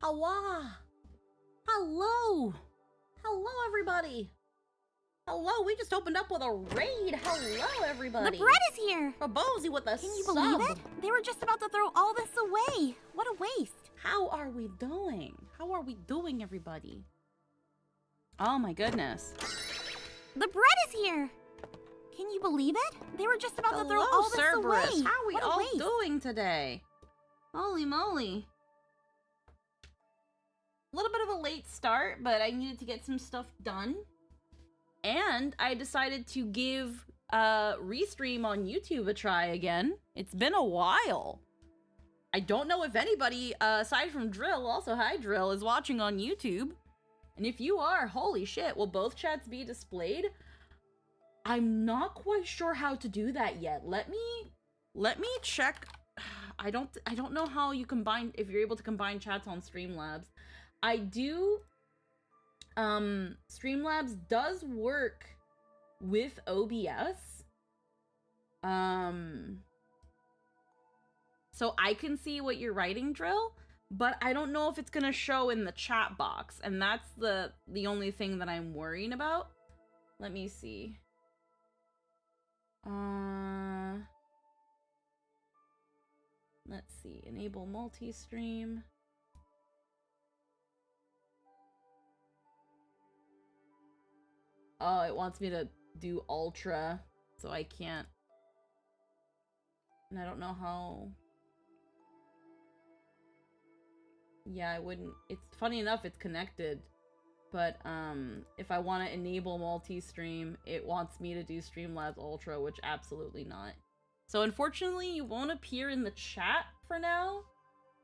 Hawa! Hello! Hello, everybody! Hello, we just opened up with a raid! Hello, everybody! The bread is here! Rabozy with a Can you sub! believe it? They were just about to throw all this away! What a waste! How are we doing? How are we doing, everybody? Oh my goodness. The bread is here! Can you believe it? They were just about to throw all this Cerberus. away! How are we what a all waste. doing today? Holy moly. A little bit of a late start, but I needed to get some stuff done. And I decided to give Restream on YouTube a try again. It's been a while. I don't know if anybody, aside from Drill, also hi Drill, is watching on YouTube. And if you are, holy shit, will both chats be displayed? I'm not quite sure how to do that yet. Let me check. I don't know how you combine, if you're able to combine chats on Streamlabs. I do. Streamlabs does work with OBS. So I can see what you're writing, Drill, but I don't know if it's gonna show in the chat box, and that's the only thing that I'm worrying about. Let me see. Let's see. Enable multi-stream. Oh, it wants me to do ultra, so I can't. And I don't know how. Yeah, I wouldn't. It's funny enough, it's connected. But if I want to enable multi-stream, it wants me to do Streamlabs Ultra, which absolutely not. So unfortunately, you won't appear in the chat for now.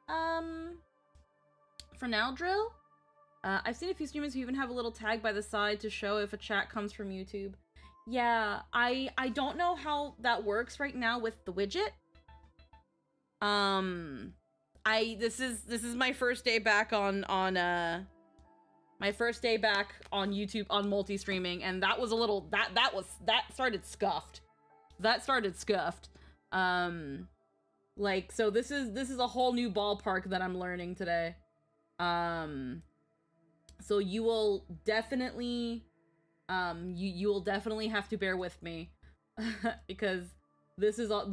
For now, Drill. I've seen a few streamers who even have a little tag by the side to show if a chat comes from YouTube. Yeah, I don't know how that works right now with the widget. This is my first day back on YouTube on multi-streaming, and that was a little that started scuffed. Like, so this is a whole new ballpark that I'm learning today. So you will definitely you will definitely have to bear with me because this is a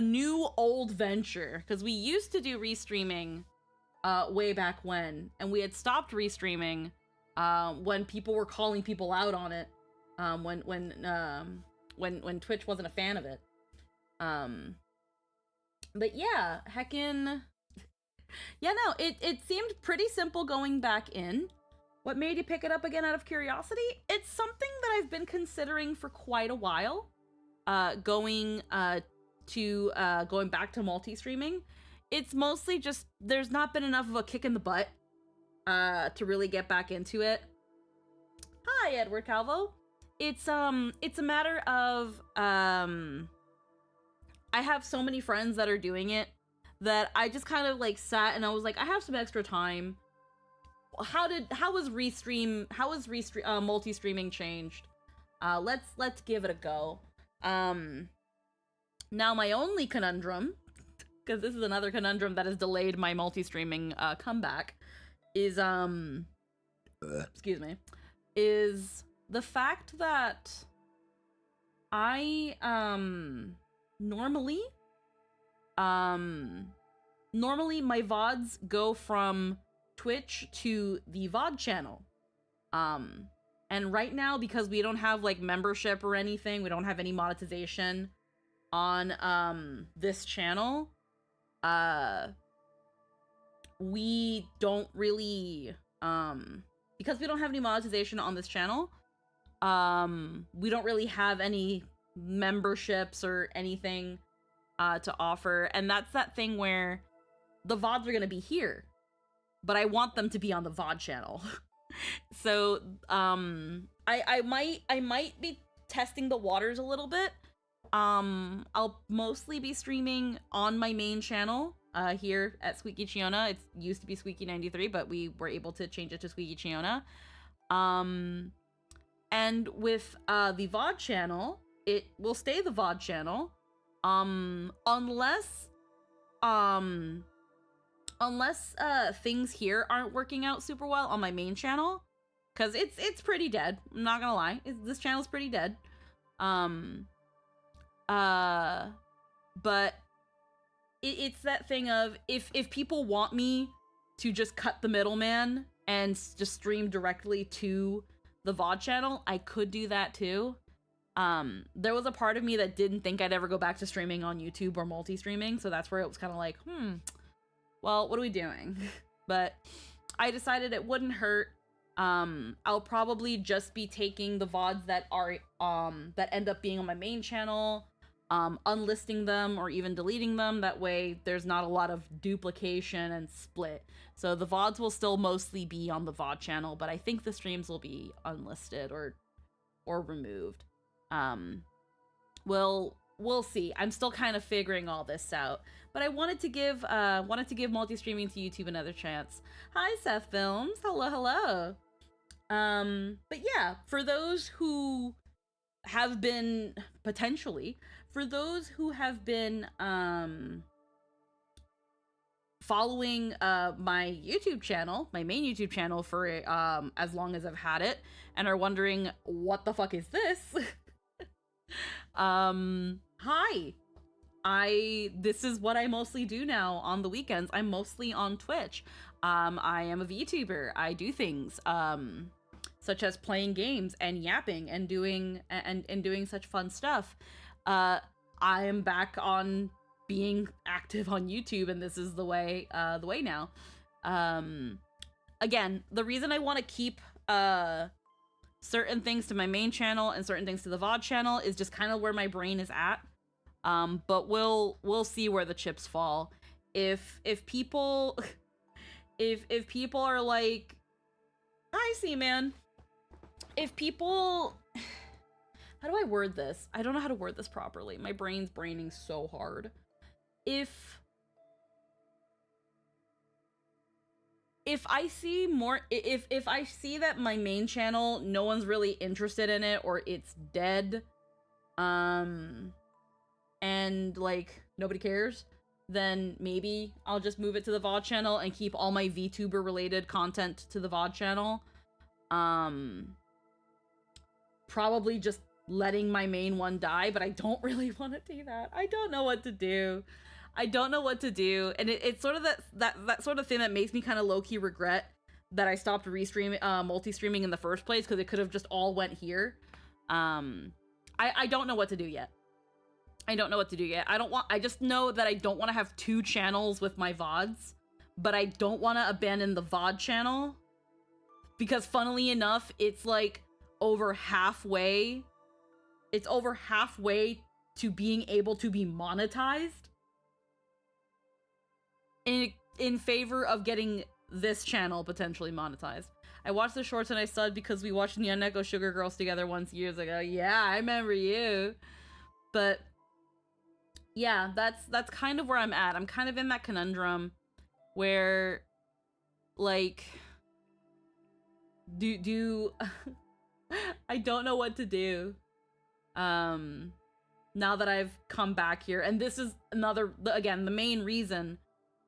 new old venture, because we used to do restreaming way back when, and we had stopped restreaming when people were calling people out on it, when Twitch wasn't a fan of it. But yeah, heckin'. Yeah, no, it seemed pretty simple going back in. What made you pick it up again out of curiosity? It's something that I've been considering for quite a while. Going back to multi-streaming. It's mostly just there's not been enough of a kick in the butt to really get back into it. Hi, Edward Calvo. It's a matter of I have so many friends that are doing it that I just kind of like sat and I was like, I have some extra time. How was multi-streaming changed? Let's give it a go. Now my only conundrum, because this is another conundrum that has delayed my multi-streaming comeback, is excuse me, is the fact that I normally my VODs go from Twitch to the VOD channel. And right now, because we don't have like membership or anything, we don't have any monetization on this channel, we don't really because we don't have any monetization on this channel, we don't really have any memberships or anything to offer. And that's that thing where the VODs are gonna be here, but I want them to be on the VOD channel. So I might be testing the waters a little bit. I'll mostly be streaming on my main channel here at Squeaky Chiona. It used to be Squeaky 93, but we were able to change it to Squeaky Chiona. And with the VOD channel, it will stay the VOD channel. Unless unless things here aren't working out super well on my main channel, because it's pretty dead. I'm not gonna lie, this channel's pretty dead. But it's that thing of if people want me to just cut the middleman and just stream directly to the VOD channel, I could do that too. There was a part of me that didn't think I'd ever go back to streaming on YouTube or multi-streaming, so that's where it was kind of like, well, what are we doing? But I decided it wouldn't hurt. I'll probably just be taking the VODs that are that end up being on my main channel, unlisting them or even deleting them. That way there's not a lot of duplication and split. So the VODs will still mostly be on the VOD channel, but I think the streams will be unlisted or removed. We'll see. I'm still kind of figuring all this out, but I wanted to give multi-streaming to YouTube another chance. Hi, Seth Films. Hello. But yeah, for those who have been following my YouTube channel, my main YouTube channel for as long as I've had it, and are wondering what the fuck is this? Hi. This is what I mostly do now on the weekends. I'm mostly on Twitch. I am a VTuber. I do things such as playing games and yapping and doing such fun stuff. I am back on being active on YouTube, and this is the way now. Again, the reason I want to keep certain things to my main channel and certain things to the VOD channel is just kind of where my brain is at. But we'll see where the chips fall. If people if people are like, I see, man. If people, how do I word this? I don't know how to word this properly. My brain's braining so hard. If I see more, if I see that my main channel, no one's really interested in it, or it's dead, and like nobody cares, then maybe I'll just move it to the VOD channel and keep all my VTuber related content to the VOD channel. Probably just letting my main one die, but I don't really want to do that. I don't know what to do. And it's sort of that sort of thing that makes me kind of low-key regret that I stopped multi-streaming in the first place, because it could have just all went here. I don't know what to do yet. I just know that I don't want to have two channels with my VODs, but I don't want to abandon the VOD channel, because funnily enough, it's like over halfway to being able to be monetized in favor of getting this channel potentially monetized. I watched the shorts and I subbed because we watched Nyan Neko Sugar Girls together once years ago. Yeah, I remember you. But yeah, that's kind of where I'm at. I'm kind of in that conundrum where, like, do I don't know what to do. Now that I've come back here, and this is the main reason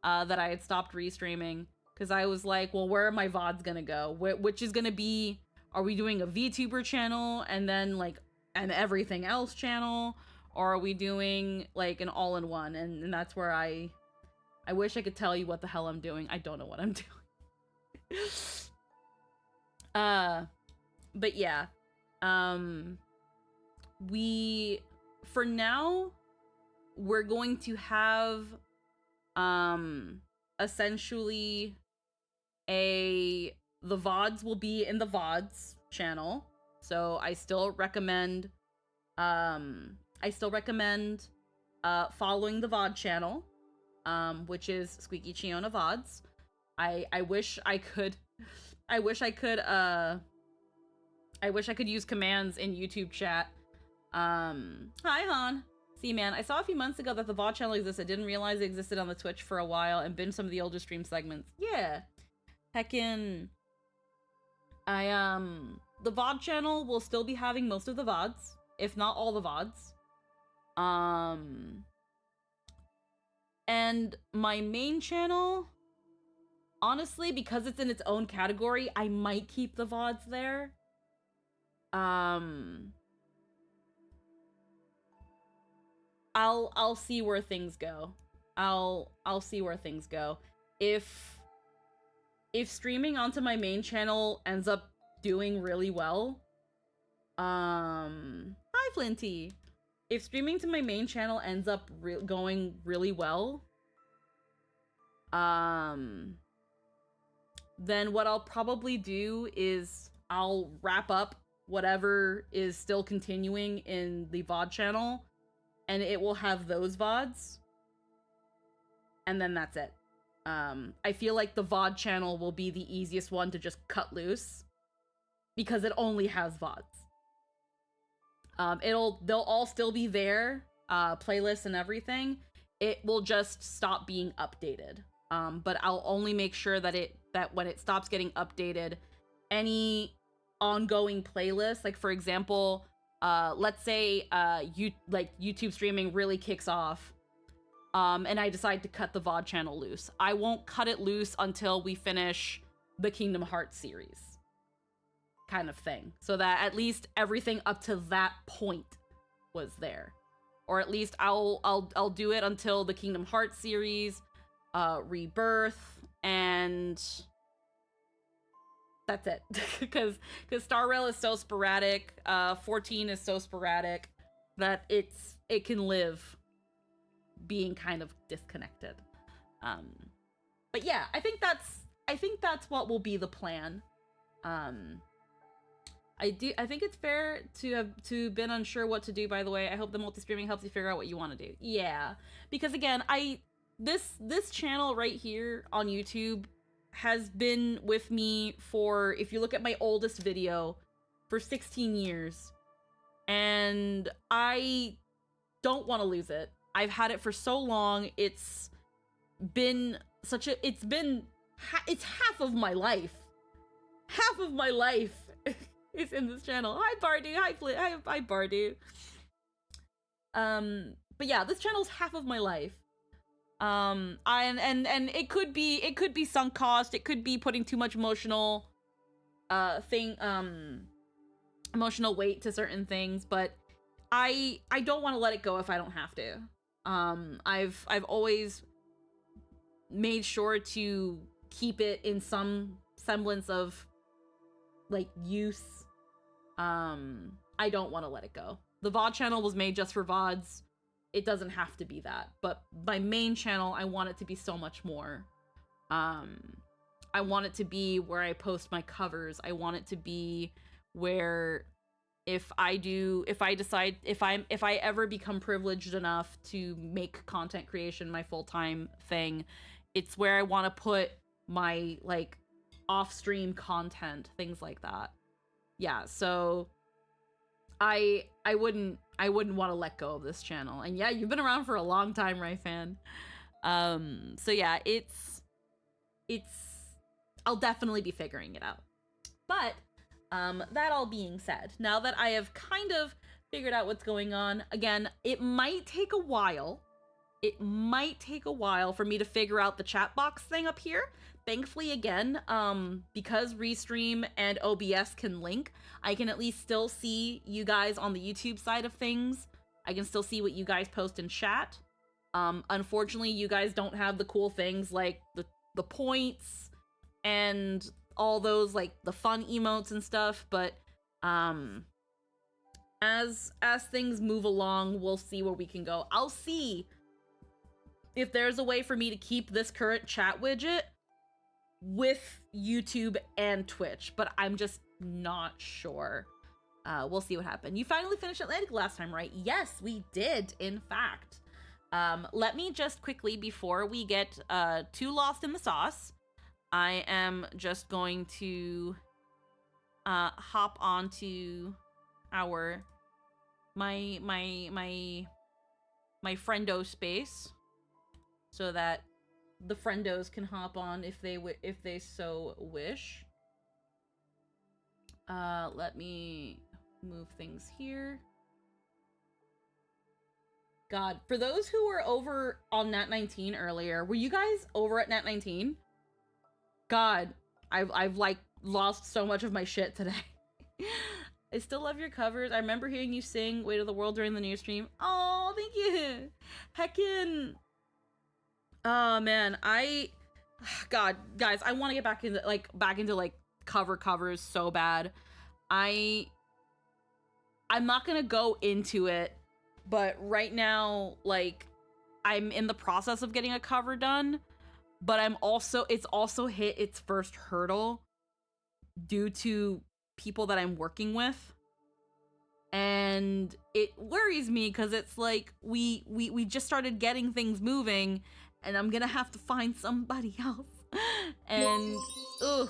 that I had stopped restreaming, because I was like, well, where are my VODs gonna go? Which is gonna be, are we doing a VTuber channel and then like an everything else channel, or are we doing like an all-in-one? And that's where I wish I could tell you what the hell I'm doing. I don't know what I'm doing. But yeah, for now, we're going to have essentially the VODs will be in the VODs channel. So I still recommend following the VOD channel, which is Squeaky Chiona VODs. I wish I could use commands in YouTube chat. Hi Han. See, man, I saw a few months ago that the VOD channel exists. I didn't realize it existed on the Twitch for a while and binged some of the older stream segments. Yeah. Heckin'. The VOD channel will still be having most of the VODs, if not all the VODs. And my main channel Honestly, because it's in its own category, I might keep the VODs there. I'll see where things go. I'll see where things go. If streaming onto my main channel ends up doing really well, hi Flinty. If streaming to my main channel ends up going really well, then what I'll probably do is I'll wrap up whatever is still continuing in the VOD channel, and it will have those VODs, and then that's it. I feel like the VOD channel will be the easiest one to just cut loose, because it only has VODs. They'll all still be there, playlists and everything. It will just stop being updated. But I'll only make sure that when it stops getting updated, any ongoing playlist, like for example, let's say YouTube streaming really kicks off, and I decide to cut the VOD channel loose. I won't cut it loose until we finish the Kingdom Hearts series, kind of thing, so that at least everything up to that point was there, or at least I'll do it until the Kingdom Hearts series, Rebirth, and that's it. because Star Rail is so sporadic, 14 is so sporadic that it can live being kind of disconnected. But yeah, I think that's what will be the plan. I think it's fair to have been unsure what to do, by the way. I hope the multi-streaming helps you figure out what you want to do. Yeah, because again, this channel right here on YouTube has been with me for, if you look at my oldest video, for 16 years. And I don't want to lose it. I've had it for so long. It's half of my life. Half of my life is in this channel. Hi Bardu, hi Bardu. But yeah, this channel's half of my life. And it could be sunk cost, it could be putting too much emotional weight to certain things, but I don't want to let it go if I don't have to. I've always made sure to keep it in some semblance of like use. I don't want to let it go. The VOD channel was made just for VODs. It doesn't have to be that, but my main channel, I want it to be so much more. I want it to be where I post my covers. I want it to be where if I ever become privileged enough to make content creation my full-time thing, it's where I want to put my like off-stream content, things like that. Yeah, so I wouldn't want to let go of this channel. And yeah, you've been around for a long time, Raifan. So yeah, it's I'll definitely be figuring it out. But that all being said, now that I have kind of figured out what's going on, again, it might take a while. It might take a while for me to figure out the chat box thing up here. Thankfully, again, because Restream and OBS can link, I can at least still see you guys on the YouTube side of things. I can still see what you guys post in chat. Unfortunately, you guys don't have the cool things like the points and all those like the fun emotes and stuff, but as things move along, we'll see where we can go. I'll see if there's a way for me to keep this current chat widget with YouTube and Twitch, but I'm just not sure. We'll see what happens. You finally finished Atlantic last time, right? Yes, we did, in fact. Let me just quickly, before we get too lost in the sauce, I am just going to hop onto my friendo space so that the friendos can hop on if they so wish. Let me move things here. God, for those who were over on Nat 19 earlier, were you guys over at Nat 19? God, I've like lost so much of my shit today. I still love your covers. I remember hearing you sing Weight of the World during the news stream. Oh, thank you. Heckin'. Oh man, God, guys, I want to get back into like covers so bad. I'm not gonna go into it, but right now, like, I'm in the process of getting a cover done, but it's also hit its first hurdle due to people that I'm working with. And it worries me because it's like we just started getting things moving, and I'm gonna have to find somebody else. And ugh.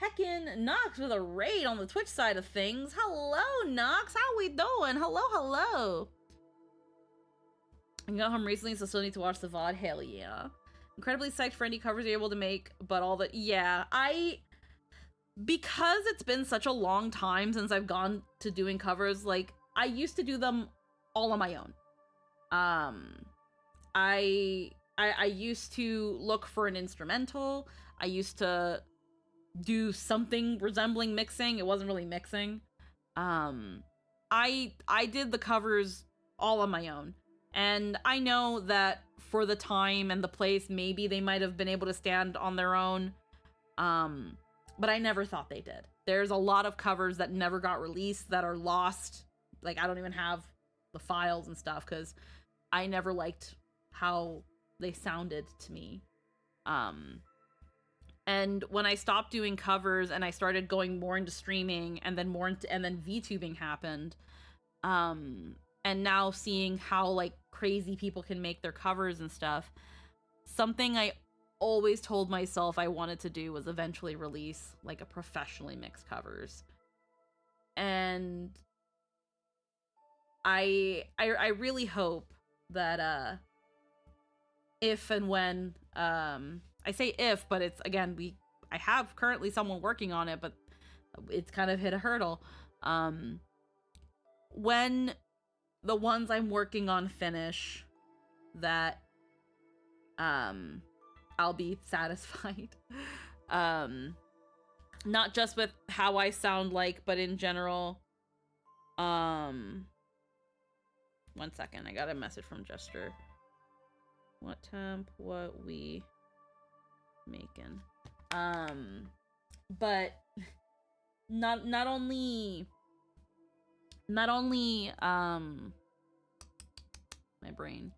Heckin' Nox with a raid on the Twitch side of things. Hello, Nox. How we doing? Hello. I got home recently, so still need to watch the VOD. Hell yeah. Incredibly psyched for any covers you're able to make, but all the... Yeah, because it's been such a long time since I've gone to doing covers, like, I used to do them all on my own. I used to look for an instrumental. I used to do something resembling mixing. It wasn't really mixing. I did the covers all on my own. And I know that for the time and the place, maybe they might have been able to stand on their own. But I never thought they did. There's a lot of covers that never got released that are lost. Like, I don't even have the files and stuff because I never liked how they sounded to me. And when I stopped doing covers and I started going more into streaming and then VTubing happened, and now seeing how like crazy people can make their covers and stuff, something I always told myself I wanted to do was eventually release like a professionally mixed covers. And I really hope that if and when I say if, but it's again I have currently someone working on it, but it's kind of hit a hurdle. When the ones I'm working on finish, that I'll be satisfied. Not just with how I sound like, but in general. 1 second, I got a message from Jester. What temp? What we making? But not only my brain.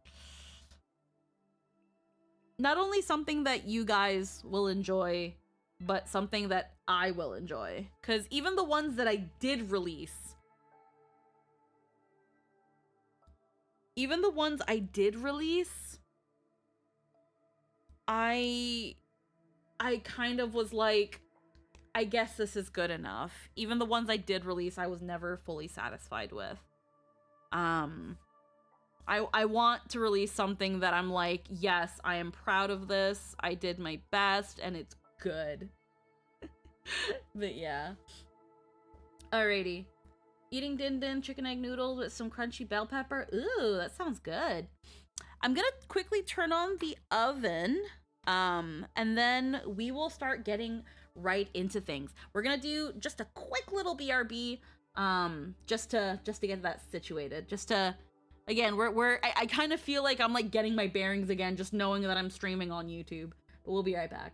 Not only something that you guys will enjoy, but something that I will enjoy. Because even the ones that I did release, I kind of was like, I guess this is good enough. Even the ones I did release, I was never fully satisfied with. I want to release something that I'm like, yes, I am proud of this. I did my best and it's good. But yeah. Alrighty. Eating din din chicken egg noodles with some crunchy bell pepper. Ooh, that sounds good. I'm gonna quickly turn on the oven. And then we will start getting right into things. We're gonna do just a quick little BRB, just to get that situated. Just to, again, I kind of feel like I'm like getting my bearings again, just knowing that I'm streaming on YouTube. But we'll be right back.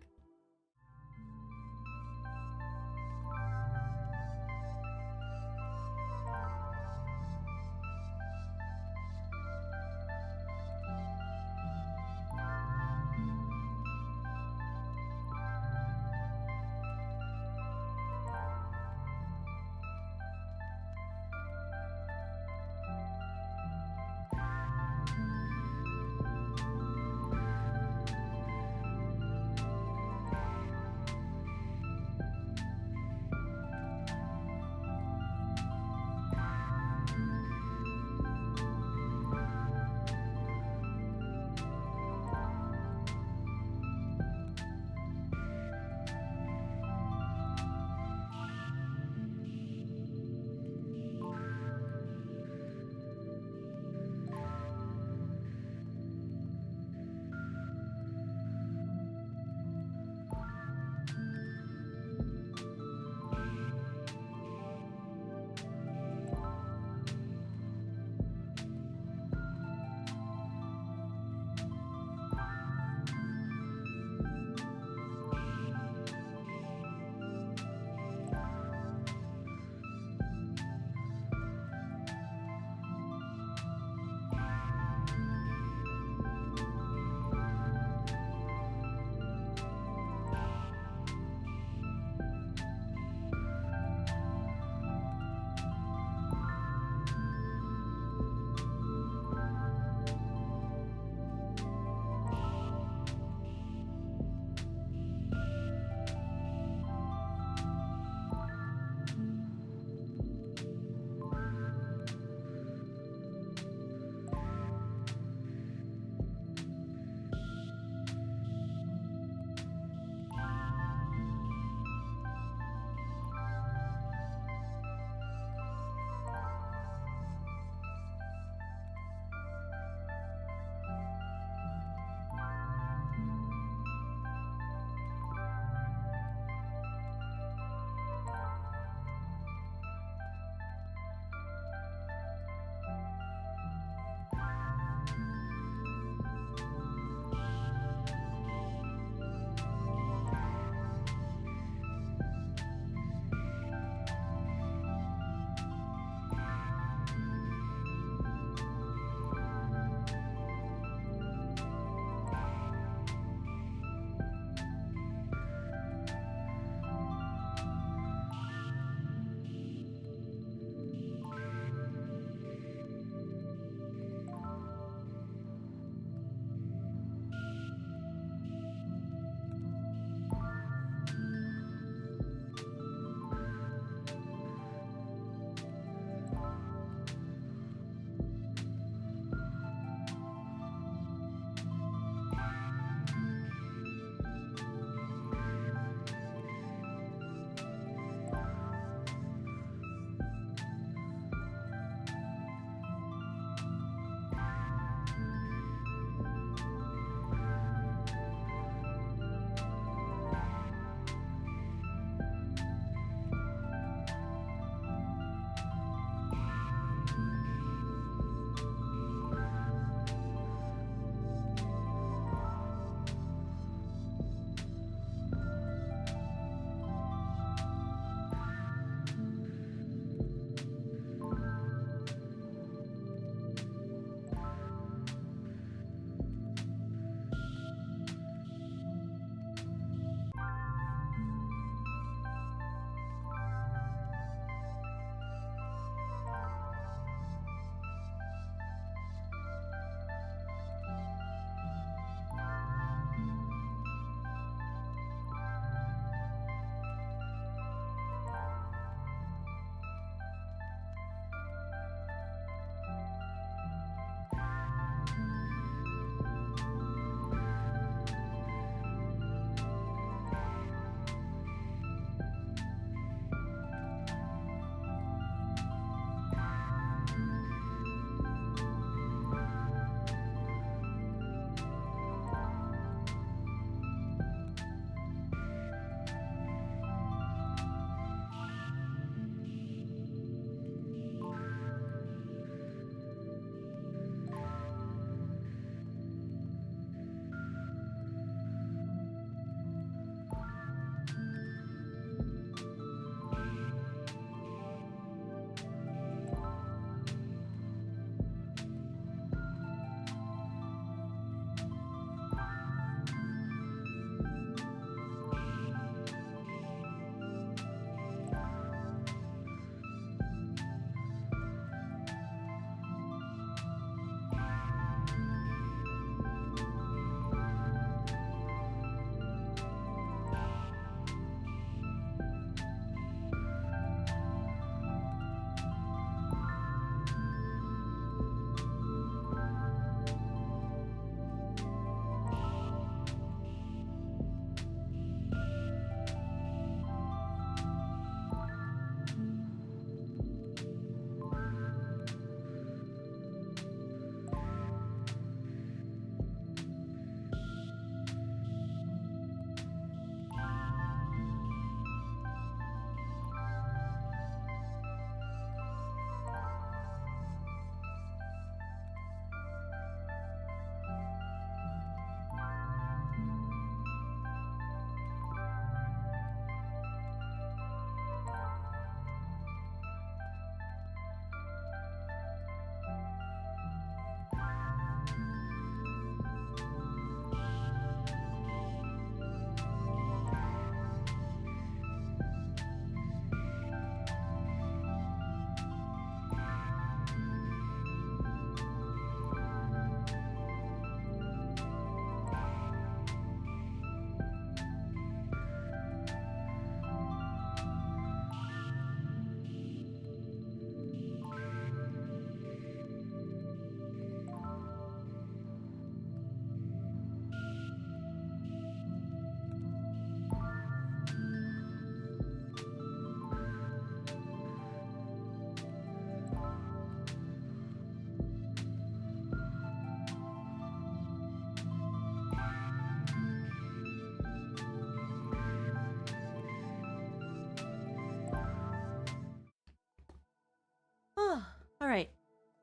All right,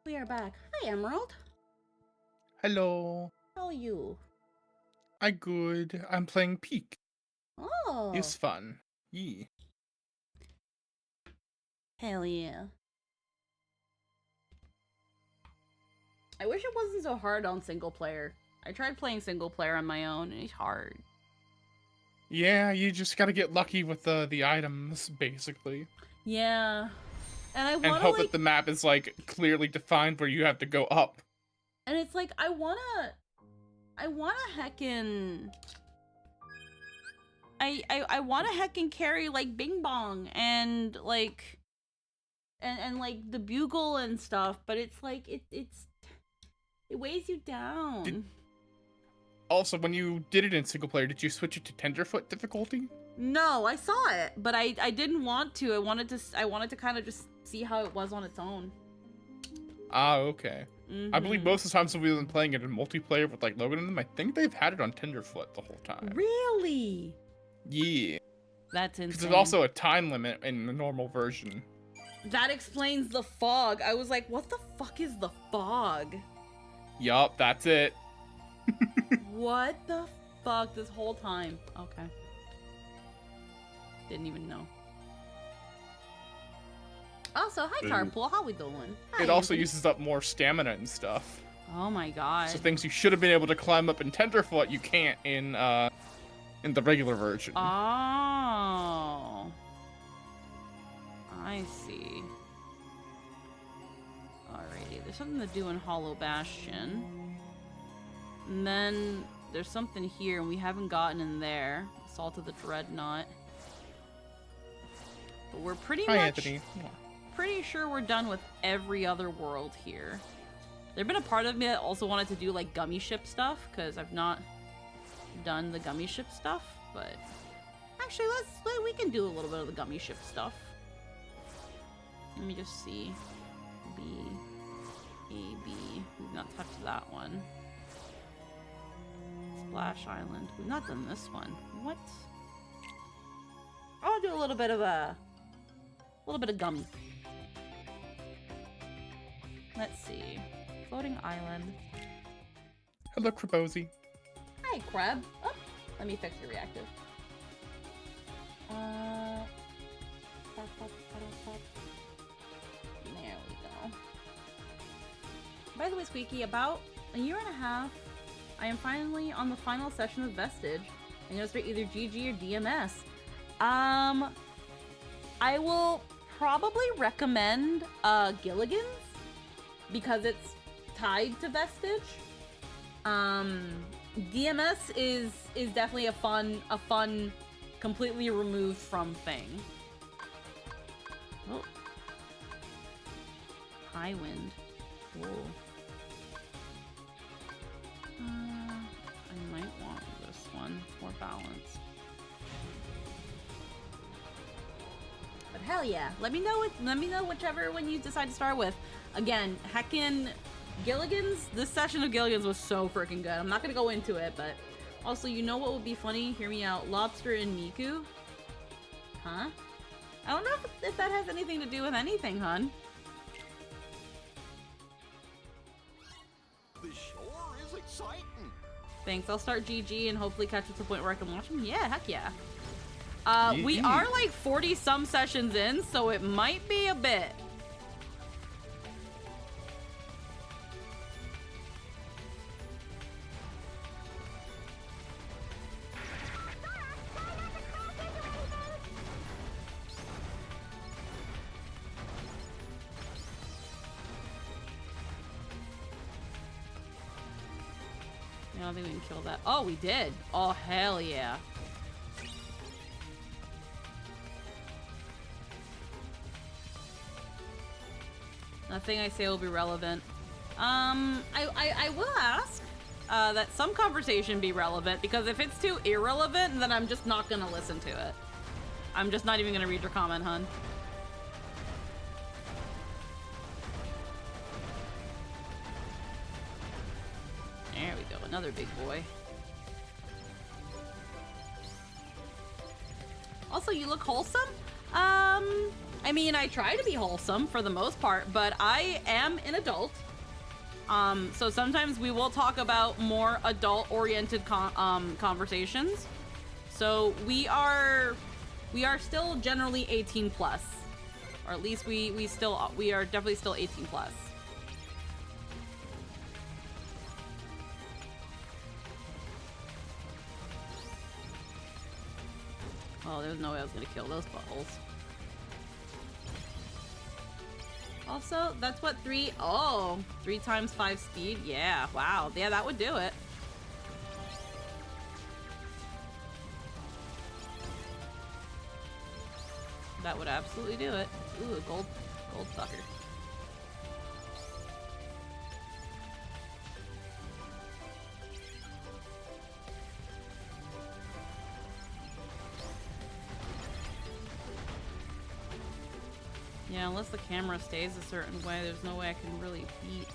we are back. Hi, Emerald. Hello. How are you? I good. I'm playing Peak. Oh. It's fun. Yeah. Hell yeah. I wish it wasn't so hard on single player. I tried playing single player on my own, and it's hard. Yeah, you just gotta get lucky with the items, basically. Yeah. And I And wanna, hope like... that the map is, like, clearly defined where you have to go up. And it's like, I wanna heckin'... I wanna heckin' carry, like, Bing Bong and, like... And like, the Bugle and stuff, but it's like, it weighs you down. Also, when you did it in single player, did you switch it to Tenderfoot difficulty? No, I saw it, but I didn't want to. I wanted to kind of just see how it was on its own. Ah, okay. I believe most of the times when we've been playing it in multiplayer with, like, Logan and them, I think they've had it on Tenderfoot the whole time. Really? Yeah. That's insane. Because there's also a time limit in the normal version. That explains the fog. I was like, what the fuck is the fog? Yup, that's it. What the fuck this whole time? Okay. Didn't even know. Also, hi Carpool, how we doing? Hi, It also Anthony. uses up more stamina and stuff. Oh my god. So things you should have been able to climb up in Tenderfoot, you can't in the regular version. Oh. I see. Alrighty, there's something to do in Hollow Bastion. And then there's something here and we haven't gotten in there. Assault of the Dreadnought. But we're pretty Hi, much Anthony. pretty sure we're done with every other world here. There's been a part of me that also wanted to do like gummy ship stuff, because I've not done the gummy ship stuff, but actually we can do a little bit of the gummy ship stuff. Let me just see. B, A, B. We've not touched that one. Splash Island. We've not done this one. What? I'll do a little bit of gummy. Let's see. Floating island. Hello, Krabozy. Hi, Crab. Oh, let me fix your reactive. There we go. By the way, Squeaky, about a year and a half, I am finally on the final session of Vestige. I'm gonna start either GG or DMS. I will probably recommend Gilligan's because it's tied to Vestige. DMS is definitely a fun, completely removed from thing. Oh. High wind. Whoa. I might want this one for balance. But hell yeah, let me know whichever one you decide to start with. Again, heckin' Gilligan's, this session of Gilligan's was so freaking good. I'm not gonna go into it, but also, you know what would be funny? Hear me out. Lobster and Miku? Huh? I don't know if that has anything to do with anything, hun. The shore is exciting. Thanks, I'll start GG and hopefully catch it to the point where I can watch them. Yeah, heck yeah. We Yeah. are like 40 some sessions in, so it might be a bit. I don't think we can kill that. Oh, we did. Oh, hell yeah. Nothing I say will be relevant. I will ask that some conversation be relevant, because if it's too irrelevant, then I'm just not gonna listen to it. I'm just not even gonna read your comment, hun. There we go, another big boy. Also, you look wholesome? I mean, I try to be wholesome for the most part, but I am an adult. So sometimes we will talk about more adult-oriented conversations. So we are still generally 18 plus, or at least we are definitely still 18 plus. Oh, there's no way I was gonna kill those buttholes. Also, that's what 3 times 5 speed? Yeah, wow. Yeah, that would do it. That would absolutely do it. Ooh, a gold sucker. Yeah, unless the camera stays a certain way, there's no way I can really beat.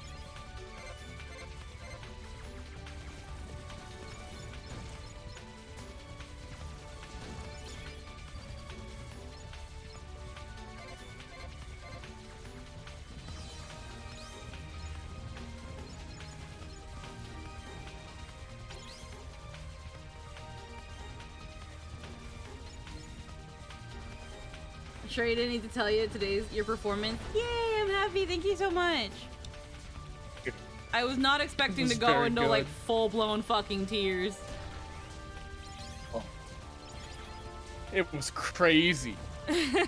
Sure you didn't need to tell you your performance. Yay, I'm happy. Thank you so much. I was not expecting to go into like full-blown fucking tears. Oh. It was crazy. Yeah,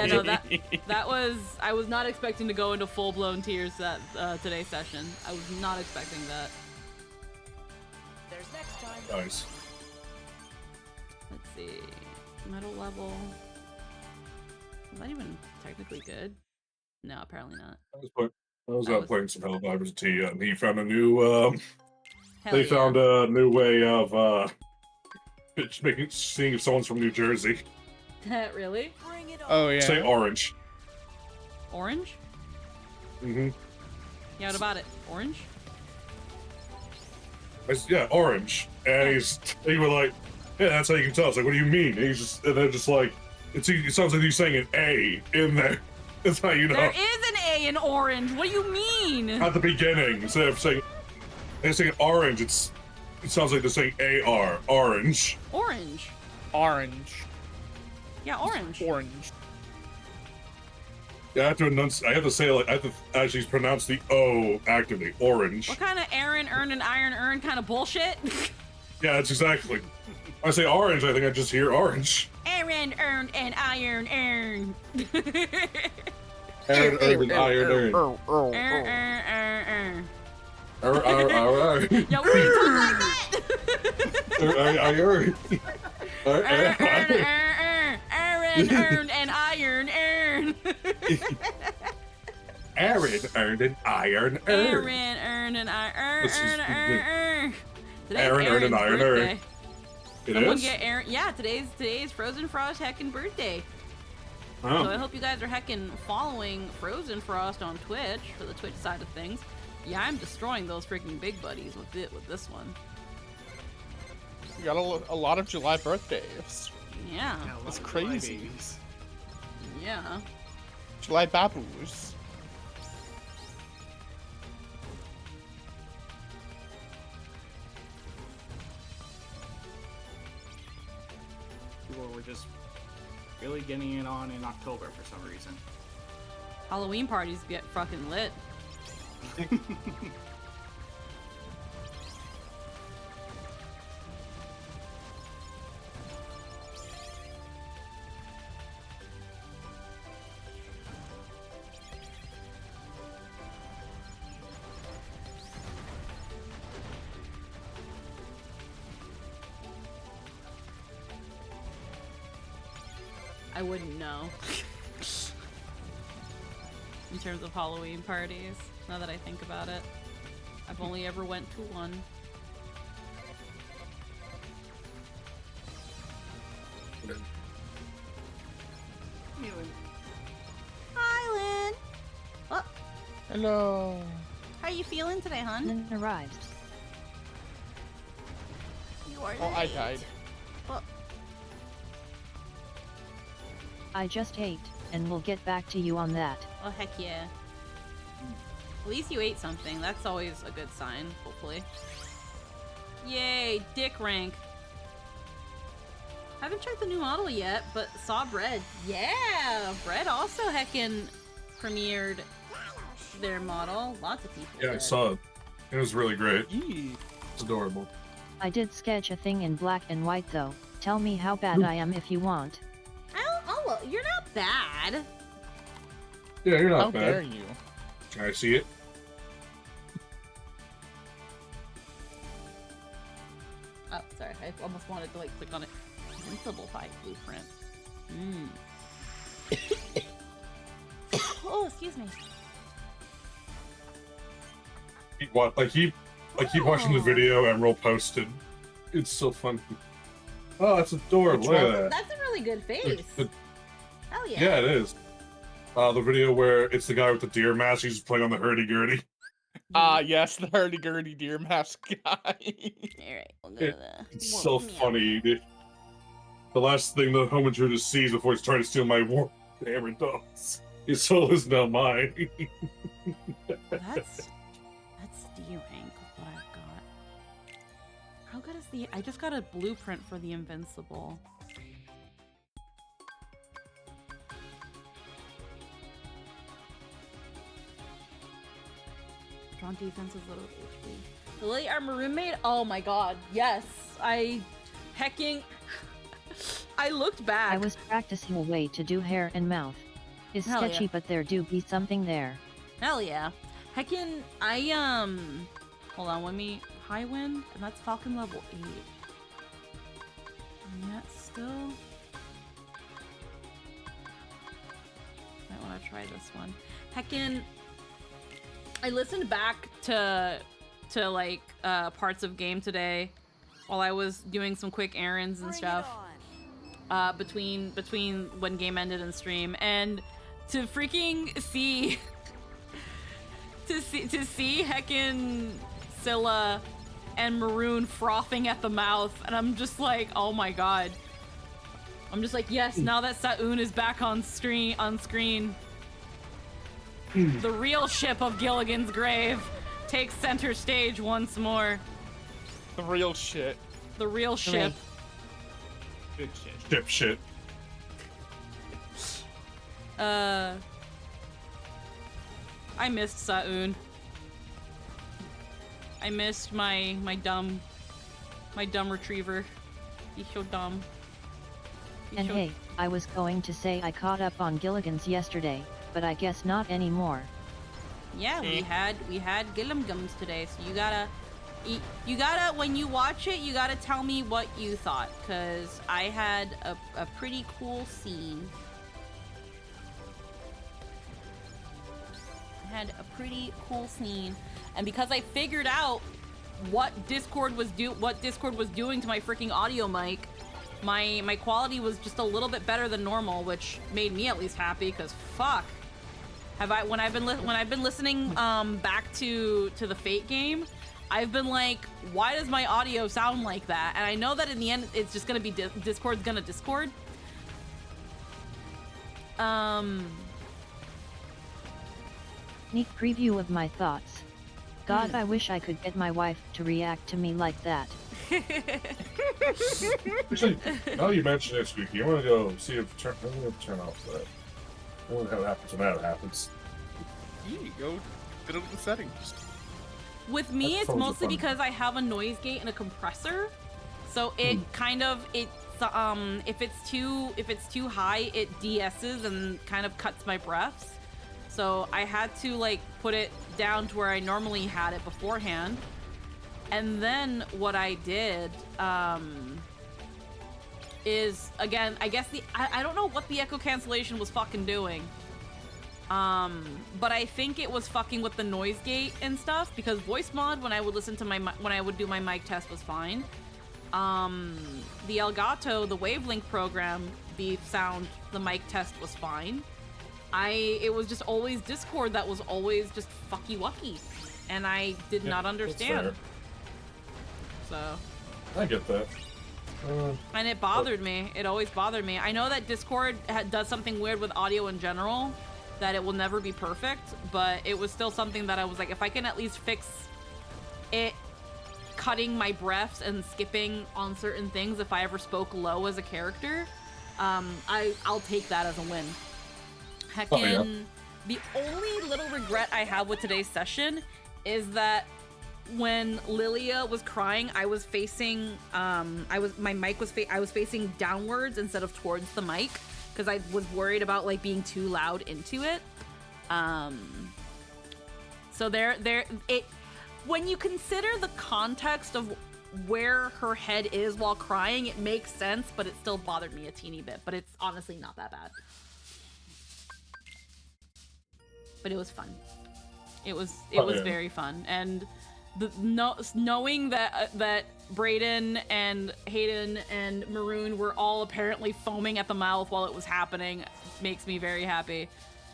no, that was, I was not expecting to go into full-blown tears that today's session. I was not expecting that. There's next time. Nice. Let's see. Metal level. Is that even technically good? No, apparently not. I was playing some Helldivers T, and he found a new. They yeah. found a new way of seeing if someone's from New Jersey. Really? Bring it on. Oh yeah. Say orange. Orange? Mm-hmm. Yeah, what about it? Orange? Yeah, orange. And he was like, yeah, that's how you can tell. It's like, what do you mean? And they're just like, it sounds like he's saying an A in there. That's how you know. There is an A in orange. What do you mean? At the beginning, instead of saying orange, it sounds like they're saying AR, orange. Orange. Orange. Yeah, orange. Orange. Yeah, I have to say, like, I have to actually pronounce the O actively. Orange. What kind of Aaron, earned, and iron earned kind of bullshit? Yeah, that's exactly. I say orange, I think I just hear orange. Aaron, earned, and iron earned. Aaron, and iron, Yo, we need to talk like that. Aaron, earned, and iron earned. Aaron earned an iron earned. Aaron earned an iron earned. Aaron earned an iron earned. Someone get Aaron. Yeah, today's Frozen Frost heckin' birthday. Oh. So I hope you guys are heckin' following Frozen Frost on Twitch for the Twitch side of things. Yeah, I'm destroying those freaking big buddies with this one. We got a lot of July birthdays. Yeah. That's crazy. Yeah. July baboos. People were just really getting it on in October for some reason. Halloween parties get fucking lit. I wouldn't know. In terms of Halloween parties, now that I think about it. I've only ever went to one. Hi, Lynn. Oh, Hello. how are you feeling today, hon? Lynn arrived. You are Oh, I late. died. Oh. I just ate, and we'll get back to you on that. Oh, heck yeah. At least you ate something. That's always a good sign, hopefully. Yay, dick rank. Haven't tried the new model yet, but saw Bread. Yeah, Bread also heckin' premiered their model. Lots of people Yeah, I did. saw it. It was really great. Yee. It's adorable. I did sketch a thing in black and white though. Tell me how bad I am if you want. You're not bad. Yeah, you're How not dare bad. you? Can I see it? Oh, sorry. I almost wanted to like click on it. Invincible 5 blueprint. Oh, excuse me. I keep watching the Oh. video Emerald posted. It's so funny. Oh, that's adorable. Look at that. That's a really good face. Hell yeah. Yeah, it is. The video where it's the guy with the deer mask. He's playing on the hurdy-gurdy. Ah, yes, the hurdy-gurdy deer mask guy. Alright, we'll go to the... It's so funny. The last thing the home intruder sees before he's trying to steal my war hammer dolls. His soul is now mine. That's D rank of what I've got. How good is the... I just got a blueprint for the Invincible. Strong defense is little HP. The Lily Armor Roommate? Oh my god, yes. I looked back. I was practicing a way to do hair and mouth. It's Hell sketchy, yeah. but there do be something there. Hell yeah. Heckin', hold on, let me, high wind, and that's Falcon level 8. And yet still, might want to try this one. Heckin', I listened back to like, parts of game today while I was doing some quick errands and stuff. Between when game ended and stream, and to freaking see to see heckin' Scylla and Maroon frothing at the mouth, and I'm just like, oh my god. I'm just like, yes, now that Sa'un is back on screen, the real ship of Gilligan's Grave takes center stage once more. The real shit. The real ship. Good shit. Shit. I missed Sa'un. I missed my dumb retriever. He's so dumb. He's And so- hey, I was going to say I caught up on Gilligan's yesterday, but I guess not anymore. Yeah, we had Gillimgums today, so you gotta when you watch it, you gotta tell me what you thought, cause I had a pretty cool scene. And because I figured out what Discord was doing to my freaking audio mic, my quality was just a little bit better than normal, which made me at least happy, cause fuck. When I've been listening back to the Fate game, I've been like, why does my audio sound like that? And I know that in the end it's just gonna be Discord's gonna Discord. Sneak preview of my thoughts. God, I wish I could get my wife to react to me like that. Actually, now you mention it, Squeaky, I want to go see if I'm going to turn off that. I wonder how it happens when that happens. Yee, go fiddle with the settings. With me, That it's sounds mostly fun. because I have a noise gate and a compressor, so it kind of if it's too high, it de-esses and kind of cuts my breaths. So I had to like put it down to where I normally had it beforehand. And then what I did is, again, I guess I don't know what the echo cancellation was fucking doing. But I think it was fucking with the noise gate and stuff, because voice mod, when I would listen to when I would do my mic test, was fine. The Elgato, the Wavelink program, the mic test was fine. It was just always Discord that was always just fucky wucky, and I did not understand. That's fair. So I get that. And it bothered me. It always bothered me. I know that Discord does something weird with audio in general, that it will never be perfect, but it was still something that I was like, if I can at least fix it cutting my breaths and skipping on certain things if I ever spoke low as a character, I'll take that as a win. Heckin', the only little regret I have with today's session is that when Lilia was crying, I was facing, I was facing downwards instead of towards the mic because I was worried about like being too loud into it. So when you consider the context of where her head is while crying, it makes sense, but it still bothered me a teeny bit. But it's honestly not that bad. But it was fun. It was very fun, and knowing that Brayden and Hayden and Maroon were all apparently foaming at the mouth while it was happening makes me very happy,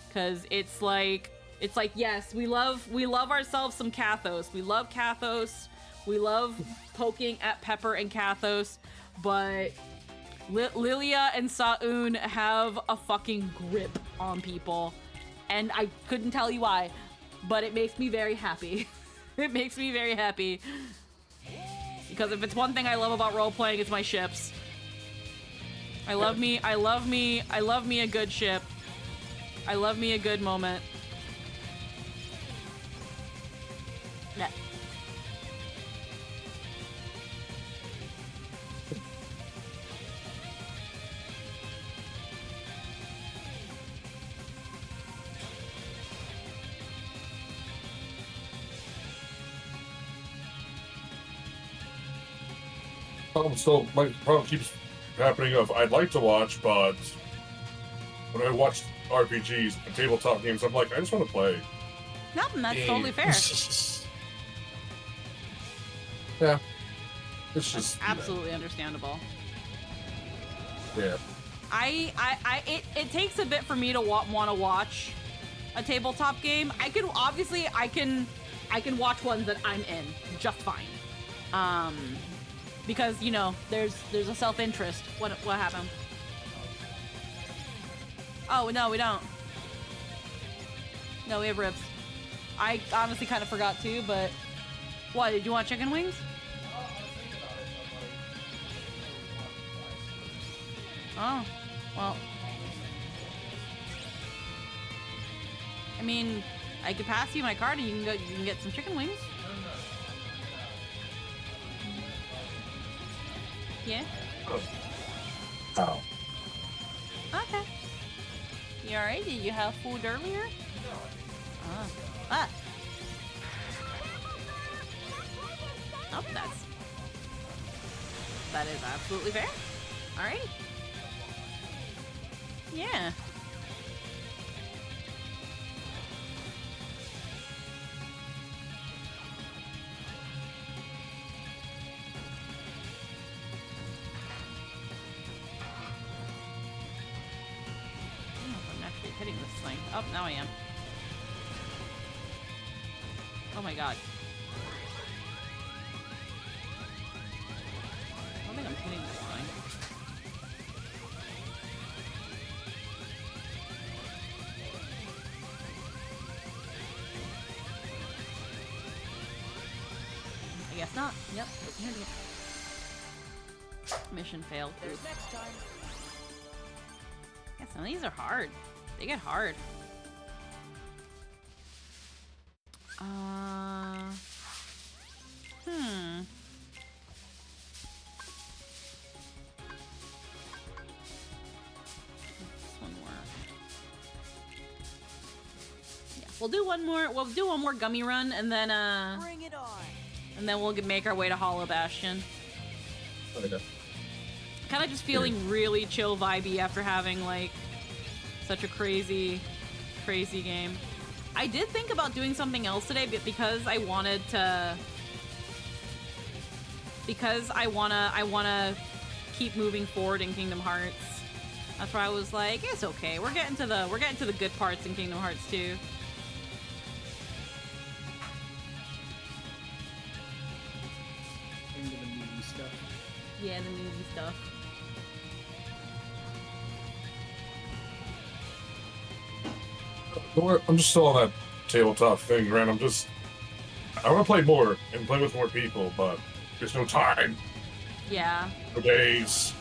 because it's like yes, we love ourselves some Kathos. We love Kathos. We love poking at Pepper and Kathos, but Lilia and Sa'un have a fucking grip on people, and I couldn't tell you why, but it makes me very happy. It makes me very happy. Because if it's one thing I love about role-playing, it's my ships. I love me a good ship. I love me a good moment. Yeah. So my problem keeps happening of I'd like to watch, but when I watch RPGs and tabletop games, I'm like, I just want to play. No, that's totally fair. Yeah. It's just Absolutely understandable. Yeah. It takes a bit for me to want to watch a tabletop game. I can watch ones that I'm in just fine. Because there's a self-interest. What happened? Oh no, we don't. No, we have ribs. I honestly kind of forgot too, but what? Did you want chicken wings? Oh, well. I mean, I could pass you my card and you can get some chicken wings. Yeah? Oh. Okay. You alright? Did you have food earlier? Ah. Oh, that is absolutely fair. Alright. Yeah. Hitting this thing. Oh, now I am. Oh my god. I don't think I'm hitting this thing. I guess not. Yep. Hitting it. Mission failed. There's next time. Yeah, some of these are hard. They get hard. This one work. Yeah, we'll do one more. We'll do one more gummy run, and then Bring it on. and then we'll make our way to Hollow Bastion. Okay. Kind of just feeling really chill vibey after having like such a crazy game. I did think about doing something else today, but because I wanna keep moving forward in Kingdom Hearts. That's why I was like, it's okay. We're getting to the good parts in Kingdom Hearts 2. Into the meaty stuff. Yeah, the nudie stuff. I'm just still on that tabletop thing, Grant. I want to play more and play with more people, but there's no time, Yeah. no days.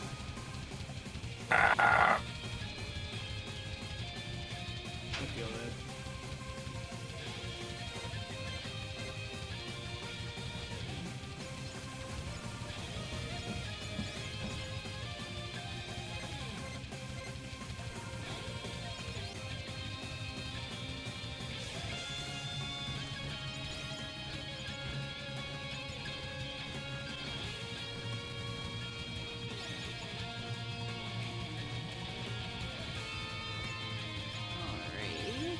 Ah. I feel that. Alright.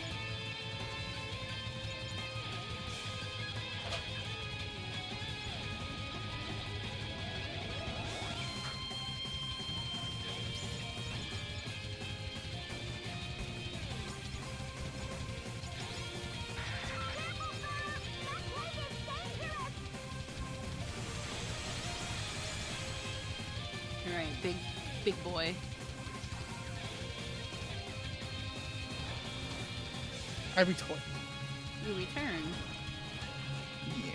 Alright, big boy. I be toy. You return. Yeah.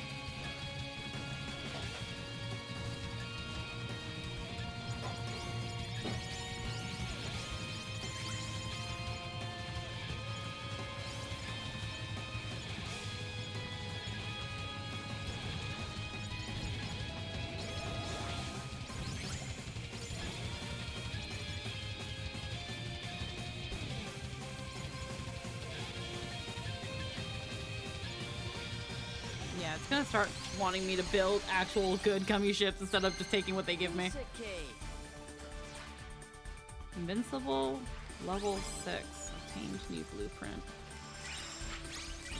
Yeah, it's gonna start wanting me to build actual good gummy ships instead of just taking what they give me. Invincible, level 6. Obtained new blueprint.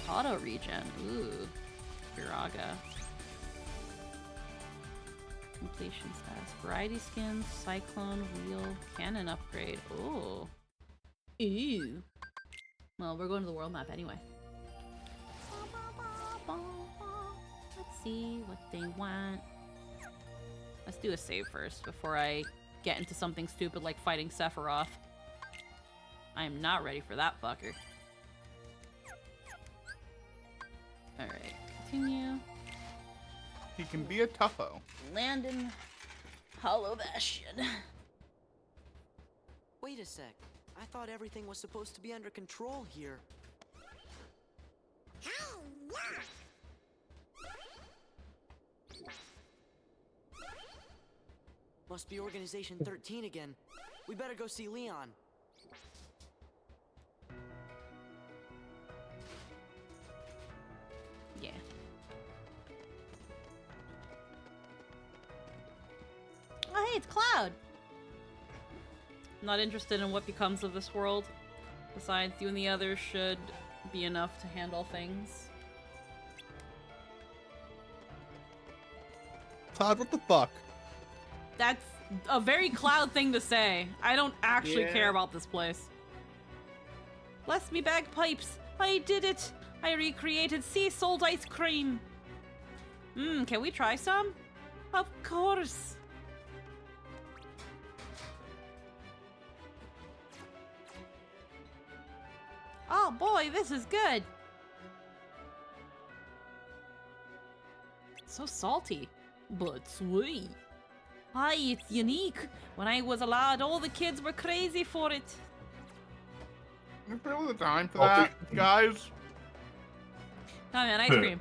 Auto regen. Ooh. Viraga. Completion status. Variety skins, cyclone, wheel, cannon upgrade. Ooh. Ooh. Well, we're going to the world map anyway. Let's see what they want. Let's do a save first before I get into something stupid like fighting Sephiroth. I am not ready for that fucker. Alright, continue. He can be a tougho. Land in Hollow Bastion. Wait a sec. I thought everything was supposed to be under control here. Must be Organization 13 again. We better go see Leon. Yeah. Oh, hey, it's Cloud! Not interested in what becomes of this world. Besides, you and the others should be enough to handle things. Cloud, what the fuck? That's a very Cloud thing to say. I don't actually Yeah. care about this place. Bless me bagpipes! I did it! I recreated sea salt ice cream! Can we try some? Of course! Oh boy, this is good! So salty, but sweet. Hi, it's unique. When I was a lad, all the kids were crazy for it. There's barely the time for Salty. that, guys. Oh man, ice cream.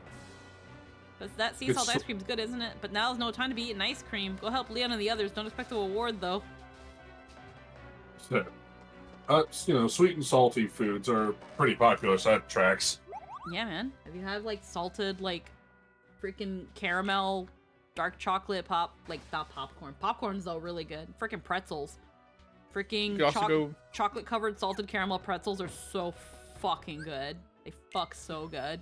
But that sea salt It's- ice cream's good, isn't it? But now's no time to be eating ice cream. Go help Leon and the others. Don't expect a reward, though. So, sweet and salty foods are pretty popular, so that tracks. Yeah, man. If you have like salted, like freaking caramel, dark chocolate not popcorn. Popcorn's though really good. Freaking pretzels. Freaking You could also go. chocolate covered salted caramel pretzels are so fucking good. They fuck so good.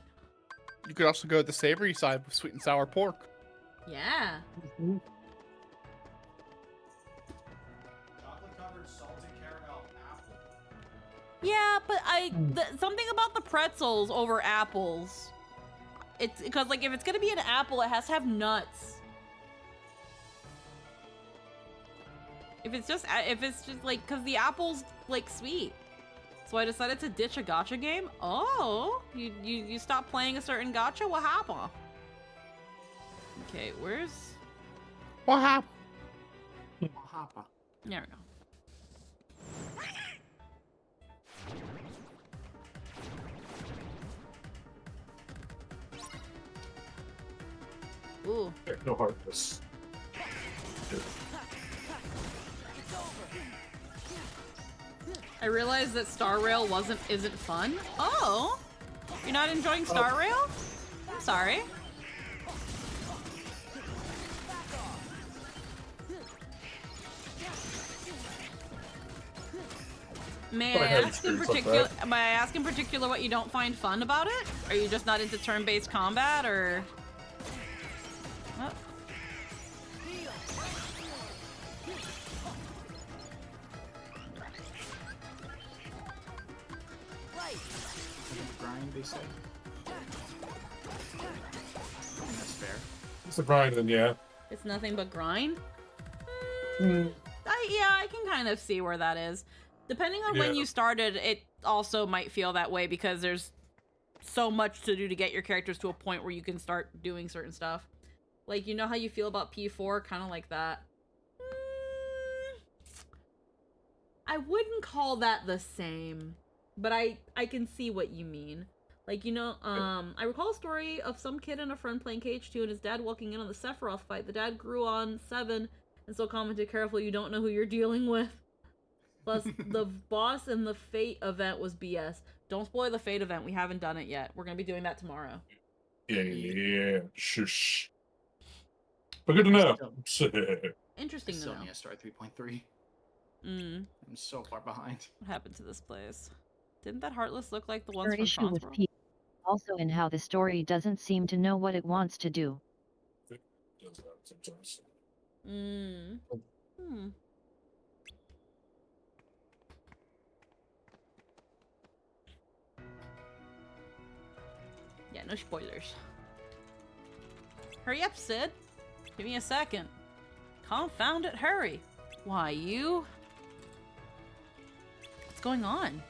You could also go the savory side with sweet and sour pork. Yeah. Chocolate-covered salted caramel apple. Yeah, but something about the pretzels over apples. It's because like if it's gonna be an apple, it has to have nuts. If it's just like, cause the apple's like sweet. So I decided to ditch a gacha game. Oh, you stopped playing a certain gacha? What happened? Okay, where's... What happened? Hoppa. There we go. Ooh. No Heartless. I realized that Star Rail isn't fun. Oh, you're not enjoying Star Rail? I'm sorry. May I ask in particular what you don't find fun about it? Are you just not into turn-based combat, or? Oh. Grind, they say. I think that's fair. It's a grind, then yeah. It's nothing but grind? Hmm. I can kind of see where that is. Depending on when Yeah. you started, it also might feel that way because there's so much to do to get your characters to a point where you can start doing certain stuff. Like, you know how you feel about P4? Kind of like that. I wouldn't call that the same, but I can see what you mean. Like, you know, I recall a story of some kid and a friend playing KH2 and his dad walking in on the Sephiroth fight. The dad grew on 7 and so commented, "Careful, you don't know who you're dealing with." Plus, the boss in the Fate event was BS. Don't spoil the Fate event. We haven't done it yet. We're going to be doing that tomorrow. Yeah. Shush. But good to know. Interesting to Still know. need to start 3.3. Mm. I'm so far behind. What happened to this place? Didn't that Heartless look like the ones Third from issue with Transworld? P. Also in how the story doesn't seem to know what it wants to do. Mm. Hmm. Yeah, no spoilers. Hurry up, Sid. Give me a second. Confound it, hurry. Why, you? What's going on?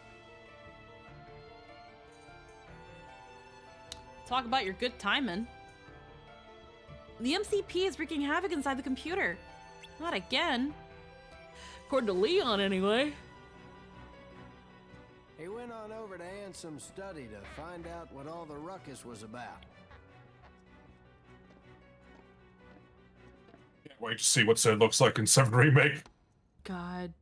Talk about your good timing. The MCP is wreaking havoc inside the computer. Not again. According to Leon, anyway. He went on over to Ansem's study to find out what all the ruckus was about. Can't wait to see what Sid looks like in 7 Remake. God.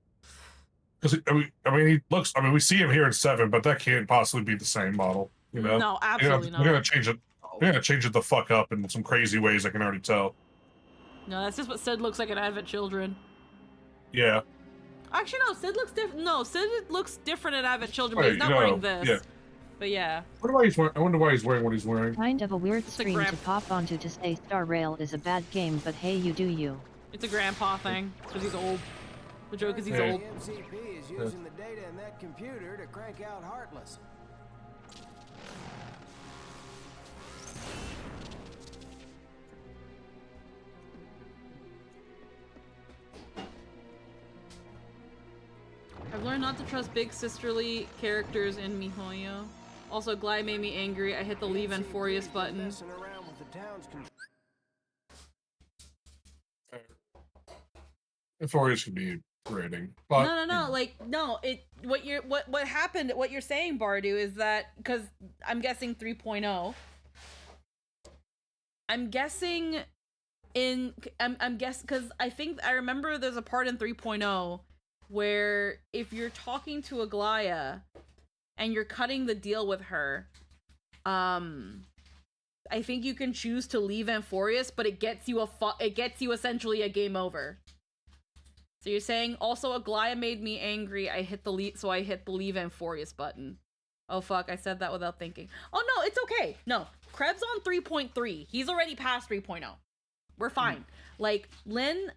Because I mean, he looks. I mean, we see him here in 7, but that can't possibly be the same model. You know? No, absolutely They're not. gonna change it. They're gonna change it the fuck up in some crazy ways. I can already tell. No, that's just what Sid looks like in Advent Children. Yeah. Actually, no, Sid looks different. No, Sid looks different in Advent Children, but Right, he's not no, wearing this. yeah. But yeah. I wonder why he's wearing what he's wearing. Kind of a weird a stream to pop onto to say Star Rail is a bad game, but hey, you do you. It's a grandpa thing, because he's old. The joke is he's Yeah. old. The MCP is using the data in that computer to crank out Heartless. I've learned not to trust big sisterly characters in MiHoYo. Also, Glide made me angry. I hit the leave and Furious button. Messing around with the town's Euphorious could be rating, but No. Like, no. What happened? What you're saying, Bardu, is that because I'm guessing 3.0. I'm guessing because I think I remember there's a part in 3.0 where if you're talking to Aglaya and you're cutting the deal with her, I think you can choose to leave Amphorius, but it gets you essentially a game over. So you're saying also Aglaya made me angry. I hit the leave Amphorius button. Oh fuck, I said that without thinking. Oh no, it's okay. No, Krebs on 3.3. He's already past 3.0. We're fine. Like Lynn,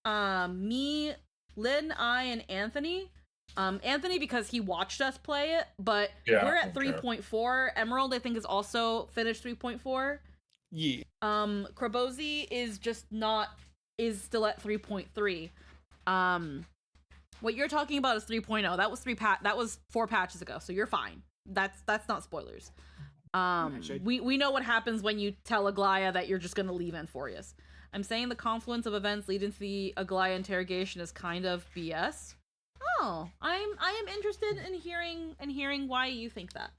I, and Anthony. Anthony because he watched us play it, but Yeah, we're at okay. 3.4. Emerald, I think, is also finished 3.4. Yeah. Krabozy is still at 3.3. What you're talking about is 3.0. That was that was 4 patches ago, so you're fine. That's not spoilers. We know what happens when you tell Aglaya that you're just gonna leave Anthorius. I'm saying the confluence of events leading to the Aglaya interrogation is kind of BS. Oh, I am interested in hearing why you think that.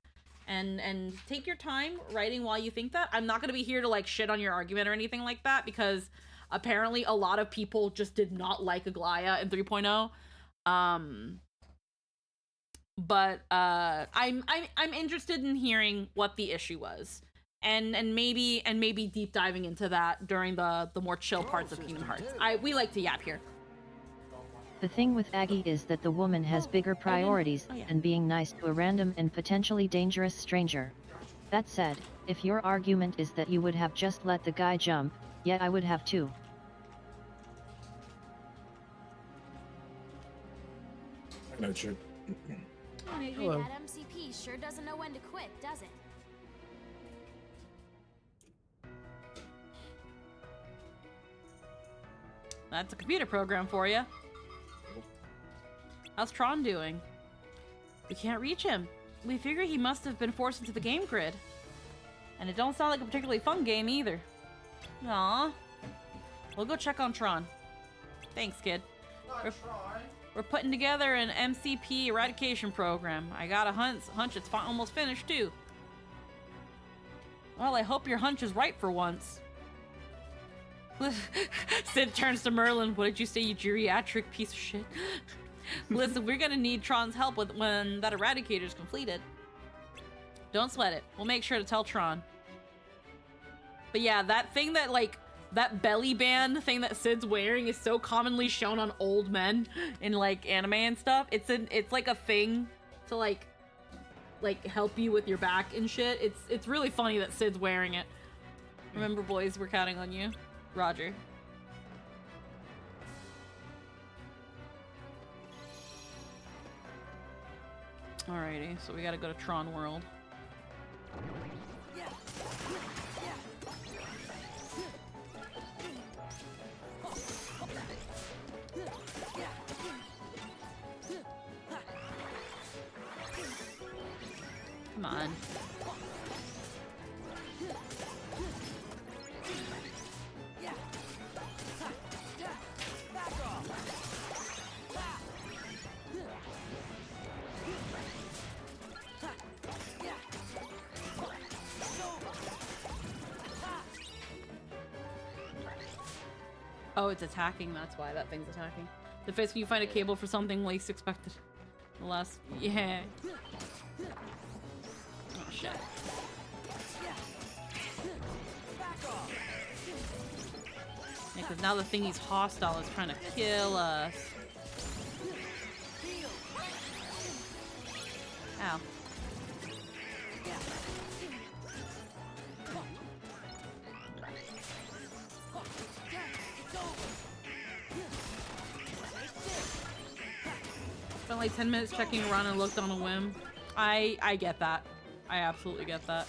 And take your time writing why you think that. I'm not gonna be here to like shit on your argument or anything like that, because apparently a lot of people just did not like Aglaya in 3.0. But I'm interested in hearing what the issue was, and maybe deep diving into that during the more chill parts of Kingdom Hearts. We like to yap here. The thing with Aggie is that the woman has bigger priorities than being nice to a random and potentially dangerous stranger. That said, if your argument is that you would have just let the guy jump, yeah, I would have too. I know, Chip. Hello. That MCP sure doesn't know when to quit, does it? That's a computer program for you. How's Tron doing? We can't reach him. We figure he must have been forced into the game grid. And it don't sound like a particularly fun game either. Aw. We'll go check on Tron. Thanks, kid. We're putting together an MCP eradication program. I got a hunch it's almost finished, too. Well, I hope your hunch is right for once. Sid turns to Merlin. What did you say, you geriatric piece of shit? Listen, we're gonna need Tron's help when that eradicator's completed. Don't sweat it. We'll make sure to tell Tron. But yeah, that thing that, like, that belly band thing that Sid's wearing is so commonly shown on old men in, like, anime and stuff. It's like a thing to, like help you with your back and shit. It's really funny that Sid's wearing it. Remember, boys, we're counting on you. Roger. Alrighty, so we gotta go to Tron World. Come on. Oh, it's attacking. That's why that thing's attacking. The face when you find a cable for something least expected. The last, yeah. Oh shit. Yeah, because now the thingy's hostile is trying to kill us. Ow. Spent like 10 minutes checking around and looked on a whim. I get that. I absolutely get that.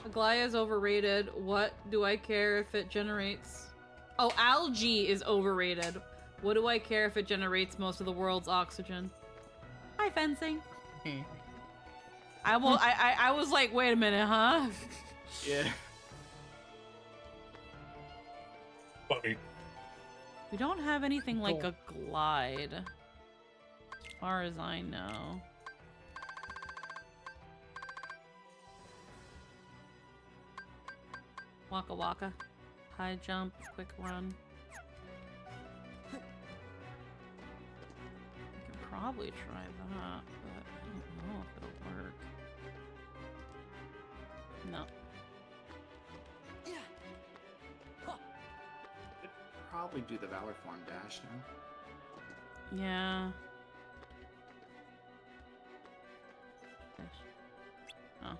Aglaya is overrated. What do I care if it generates... Oh, algae is overrated. What do I care if it generates most of the world's oxygen? Hi, fencing. I was like, wait a minute, huh? Yeah. Funny. We don't have anything like a glide. As far as I know. Waka waka. High jump, quick run. I can probably try that, but I don't know if it'll work. No. Probably do the Valor Form dash now. Yeah. Oh.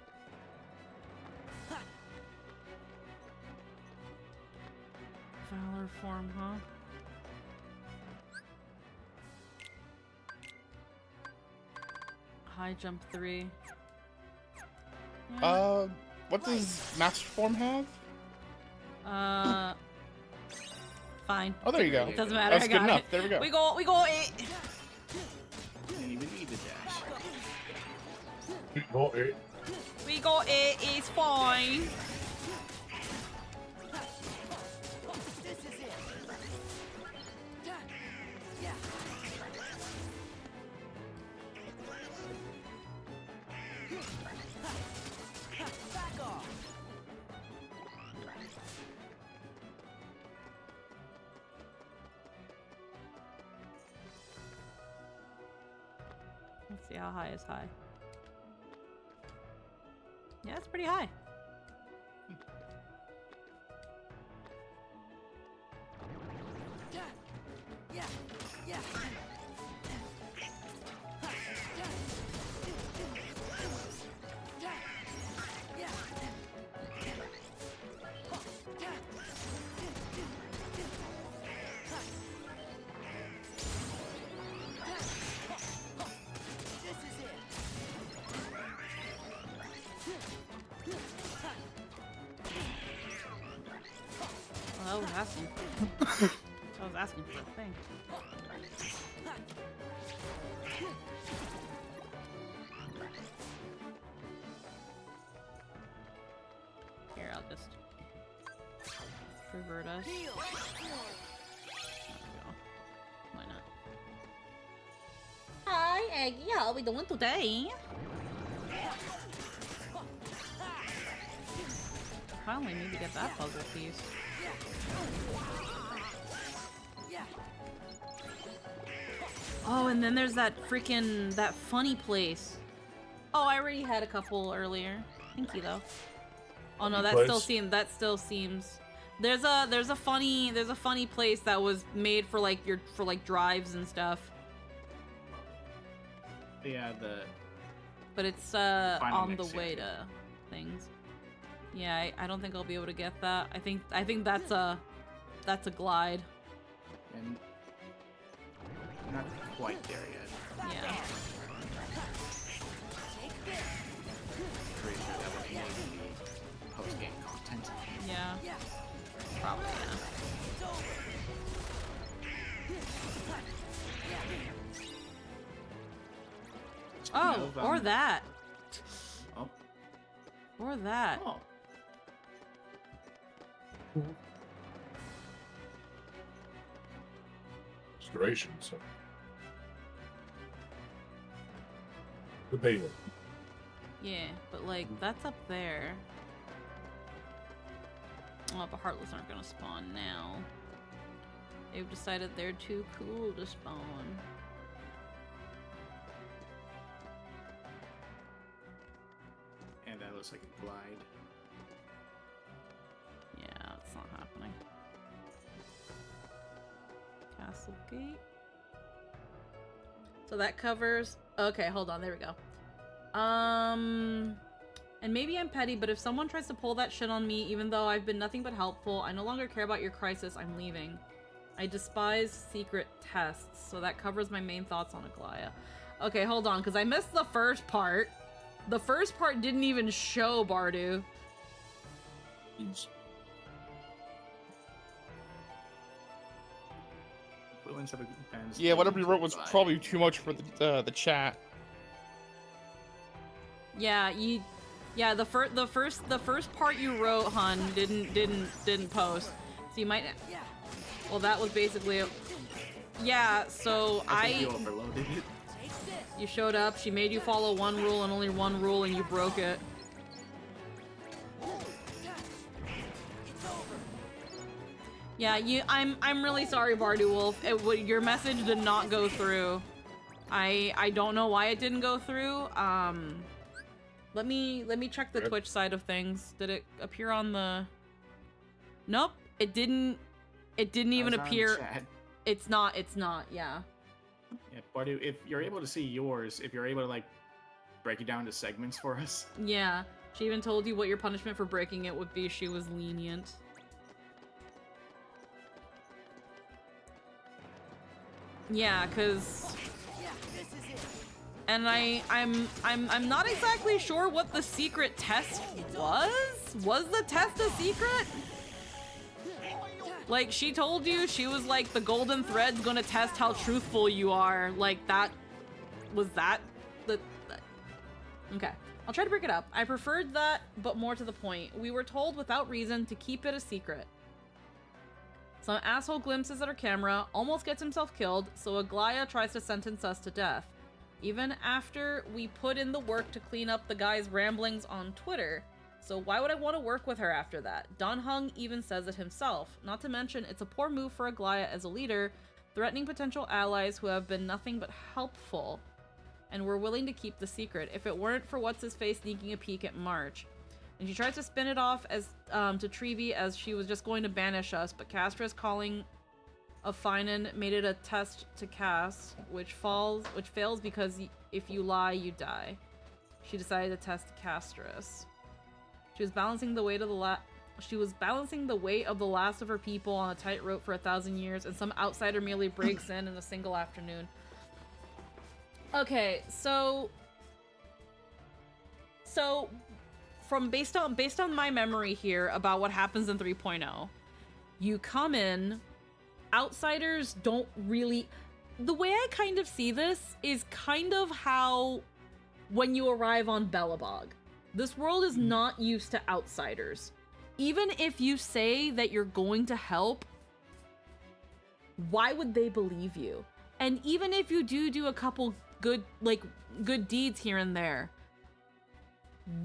Valor form, huh? High jump 3. Yeah. What does master form have? Fine. Oh, there you go. It doesn't matter. That's I good got enough. it. There we go. We go. Didn't even need the dash. Not it. We got it. It's fine. Let's see how high is high. Yeah, it's pretty high. Well, I was asking. I was asking for a thing. Here, I'll just revert us. There we go. Why not? Hi, Aggie. How are we doing today? Finally, maybe get that puzzle piece. Oh, and then there's that funny place. Oh, I already had a couple earlier. Thank you though. Oh no, that still seems. There's a funny place that was made for like drives and stuff. Yeah, But it's Final on the mix, way to things. Yeah, I don't think I'll be able to get that. I think that's a glide. and not quite there yet. Yeah. Pretty sure that would maybe be post-game content. Yeah. Probably, yeah. Oh, or that. Oh. Or that. Oh. Restoration, so. Debatable. Yeah, but like, that's up there. Oh, but Heartless aren't gonna spawn now. They've decided they're too cool to spawn. And that looks like a glide. Yeah, it's not happening. Castle Gate. So that covers... Okay, hold on. There we go. And maybe I'm petty, but if someone tries to pull that shit on me, even though I've been nothing but helpful, I no longer care about your crisis, I'm leaving. I despise secret tests, so that covers my main thoughts on Aglaya. Okay, hold on, because I missed the first part. The first part didn't even show Bardu. Yeah, whatever you wrote was probably too much for the chat. Yeah, the first part you wrote, hun, didn't post. So you might. Well, that was basically. Yeah, so I think you overloaded it. You showed up. She made you follow one rule and only one rule, and you broke it. Yeah, I'm really sorry, Bardu Wolf. Your message did not go through. I don't know why it didn't go through. Let me check the Twitch side of things. Did it appear on the? Nope, it didn't. It didn't even appear. It's not. Yeah. Yeah, Bardu, if you're able to see yours, if you're able to like break it down into segments for us. Yeah. She even told you what your punishment for breaking it would be. She was lenient. Yeah, cause and I'm not exactly sure what the secret test was. Was the test a secret? Like, she told you, she was like, the golden thread's gonna test how truthful you are. Like, that was that the okay. I'll try to break it up. I preferred that, but more to the point. We were told without reason to keep it a secret. Some asshole glimpses at her camera, almost gets himself killed, so Aglaya tries to sentence us to death. Even after we put in the work to clean up the guy's ramblings on Twitter. So why would I want to work with her after that? Dan Heng even says it himself. Not to mention, it's a poor move for Aglaya as a leader, threatening potential allies who have been nothing but helpful, and were willing to keep the secret, if it weren't for what's-his-face sneaking a peek at March. And she tries to spin it off as to Trevi as she was just going to banish us, but Castrus calling of Finan made it a test to cast, which fails because if you lie, you die. She decided to test Castrus. She was balancing the weight of the last of her people on a tightrope for 1,000 years, and some outsider merely breaks in a single afternoon. Okay, so based on my memory here about what happens in 3.0, you come in, outsiders don't really. The way I kind of see this is kind of how when you arrive on Belobog. This world is not used to outsiders. Even if you say that you're going to help, why would they believe you? And even if you do a couple good deeds here and there,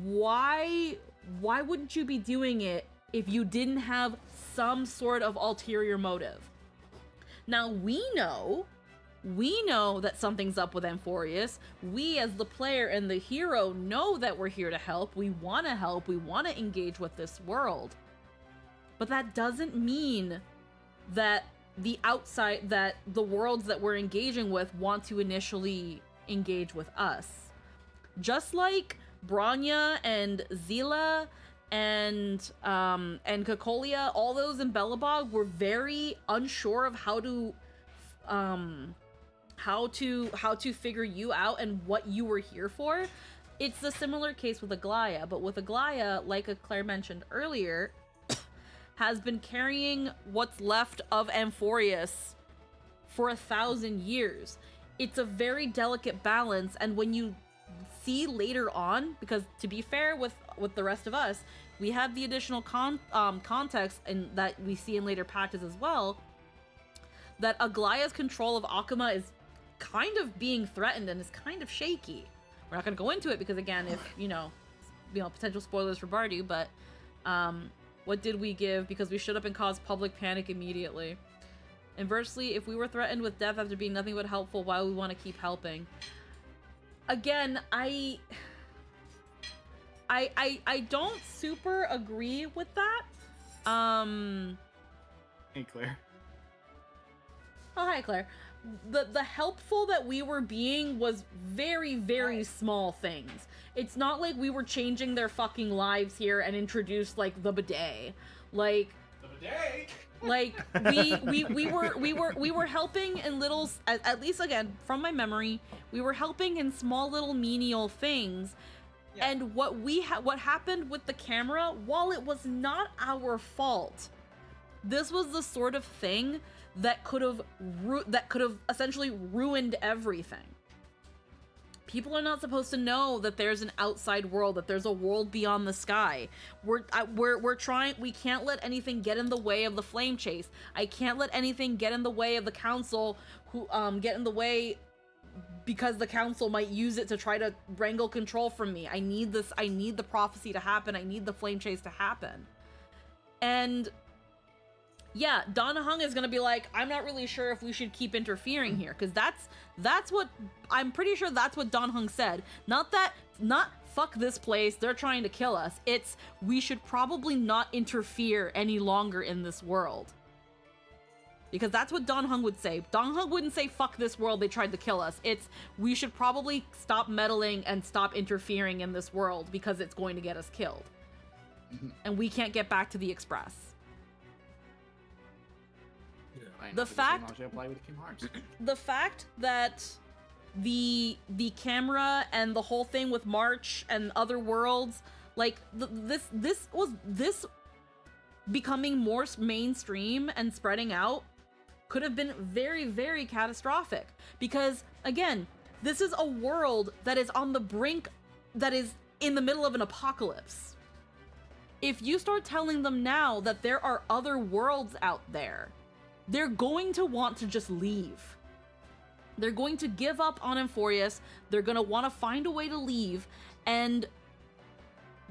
why wouldn't you be doing it if you didn't have some sort of ulterior motive? Now we know that something's up with Amphorius. We as the player and the hero know that we're here to help. We want to help. We want to engage with this world. But that doesn't mean that the worlds that we're engaging with want to initially engage with us. Just like Bronya and Zila and Cocolia, all those in Belobog were very unsure of how to figure you out and what you were here for. It's a similar case with Aglaya, but with Aglaya, like Claire mentioned earlier, has been carrying what's left of Amphorius for 1,000 years. It's a very delicate balance, and when you see later on, because to be fair with the rest of us, we have the additional context and that we see in later patches as well, that Aglaya's control of Akuma is kind of being threatened and is kind of shaky. We're not going to go into it because, again, if potential spoilers for Bardu, but what did we give? Because we showed up and caused public panic immediately. Inversely, if we were threatened with death after being nothing but helpful, why would we want to keep helping? Again, I don't super agree with that. Hey, Claire. Oh, hi, Claire. The helpful that we were being was very, very small things. It's not like we were changing their fucking lives here and introduced, like, the bidet. Like... The bidet? Like, we were helping in little... At least, again, from my memory, we were helping in small little menial things. Yeah. And what happened with the camera, while it was not our fault, this was the sort of thing that could have essentially ruined everything. People are not supposed to know that there's an outside world, that there's a world beyond the sky. We're trying. We can't let anything get in the way of the flame chase. I can't let anything get in the way of the council, who get in the way because the council might use it to try to wrangle control from me. I need this. I need the prophecy to happen. I need the flame chase to happen. And yeah, Dan Heng is gonna be like, I'm not really sure if we should keep interfering here, because that's what I'm pretty sure that's what Dan Heng said. Not fuck this place, they're trying to kill us. It's we should probably not interfere any longer in this world. Because that's what Dan Heng would say. Dan Heng wouldn't say fuck this world, they tried to kill us. It's we should probably stop meddling and stop interfering in this world because it's going to get us killed. And we can't get back to the Express. Right, The same fact- logic apply with Kingdom Hearts. The fact that the camera and the whole thing with March and other worlds, like this becoming more mainstream and spreading out could have been very, very catastrophic, because again, this is a world that is on the brink, that is in the middle of an apocalypse. If you start telling them now that there are other worlds out there, they're going to want to just leave. They're going to give up on Emphorius. They're going to want to find a way to leave. And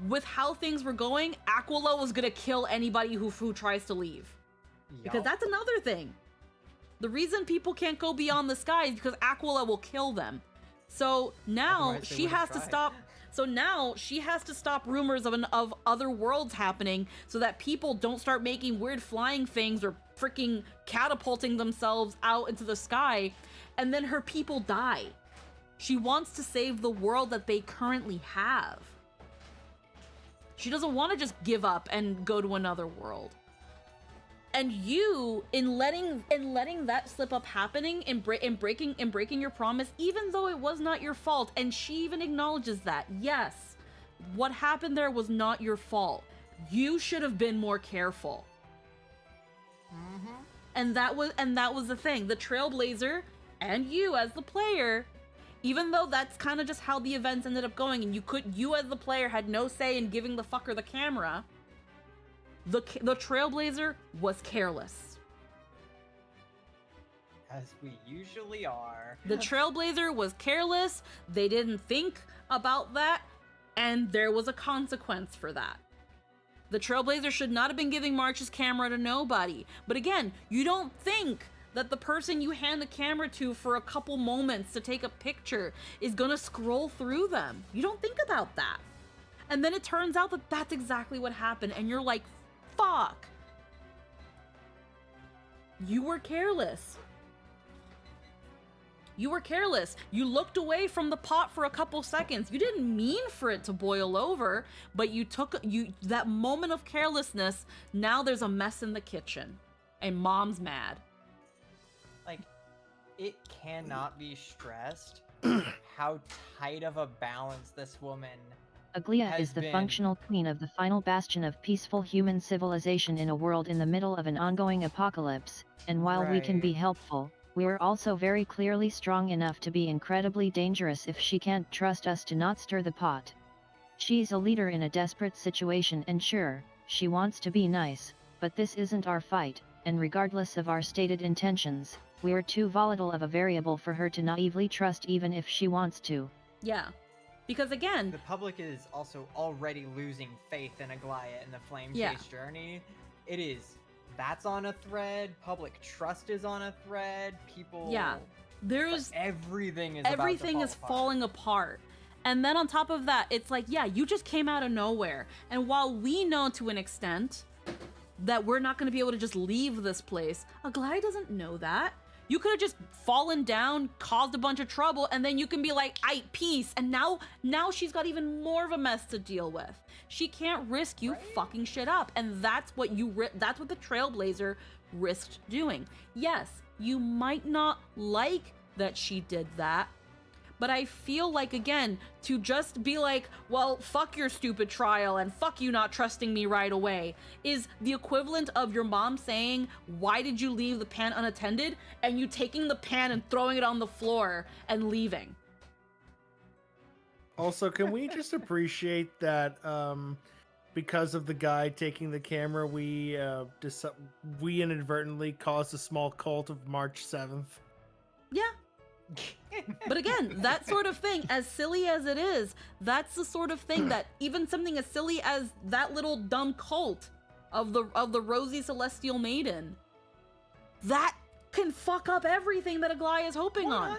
with how things were going, Aquila was going to kill anybody who tries to leave. Because that's another thing. The reason people can't go beyond the sky is because Aquila will kill them. So now Otherwise they she would've has to tried. stop. So now she has to stop rumors of other worlds happening, so that people don't start making weird flying things or freaking catapulting themselves out into the sky, and then her people die. She wants to save the world that they currently have. She doesn't want to just give up and go to another world. And you, in letting that slip up happening, in breaking your promise, even though it was not your fault, and she even acknowledges that, yes, what happened there was not your fault. You should have been more careful. And that was the thing. The Trailblazer and you as the player, even though that's kind of just how the events ended up going, and you as the player had no say in giving the fucker the camera, the Trailblazer was careless. As we usually are. The Trailblazer was careless. They didn't think about that, and there was a consequence for that. The Trailblazer should not have been giving March's camera to nobody. But again, you don't think that the person you hand the camera to for a couple moments to take a picture is gonna scroll through them. You don't think about that. And then it turns out that that's exactly what happened, and you're like, fuck. You were careless. You were careless. You looked away from the pot for a couple seconds. You didn't mean for it to boil over, but you took that moment of carelessness. Now there's a mess in the kitchen, and mom's mad. Like, it cannot be stressed how tight of a balance this woman Aglia has is the been. functional queen of the final bastion of peaceful human civilization in a world in the middle of an ongoing apocalypse, and while we can Right. be helpful, we're also very clearly strong enough to be incredibly dangerous if she can't trust us to not stir the pot. She's a leader in a desperate situation, and sure, she wants to be nice, but this isn't our fight, and regardless of our stated intentions, we're too volatile of a variable for her to naively trust even if she wants to. Yeah. Because again, The public is also already losing faith in Aglia and the Flame Yeah. Chase journey. That's on a thread. Public trust is on a thread. People. Yeah. There's everything is everything about is to fall apart. falling apart. And then on top of that, it's like, yeah, you just came out of nowhere. And while we know to an extent that we're not going to be able to just leave this place, Aglia doesn't know that. You could have just fallen down, caused a bunch of trouble, and then you can be like, "Aight, peace." And now she's got even more of a mess to deal with. She can't risk you fucking shit up, and that's what that's what the Trailblazer risked doing. Yes, you might not like that she did that, but I feel like, again, to just be like, well, fuck your stupid trial and fuck you not trusting me right away, is the equivalent of your mom saying, why did you leave the pan unattended? And you taking the pan and throwing it on the floor and leaving. Also, can we just appreciate that because of the guy taking the camera, we inadvertently caused a small cult of March 7th? Yeah. But again, that sort of thing, as silly as it is, that's the sort of thing that even something as silly as that little dumb cult of the Rosy Celestial Maiden, that can fuck up everything that Aglia is hoping on. 100%.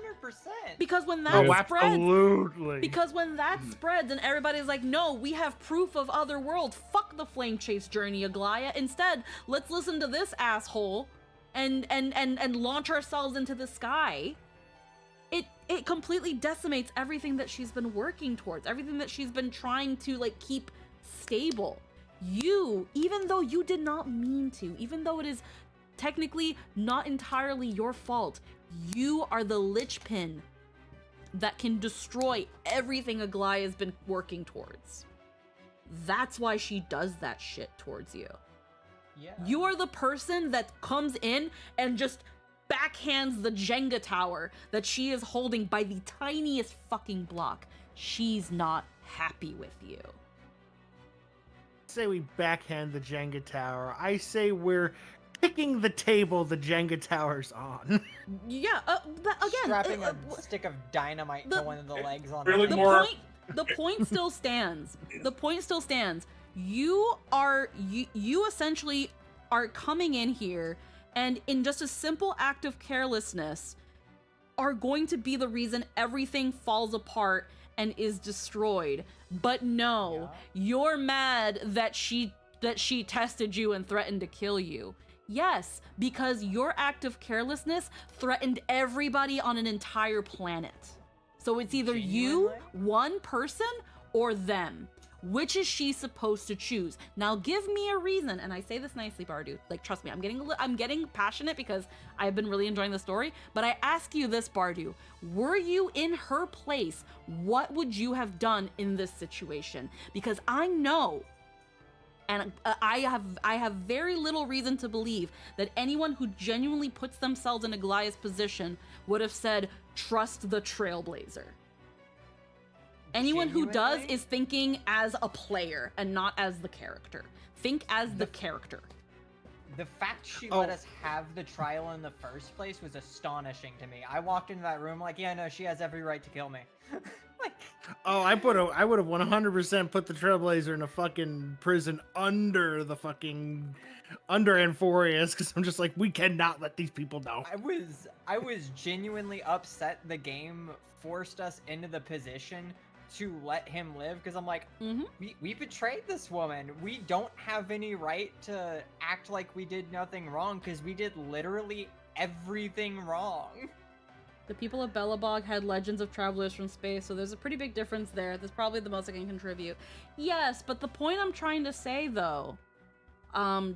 Because when that spreads, absolutely. because when that spreads and everybody's like, no, we have proof of other worlds, fuck the Flame Chase journey, Aglia. Instead, let's listen to this asshole and launch ourselves into the sky. It completely decimates everything that she's been working towards, everything that she's been trying to like keep stable. You, even though you did not mean to, even though it is technically not entirely your fault. You are the linchpin that can destroy everything Aglaya has been working towards. That's why she does that shit towards you. Yeah. You are the person that comes in and just backhands the Jenga tower that she is holding by the tiniest fucking block. She's not happy with you. Say we backhand the Jenga tower. I say we're kicking the table the Jenga tower's on. Yeah, again, strapping a stick of dynamite to one of the legs on really the more- The point still stands. The point still stands. You essentially are coming in here and in just a simple act of carelessness are going to be the reason everything falls apart and is destroyed. But no, you're mad that she tested you and threatened to kill you. Yes, because your act of carelessness threatened everybody on an entire planet. So it's either you, one person, or them. Which is she supposed to choose? Now give me a reason, and I say this nicely, Bardu. Like, trust me, I'm getting passionate because I've been really enjoying the story. But I ask you this, Bardu: were you in her place? What would you have done in this situation? Because I know, and I have very little reason to believe that anyone who genuinely puts themselves in Aglaya's position would have said, "Trust the Trailblazer." Anyone who does is thinking as a player and not as the character. Think as the character. The fact she let us have the trial in the first place was astonishing to me. I walked into that room like, yeah, no, she has every right to kill me. I would have 100% put the Trailblazer in a fucking prison under Amphorius, because I'm just like, we cannot let these people know. I was genuinely upset the game forced us into the position to let him live, because I'm like, we betrayed this woman. We don't have any right to act like we did nothing wrong, because we did literally everything wrong. The people of Belobog had legends of travelers from space, so there's a pretty big difference there. That's probably the most I can contribute. Yes, but the point I'm trying to say, though,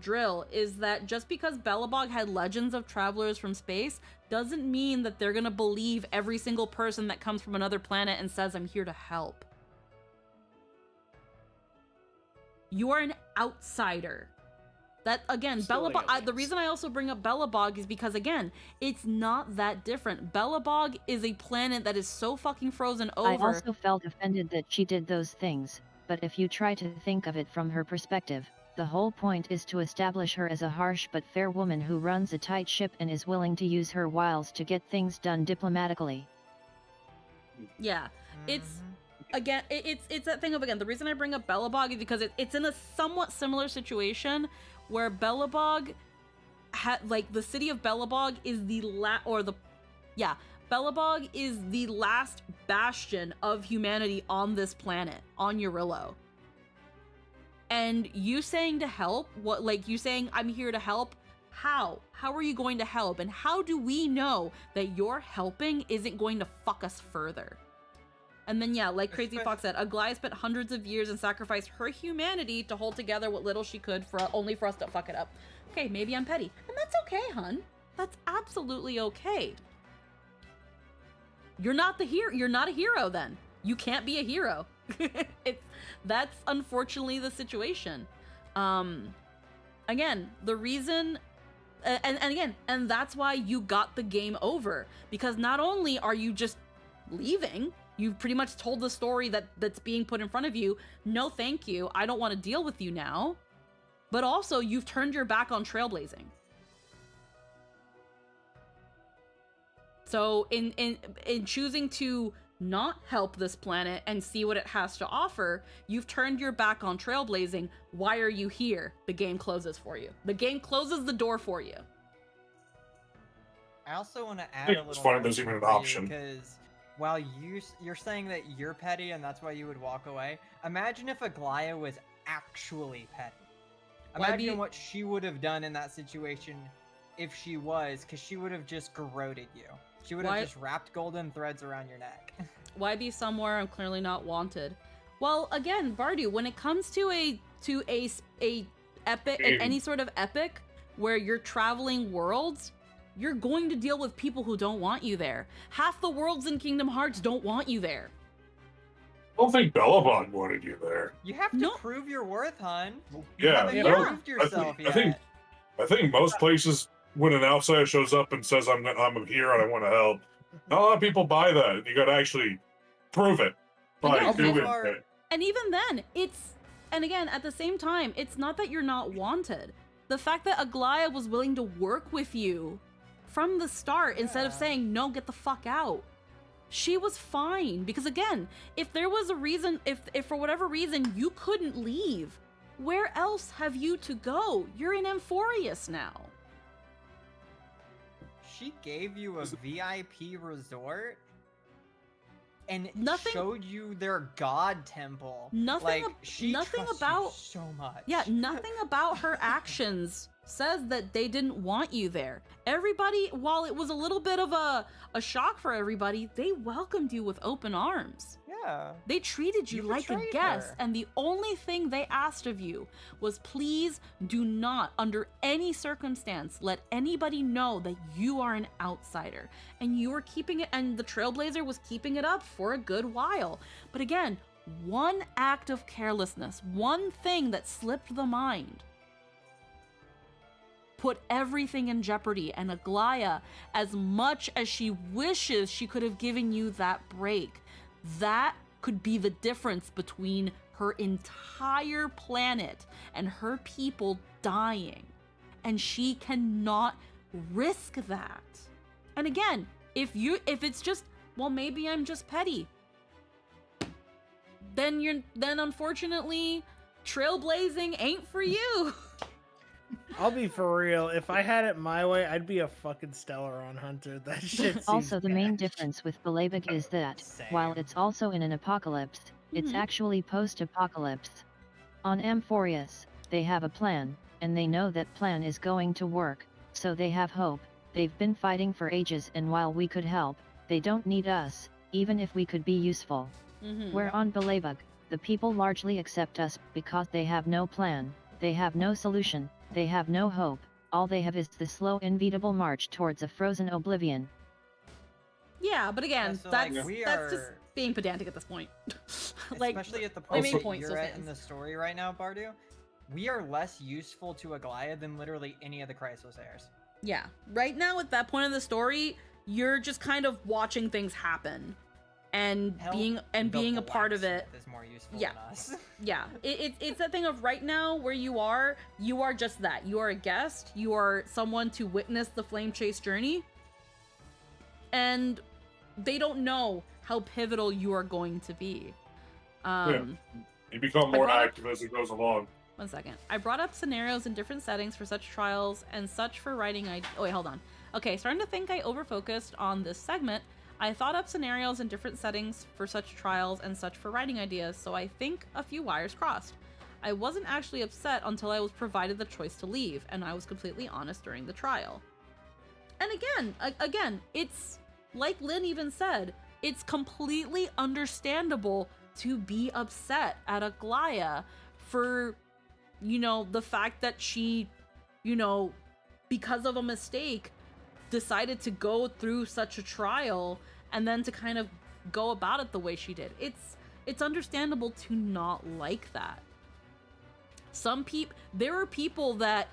Drill, is that just because Belobog had legends of travelers from space doesn't mean that they're gonna believe every single person that comes from another planet and says, "I'm here to help." You are an outsider. That, again, Belobog, the reason I also bring up Belobog is because, again, it's not that different. Belobog is a planet that is so fucking frozen over. I also felt offended that she did those things, but if you try to think of it from her perspective, the whole point is to establish her as a harsh but fair woman who runs a tight ship and is willing to use her wiles to get things done diplomatically. Yeah, it's... Again, it's that thing of, again, the reason I bring up Belobog is because it's in a somewhat similar situation where Belobog like, the city of Belobog is Belobog is the last bastion of humanity on this planet, on Eurillo. And you saying to help, you saying, "I'm here to help," how? How are you going to help? And how do we know that your helping isn't going to fuck us further? And then, yeah, like Crazy Fox said, Aglaya spent hundreds of years and sacrificed her humanity to hold together what little she could only for us to fuck it up. Okay, maybe I'm petty. And that's okay, hun. That's absolutely okay. You're not the hero. You're not a hero then. You can't be a hero. That's unfortunately the situation. Again, the reason... And that's why you got the game over. Because not only are you just leaving... You've pretty much told the story that's being put in front of you. No, thank you. I don't want to deal with you now. But also, you've turned your back on trailblazing. So in choosing to not help this planet and see what it has to offer, you've turned your back on trailblazing. Why are you here? The game closes for you. The game closes the door for you. I also want to add a little... It's fine, there's even an option. Because... while you're saying that you're petty and that's why you would walk away, imagine if Aglaya was actually petty. Imagine what she would have done in that situation if she was, because she would have just garroted you. She would have just wrapped golden threads around your neck. Why be somewhere I'm clearly not wanted? Well, again, Bardu, when it comes to a epic, any sort of epic, where you're traveling worlds, you're going to deal with people who don't want you there. Half the worlds in Kingdom Hearts don't want you there. I don't think Bellabon wanted you there. You have to prove your worth, hon. Yeah, haven't proved yourself yet. I think most places, when an outsider shows up and says, I'm here and I want to help, not a lot of people buy that. You got to actually prove it by doing it. And even then, and again, at the same time, it's not that you're not wanted. The fact that Aglaya was willing to work with you from the start instead of saying, no, get the fuck out. She was fine. Because again, if there was a reason, if for whatever reason you couldn't leave, where else have you to go? You're in Amphorius now. She gave you a VIP resort and nothing showed you their god temple. Nothing, she nothing trusts about you so much. Yeah, nothing about her actions says that they didn't want you there. Everybody, while it was a little bit of a shock for everybody, they welcomed you with open arms. Yeah. They treated you like a guest, and the only thing they asked of you was please do not, under any circumstance, let anybody know that you are an outsider. And you were keeping it, and the Trailblazer was keeping it up for a good while. But again, one act of carelessness, one thing that slipped the mind, put everything in jeopardy. And Aglaya, as much as she wishes she could have given you that break, that could be the difference between her entire planet and her people dying. And she cannot risk that. And again, if it's just, well, maybe I'm just petty, then unfortunately trailblazing ain't for you. I'll be for real. If I had it my way, I'd be a fucking Stellaron hunter. That shit seems Also, the main difference with Belabog is that, while it's also in an apocalypse, it's actually post-apocalypse. On Amphorius, they have a plan, and they know that plan is going to work, so they have hope. They've been fighting for ages, and while we could help, they don't need us, even if we could be useful. Where on Belabog, the people largely accept us because they have no plan, they have no solution, they have no hope, all they have is the slow inevitable march towards a frozen oblivion. Yeah, but again, so, that's like, just being pedantic at this point. Like, especially at the my point main that point you're still at in stands. the story right now, Bardu, we are less useful to Aglaya than literally any of the Chrysos heirs. Yeah, right now at that point in the story, you're just kind of watching things happen, and being a part of it. Is more useful Yeah, than us. yeah. It's that thing of right now where you are just that. You are a guest. You are someone to witness the flame chase journey, and they don't know how pivotal you are going to be. You become more active as it goes along. One second. I brought up scenarios in different settings for such trials and such for writing. Oh wait, hold on. Okay, starting to think I overfocused on this segment. I thought up scenarios in different settings for such trials and such for writing ideas, so I think a few wires crossed. I wasn't actually upset until I was provided the choice to leave, and I was completely honest during the trial. And again, it's like Lynn even said, it's completely understandable to be upset at Aglaya for, the fact that she, because of a mistake, decided to go through such a trial and then to kind of go about it the way she did. It's understandable to not like that. There are people that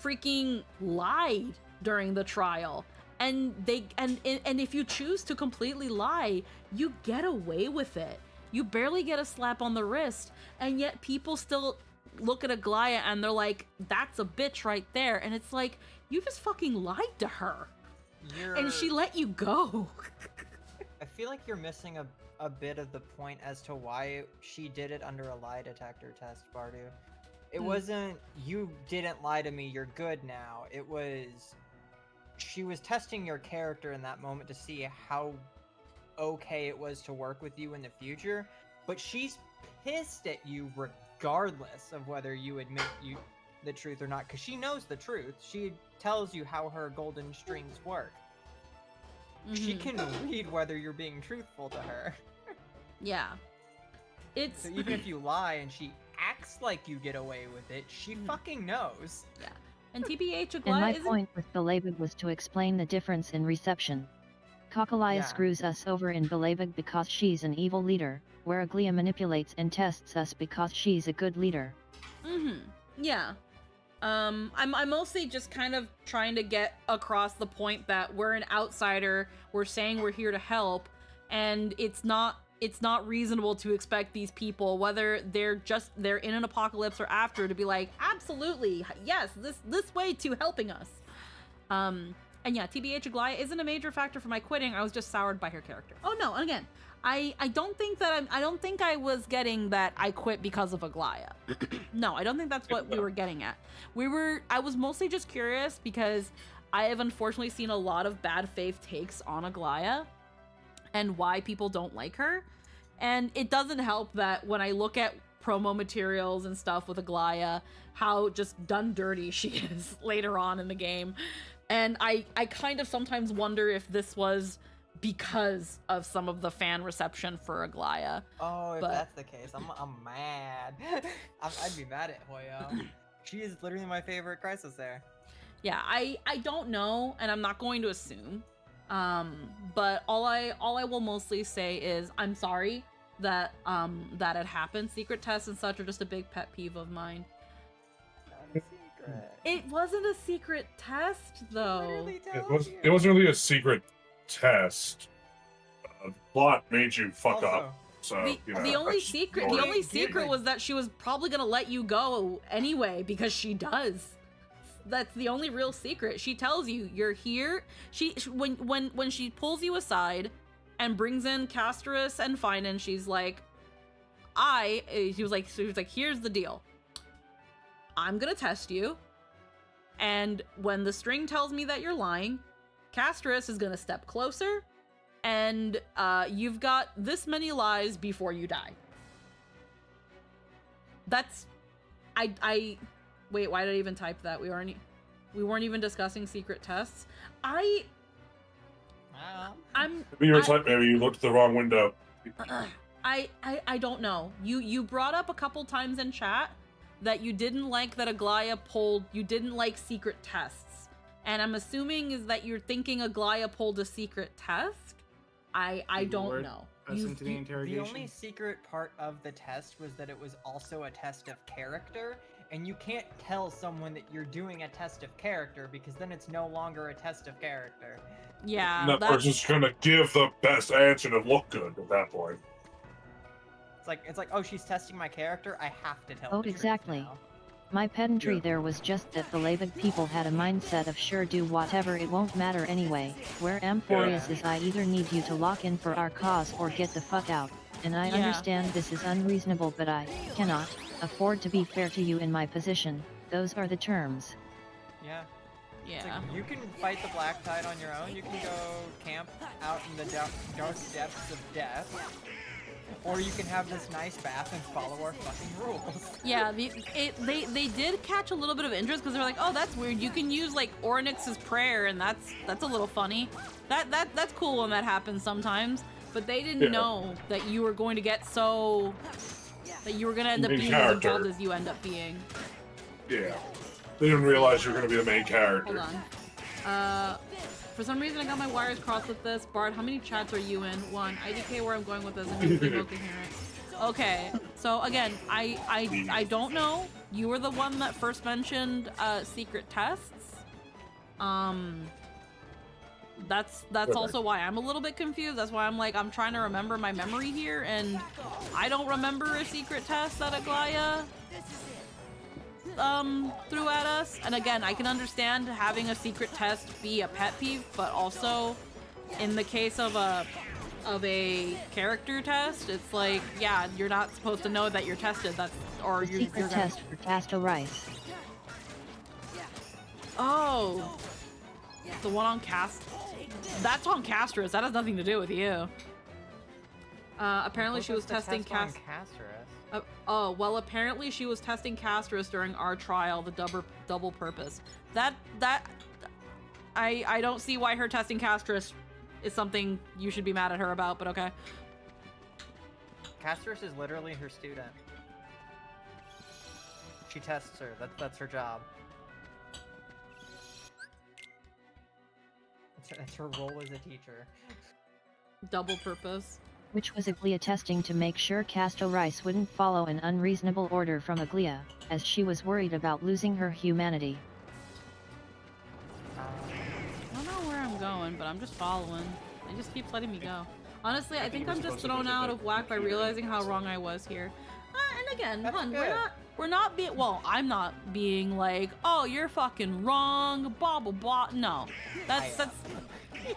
freaking lied during the trial, and if you choose to completely lie, you get away with it. You barely get a slap on the wrist, and yet people still look at Aglaya and they're like, that's a bitch right there. And it's like, you just fucking lied to her. And she let you go. I feel like you're missing a bit of the point as to why she did it under a lie detector test, Bardu. It wasn't, you didn't lie to me, you're good now. It was, she was testing your character in that moment to see how okay it was to work with you in the future. But she's pissed at you regardless of whether you admit the truth or not, because she knows the truth. She tells you how her golden strings work. She can read whether you're being truthful to her. Yeah. So even if you lie and she acts like you get away with it, she fucking knows. Yeah. And TBH, And Aglaya my isn't... point with Belabig was to explain the difference in reception. Kokolaya Yeah. screws us over in Belabig because she's an evil leader, where Aglia manipulates and tests us because she's a good leader. Yeah. I'm mostly just kind of trying to get across the point that we're an outsider, we're saying we're here to help, and it's not reasonable to expect these people, whether they're in an apocalypse or after, to be like, absolutely, yes, this way to helping us. And yeah, TBH, Aglaya isn't a major factor for my quitting. I was just soured by her character. Oh no, and again, I don't think I was getting that I quit because of Aglaya. No, I don't think that's what we were getting at. I was mostly just curious because I have unfortunately seen a lot of bad faith takes on Aglaya and why people don't like her. And it doesn't help that when I look at promo materials and stuff with Aglaya, how just done dirty she is later on in the game. And I kind of sometimes wonder if this was because of some of the fan reception for Aglaya. Oh, if that's the case, I'm mad. I'd be mad at Hoyo. She is literally my favorite Crisis there. Yeah, I don't know, and I'm not going to assume. But all I will mostly say is I'm sorry that that had happened. Secret tests and such are just a big pet peeve of mine. It wasn't a secret test, though. It wasn't really a secret test. The plot made you fuck up. So The only secret was that she was probably gonna let you go anyway because she does. That's the only real secret. She tells you you're here. When she pulls you aside and brings in Castorus and Finan, she's like, she was like, here's the deal. I'm gonna test you, and when the string tells me that you're lying, Castorus is gonna step closer, and you've got this many lies before you die. That's, wait, why did I even type that? We weren't even discussing secret tests. Maybe you looked at the wrong window. I don't know. You brought up a couple times in chat that you didn't like that Aglaya you didn't like secret tests. And I'm assuming is that you're thinking Aglaya pulled a secret test? I don't know. The only secret part of the test was that it was also a test of character, and you can't tell someone that you're doing a test of character because then it's no longer a test of character. Yeah, that person's gonna give the best answer to look good at that point. It's like, oh, she's testing my character. I have to tell. Oh, the truth exactly. now. My pedantry there was just that Belabig people had a mindset of sure do whatever, it won't matter anyway, where Amphorius is I either need you to lock in for our cause or get the fuck out, and I understand this is unreasonable, but I cannot afford to be fair to you in my position. Those are the terms. Yeah. Yeah. Like, you can fight the Black Tide on your own. You can go camp out in the dark depths of death. Or you can have this nice bath and follow our fucking rules. Yeah, they did catch a little bit of interest because they're like, oh, that's weird. You can use like Oryx's prayer, and that's a little funny. That's cool when that happens sometimes. But they didn't know that you were going to get that you were going to end up being as involved as you end up being. Yeah, they didn't realize you were going to be the main character. Hold on. For some reason, I got my wires crossed with this. Bard, how many chats are you in? 1. IDK, where I'm going with this, and you can hear it. Okay, so again, I don't know. You were the one that first mentioned secret tests. That's also why I'm a little bit confused. That's why I'm trying to remember my memory here, and I don't remember a secret test that Aglaya threw at us. And again, I can understand having a secret test be a pet peeve, but also in the case of a character test, it's like, yeah, you're not supposed to know that you're tested. You're secret test for Casto Rice. Oh, the one on that's on Castorus. That has nothing to do with you. Apparently she was testing Castorus. Well, apparently she was testing Castorus during our trial, the double purpose. I don't see why her testing Castorus is something you should be mad at her about, but okay. Castorus is literally her student. She tests her. That's her job. That's her role as a teacher. Double purpose. Which was Aglia testing to make sure Casto Rice wouldn't follow an unreasonable order from Aglia, as she was worried about losing her humanity. I don't know where I'm going, but I'm just following. It just keeps letting me go. Honestly, I think I'm just thrown out of whack by realizing how wrong I was here. And again, hun, we're not being, well, I'm not being like, oh, you're fucking wrong, blah blah blah. No, that's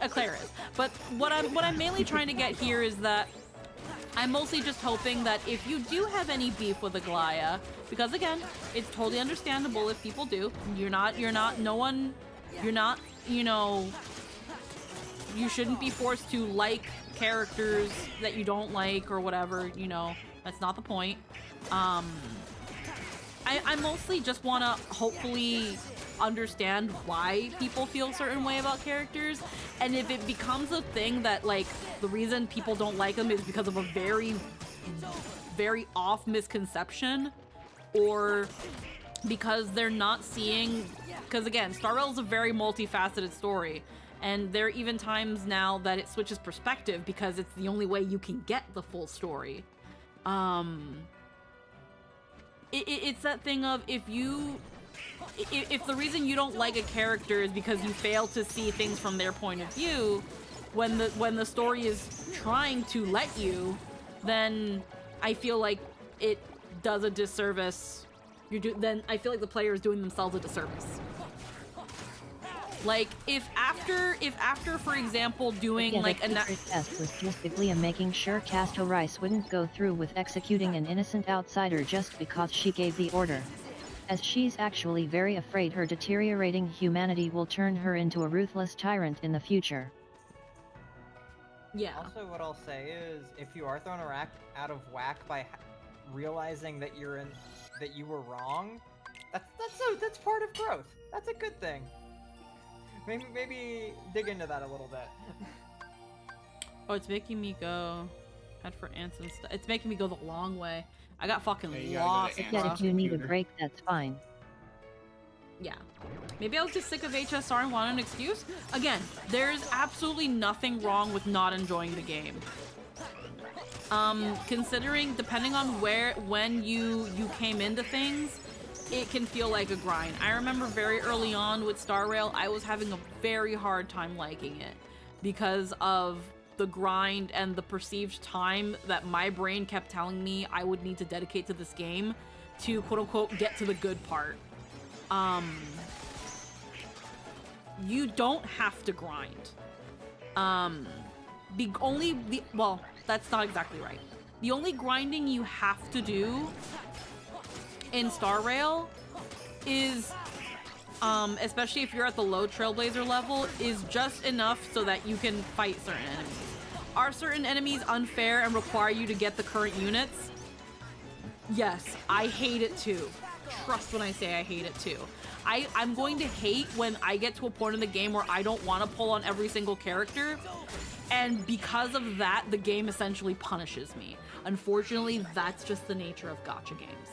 Claire is. But what I'm mainly trying to get here is that I'm mostly just hoping that if you do have any beef with Aglia, because again, it's totally understandable if people do. You're not, you know, you shouldn't be forced to like characters that you don't like or whatever, you know, that's not the point. I mostly just want to hopefully understand why people feel a certain way about characters, and if it becomes a thing that, like, the reason people don't like them is because of a very, very off misconception, or because they're not seeing, because again, Star Rail is a very multifaceted story, and there are even times now that it switches perspective because it's the only way you can get the full story. It's that thing of if the reason you don't like a character is because you fail to see things from their point of view, when the story is trying to let you, then I feel like it does a disservice. Then I feel like the player is doing themselves a disservice. Like if after, for example, doing like a test was just Aglia making sure Casto Rice wouldn't go through with executing an innocent outsider just because she gave the order, as she's actually very afraid her deteriorating humanity will turn her into a ruthless tyrant in the future. Yeah. Also, what I'll say is, if you are thrown out of whack by realizing that that you were wrong, that's part of growth. That's a good thing. Maybe dig into that a little bit. Oh, it's making me go head for ants and stuff. It's making me go the long way. I got fucking lost. Yeah, if you need a break, that's fine. Yeah. Maybe I was just sick of HSR and wanted an excuse. Again, there's absolutely nothing wrong with not enjoying the game. Considering, depending on when you came into things, it can feel like a grind. I remember very early on with Star Rail, I was having a very hard time liking it because of the grind and the perceived time that my brain kept telling me I would need to dedicate to this game to quote-unquote get to the good part. You don't have to grind. Well, that's not exactly right. The only grinding you have to do in Star Rail is, especially if you're at the low Trailblazer level, is just enough so that you can fight certain enemies. Are certain enemies unfair and require you to get the current units? Yes, I hate it too. Trust when I say I hate it too. I'm going to hate when I get to a point in the game where I don't want to pull on every single character, and because of that, the game essentially punishes me. Unfortunately, that's just the nature of gacha games.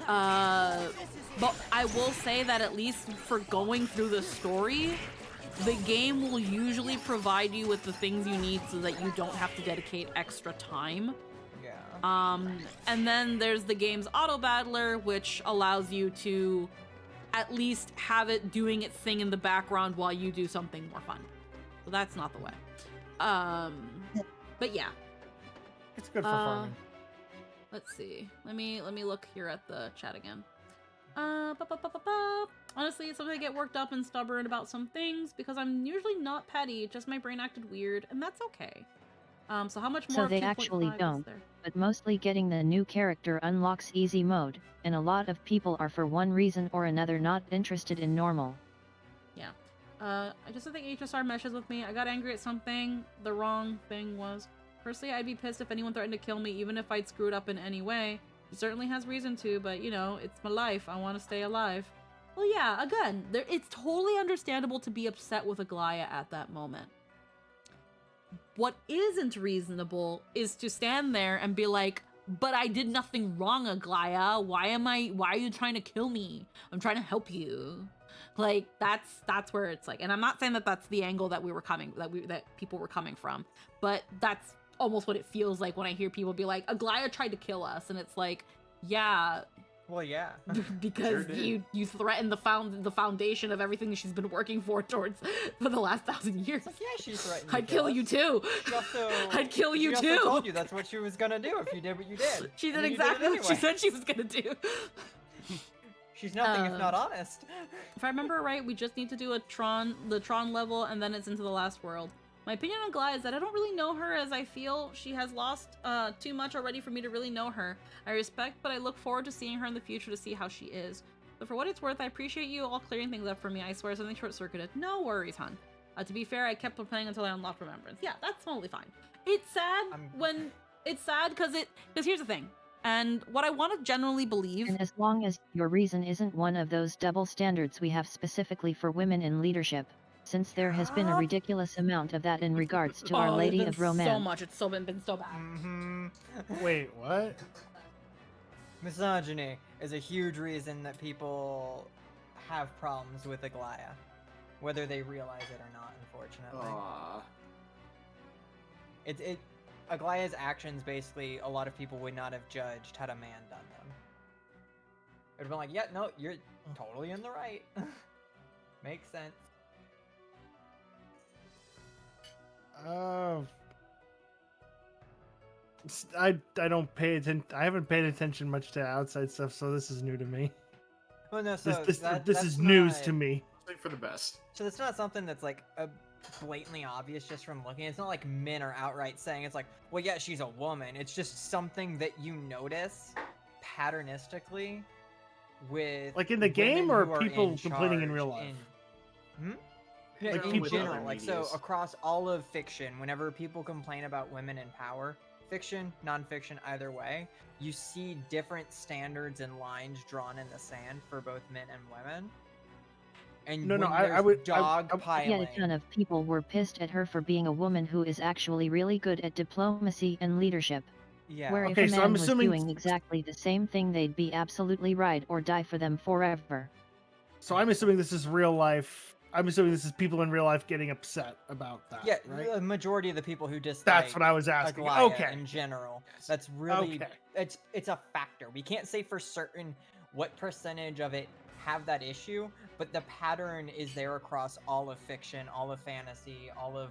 But I will say that at least for going through the story, the game will usually provide you with the things you need so that you don't have to dedicate extra time. Yeah. And then there's the game's auto battler, which allows you to at least have it doing its thing in the background while you do something more fun. So that's not the way. But yeah. It's good for farming. Let's see. Let me look here at the chat again. Honestly, sometimes I get worked up and stubborn about some things because I'm usually not petty, just my brain acted weird, and that's okay. So how much more? So they actually don't, but mostly getting the new character unlocks easy mode, and a lot of people are for one reason or another not interested in normal. Yeah. I just don't think HSR meshes with me. I got angry at something. The wrong thing was. Personally, I'd be pissed if anyone threatened to kill me, even if I'd screwed up in any way. It certainly has reason to, but you know, it's my life. I want to stay alive. Well, yeah, again, it's totally understandable to be upset with Aglia at that moment. What isn't reasonable is to stand there and be like, but I did nothing wrong, Aglia. Why are you trying to kill me? I'm trying to help you. Like that's where it's like, and I'm not saying that that's the angle that people were coming from, but that's almost what it feels like when I hear people be like, Aglaya tried to kill us, and it's like, yeah. Well, yeah. Because Sure you threatened the foundation of everything she's been working towards for the last 1,000 years. Like, yeah, she threatened. I'd kill you too. She also, I'd kill you she too. Also told you that's what she was gonna do if you did what you did. She did And you exactly it what she anyway. said she was gonna do. She's nothing if not honest. If I remember right, we just need to do the Tron level, and then it's into the last world. My opinion on Glai is that I don't really know her, as I feel she has lost too much already for me to really know her. I respect, but I look forward to seeing her in the future to see how she is. But for what it's worth, I appreciate you all clearing things up for me. I swear something short-circuited. No worries, hon. To be fair, I kept playing until I unlocked Remembrance. Yeah, that's totally fine. It's sad because here's the thing. And what I want to generally believe... And as long as your reason isn't one of those double standards we have specifically for women in leadership, since there has been a ridiculous amount of that in regards to Our Lady of Romance. So much. It's been so bad. Wait, what? Misogyny is a huge reason that people have problems with Aglaya, whether they realize it or not, unfortunately. Aglaya's actions, basically, a lot of people would not have judged had a man done them. It would have been like, yeah, no, you're totally in the right. Makes sense. I don't pay attention. I haven't paid attention much to outside stuff, so this is new to me. Well, no, so this is news to me. For the best. So it's not something that's like blatantly obvious just from looking. It's not like men are outright saying it's like, well, yeah, she's a woman. It's just something that you notice patternistically with like in the game or who are people complaining in charge real life. Yeah, Like in people- general, like so across all of fiction, whenever people complain about women in power, fiction, non-fiction, either way, you see different standards and lines drawn in the sand for both men and women. And No, when I there's would- dogpiling. Yet a ton of people were pissed at her for being a woman who is actually really good at diplomacy and leadership. Yeah. Where Okay, if a so man I'm was assuming- doing exactly the same thing, they'd be absolutely right or die for them forever. So I'm assuming this is real life. I'm assuming this is people in real life getting upset about that. Yeah, right? the majority of the people who dislike That's what I was asking. Aglaya Okay. in general. That's really Okay. it's a factor. We can't say for certain what percentage of it have that issue, but the pattern is there across all of fiction, all of fantasy, all of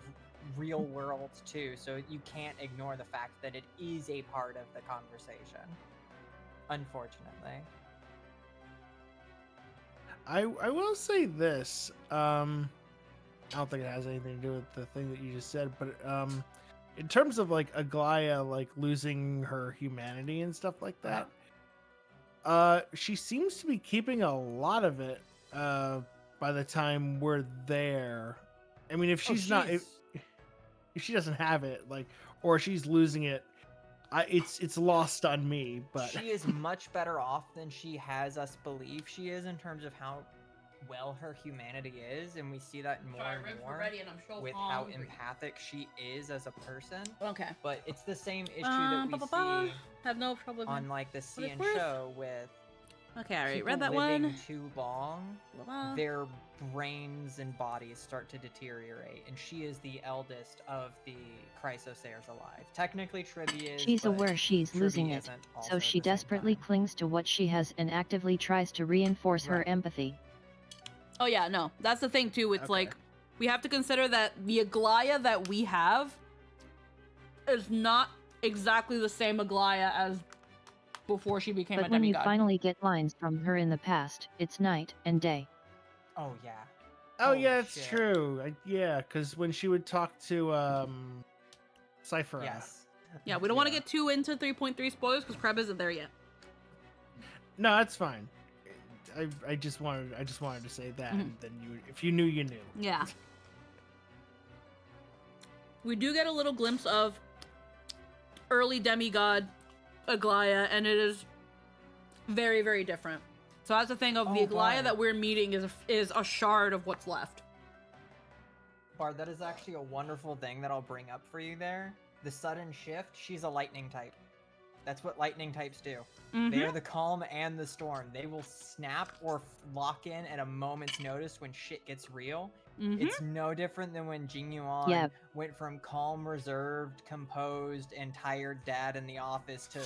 real worlds too. So you can't ignore the fact that it is a part of the conversation. Unfortunately. I will say this. I don't think it has anything to do with the thing that you just said, but in terms of like Aglaya like losing her humanity and stuff like that, she seems to be keeping a lot of it by the time we're there. I mean, if she's not, if she doesn't have it, like, or she's losing it, it's lost on me. But she is much better off than she has us believe she is in terms of how well her humanity is, and we see that more and more with how empathic she is as a person. Okay. But it's the same issue that we see have no problem on like the CN worth. show with Okay, I already people read that living one. too long, Blah-blah. their brains and bodies start to deteriorate, and she is the eldest of the Chrysosayers alive. Technically, Trivia is, She's but aware she's Trivia losing it, isn't so also she at the same desperately clings to what she has and actively tries to reinforce her empathy. Oh yeah, no, that's the thing too. It's like we have to consider that the Aglaya that we have is not exactly the same Aglaya as before she became But a when you demigod. finally get lines from her in the past, it's night and day. Oh yeah. oh Holy yeah, it's shit. true. Yeah, because when she would talk to Cypher. Yes. Yeah, we don't want to get too into 3.3 spoilers because Kreb isn't there yet. No, that's fine. I just wanted to say that. And then if you knew, you knew. Yeah. We do get a little glimpse of early demigod Aglaya, and it is very, very different. So that's the thing of the Oh, Aglaya Bard. that we're meeting is a shard of what's left. Bard, that is actually a wonderful thing that I'll bring up for you there. The sudden shift, she's a lightning type. That's what lightning types do. Mm-hmm. They are the calm and the storm. They will snap or lock in at a moment's notice when shit gets real. Mm-hmm. It's no different than when Jing Yuan Yep. went from calm, reserved, composed, and tired dad in the office to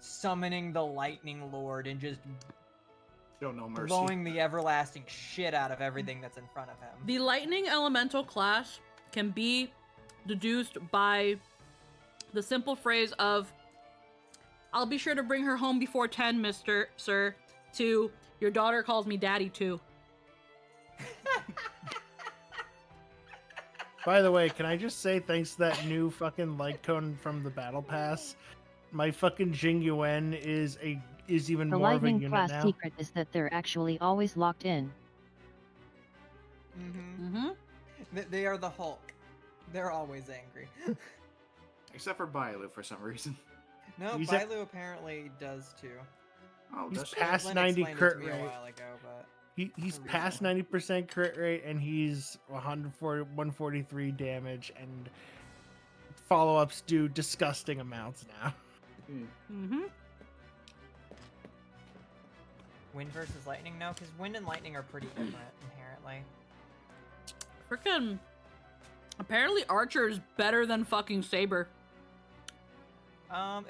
summoning the lightning lord and just Show no mercy. blowing the everlasting shit out of everything that's in front of him. The lightning elemental class can be deduced by the simple phrase of, "I'll be sure to bring her home before 10, Mr. Sir," to, "Your daughter calls me daddy too." By the way, can I just say thanks to that new fucking light cone from the battle pass, my fucking Jing Yuan is even The more of a lightning unit class now. secret is that they're actually always locked in. Mm-hmm. They are the Hulk. They're always angry. Except for Bailu for some reason. No, He's Bailu apparently does too. Oh, He's does she? past Lynn 90 explained it crit to me rate. a while ago, but He's for past reason. 90% crit rate, and he's 143 damage, and follow-ups do disgusting amounts now. Mm-hmm. Wind versus lightning? No, because wind and lightning are pretty different inherently. Frickin' apparently Archer is better than fucking Saber.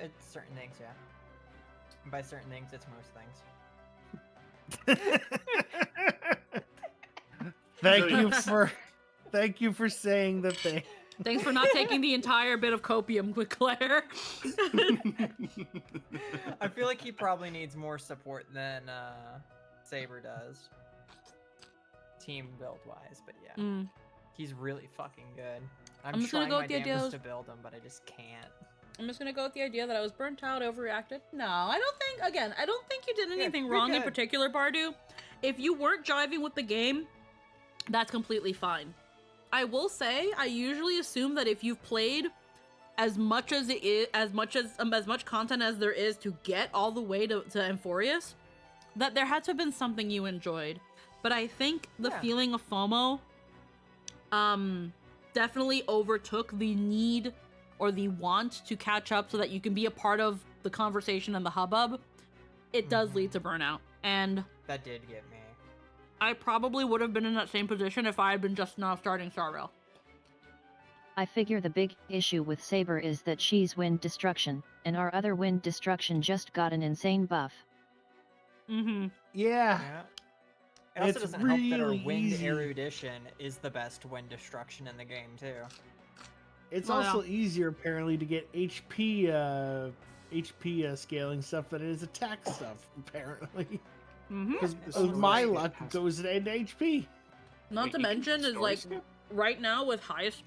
It's certain things, yeah. And by certain things, it's most things. Thank you for saying the thing. Thanks for not taking the entire bit of copium with Claire. I feel like he probably needs more support than Saber does. Team build wise, but yeah. Mm. He's really fucking good. I'm just trying gonna go my with the damnedest idea to build him, but I just can't. I'm just gonna go with the idea that I was burnt out, overreacted. No, I don't think you did anything you're wrong in good. particular, Bardu. If you weren't jiving with the game, that's completely fine. I will say, I usually assume that if you've played as much as it is, as much content as there is to get all the way to Amphorius, that there had to have been something you enjoyed. But I think the feeling of FOMO, definitely overtook the need or the want to catch up so that you can be a part of the conversation and the hubbub. It does lead to burnout, and That did get me. I probably would have been in that same position if I had been just now starting Star Rail. I figure the big issue with Saber is that she's wind destruction, and our other wind destruction just got an insane buff. Mm-hmm. Yeah. It also It's doesn't help that our really wind easy. erudition is the best wind destruction in the game too. It's Well, also easier apparently to get HP scaling stuff than it is attack stuff apparently. Mm-hmm. Because Story my skip luck has- goes into HP. Not Wait, to you can mention is story like skip? right now with highest.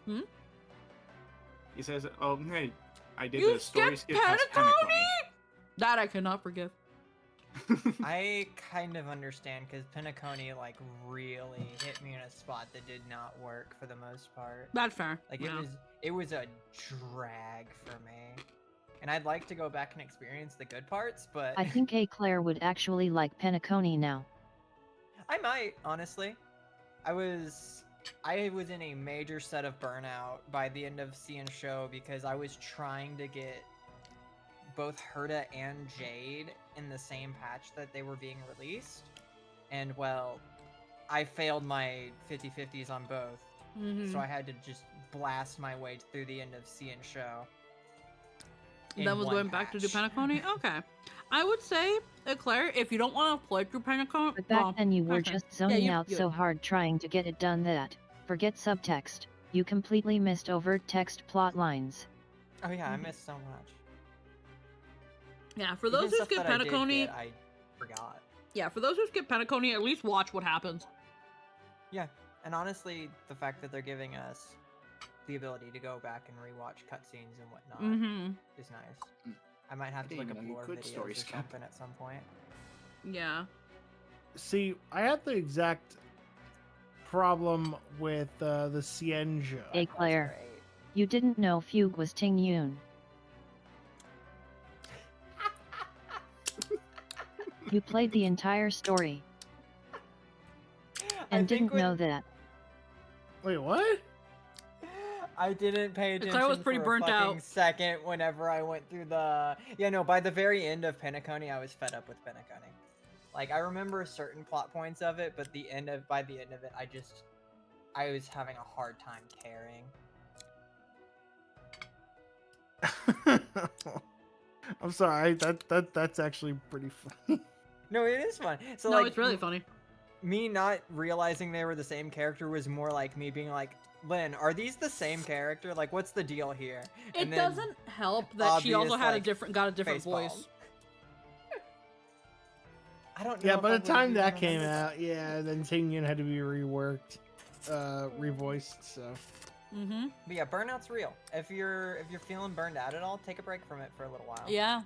He says, "Oh, hey, I did You the story skipped skip past Penacony." That I cannot forgive. I kind of understand because Penacony like really hit me in a spot that did not work for the most part. That's fair. Like yeah. it was a drag for me. And I'd like to go back and experience the good parts, but I think A. Claire would actually like Penacony now. I might, honestly. I was in a major set of burnout by the end of CN Show because I was trying to get both Herta and Jade in the same patch that they were being released. And well, I failed my 50-50s on both. Mhm. So I had to just blast my way through the end of CN Show. That was going back to do Penacony? Okay. I would say, Claire, if you don't want to play through Penacony... But back then you were okay. just Yeah, zoning you- out you- so hard trying to get it done that, forget subtext, you completely missed overt text plot lines. Oh yeah, I missed so much. Yeah, for Even those who stuff skip that I did Penacony... get, I forgot. Yeah, for those who skip Penacony, at least watch what happens. Yeah, and honestly, the fact that they're giving us the ability to go back and rewatch cutscenes and whatnot Mhm. is nice. I might have to look didn't up know you lore could videos story or skip. something at some point. Yeah. See, I had the exact problem with the Cienja. A. Claire, you didn't know Fugue was Ting Yun. You played the entire story. And think didn't know that. Wait, what? I didn't pay attention. Claire was pretty for burnt a fucking out. second whenever I went through the. Yeah, no. By the very end of Penacony, I was fed up with Penacony. Like I remember certain plot points of it, but by the end of it, I was having a hard time caring. I'm sorry. That's actually pretty funny. No, it is fun. So No, like, it's really funny. Me not realizing they were the same character was more like me being like, Lynn, are these the same character? Like, what's the deal here? It And then doesn't help that she also obvious, had like, got a different facepalm. voice. I don't know. Yeah, if by I the would time even that came remember. out, yeah, then Tingyun had to be reworked, revoiced. So. Mm-hmm. But yeah, burnout's real. If you're feeling burned out at all, take a break from it for a little while. Yeah.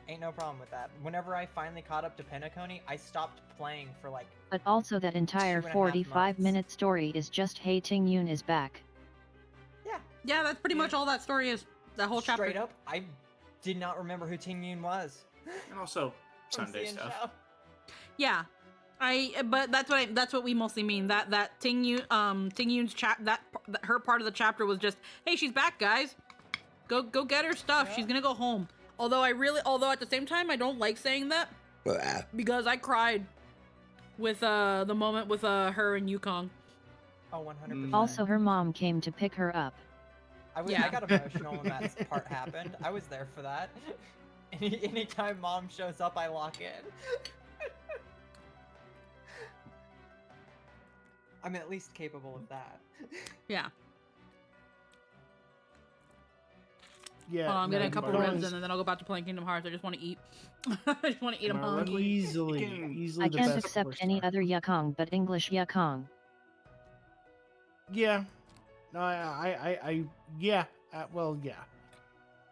Ain't no problem with that. Whenever I finally caught up to Penacony, I stopped playing for like. But also that entire 2.5 45-minute story is just hey Tingyun is back. Yeah, that's pretty much all that story is. That whole chapter. Straight up, I did not remember who Tingyun was. And also From Sunday CN stuff. Show. Yeah, but that's what we mostly mean. That Tingyun's her part of the chapter was just, hey, she's back, guys. Go get her stuff. She's gonna go home. Although at the same time, I don't like saying that because I cried with the moment with her and Yukong. Oh, 100%. Also her mom came to pick her up. I got emotional when that part happened. I was there for that. Anytime mom shows up, I lock in. I'm at least capable of that. Yeah. Yeah. Hold on, I'm getting a couple Marlon's- ribs and then I'll go back to playing Kingdom Hearts. I just want to eat. I just want to eat them Marlon hungry. easily I the can't best accept first any star. other Yukong but English Yukong. Yeah. No, yeah. Well, yeah.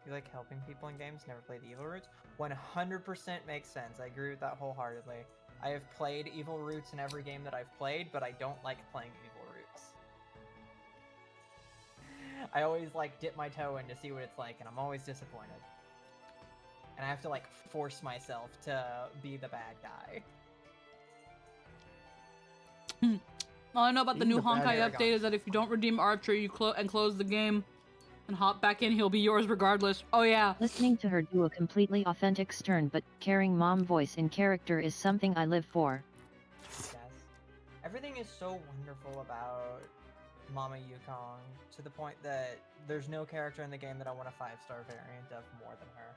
You like helping people in games, never played Evil Roots? 100% makes sense. I agree with that wholeheartedly. I have played Evil Roots in every game that I've played, but I don't like playing Evil Roots. I always like dip my toe in to see what it's like, and I'm always disappointed. And I have to like force myself to be the bad guy. All I know about the Even new the bad Honkai guy. update is that if you don't redeem Archer, you close the game and hop back in, he'll be yours regardless. Oh yeah. Listening to her do a completely authentic stern but caring mom voice in character is something I live for. Yes. Everything is so wonderful about Mama Yukong to the point that there's no character in the game that I want a 5-star variant of more than her.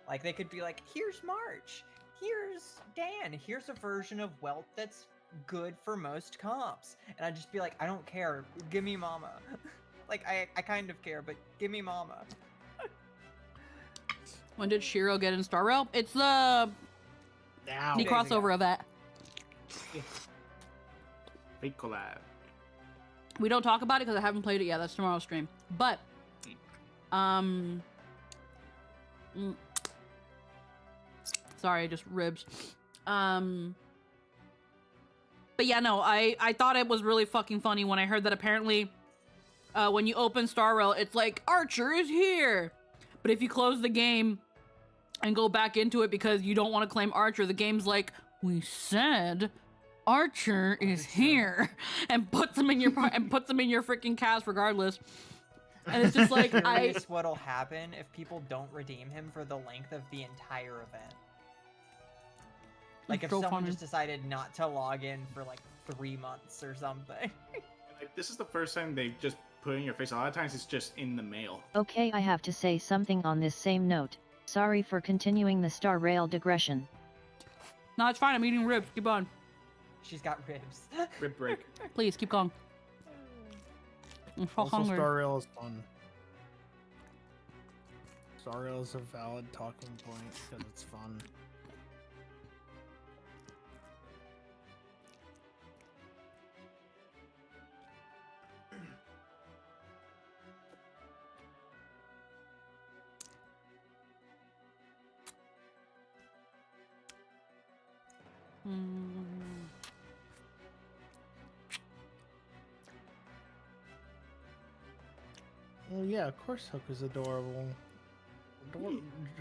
Like, they could be like, here's March, here's Dan, here's a version of Welt that's good for most comps. And I'd just be like, I don't care, give me Mama. Like, I kind of care, but give me Mama. When did Shiro get in Star Rail? It's the Now. the crossover of that. Fake collab. We don't talk about it because I haven't played it yet. That's tomorrow's stream. But, sorry, just ribs. But yeah, no, I thought it was really fucking funny when I heard that apparently, when you open Star Rail, it's like, Archer is here! But if you close the game and go back into it because you don't want to claim Archer, the game's like, we said Archer is here, and puts him in your freaking cast regardless. And it's just like, Curious what'll happen if people don't redeem him for the length of the entire event. Like if so someone funny. just decided not to log in for like 3 months or something. Like, this is the first time they've just put in your face. A lot of times it's just in the mail. Okay, I have to say something on this same note. Sorry for continuing the Star Rail digression. No, it's fine. I'm eating ribs. Keep on. She's got ribs. Rib break. Please, keep going. I'm so Also, hungry. Star Rail is fun. Star Rail is a valid talking point because it's fun. Well, yeah, of course Hook is adorable.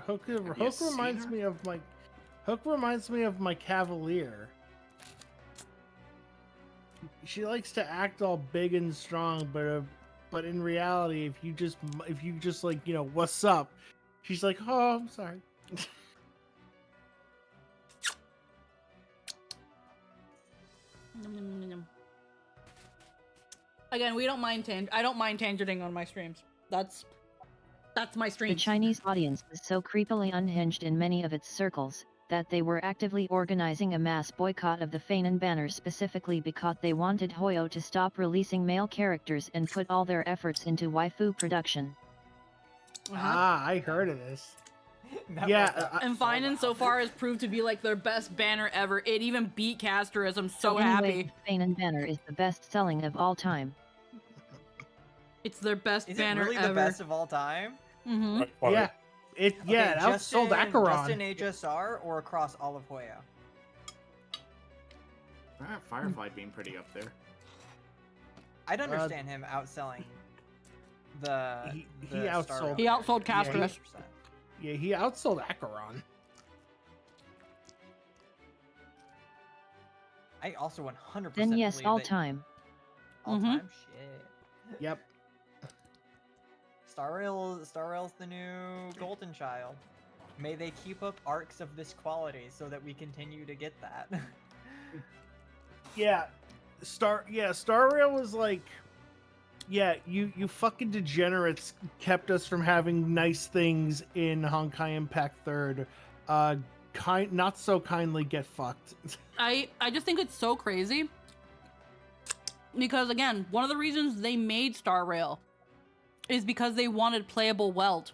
Hook reminds me of my Cavalier. She likes to act all big and strong, but in reality, if you just like, what's up, she's like, oh, I'm sorry. Again, we don't mind I don't mind tangenting on my streams. That's my stream. The Chinese audience is so creepily unhinged in many of its circles that they were actively organizing a mass boycott of the Fanon banner specifically because they wanted Hoyo to stop releasing male characters and put all their efforts into waifu production. I heard of this. And Finan so far has proved to be like their best banner ever. It even beat Castris. I'm so happy. Fanon banner is the best selling of all time. It's their best Is banner it really ever. the best of all time? Mm-hmm. Yeah. It outsold Acheron. Just in HSR or across all of Hoya? Firefly being pretty up there. I'd understand him outselling the. He Star outsold. He outsold Castris. Yeah, he outsold Acheron. I also 100%. Then yes, believe all that- time. All time shit. Yep. Star Rail's the new golden child. May they keep up arcs of this quality so that we continue to get that. Yeah, Star Rail was like, yeah, you fucking degenerates kept us from having nice things in Honkai Impact 3rd. Not so kindly get fucked. I just think it's so crazy because again, one of the reasons they made Star Rail is because they wanted playable Welt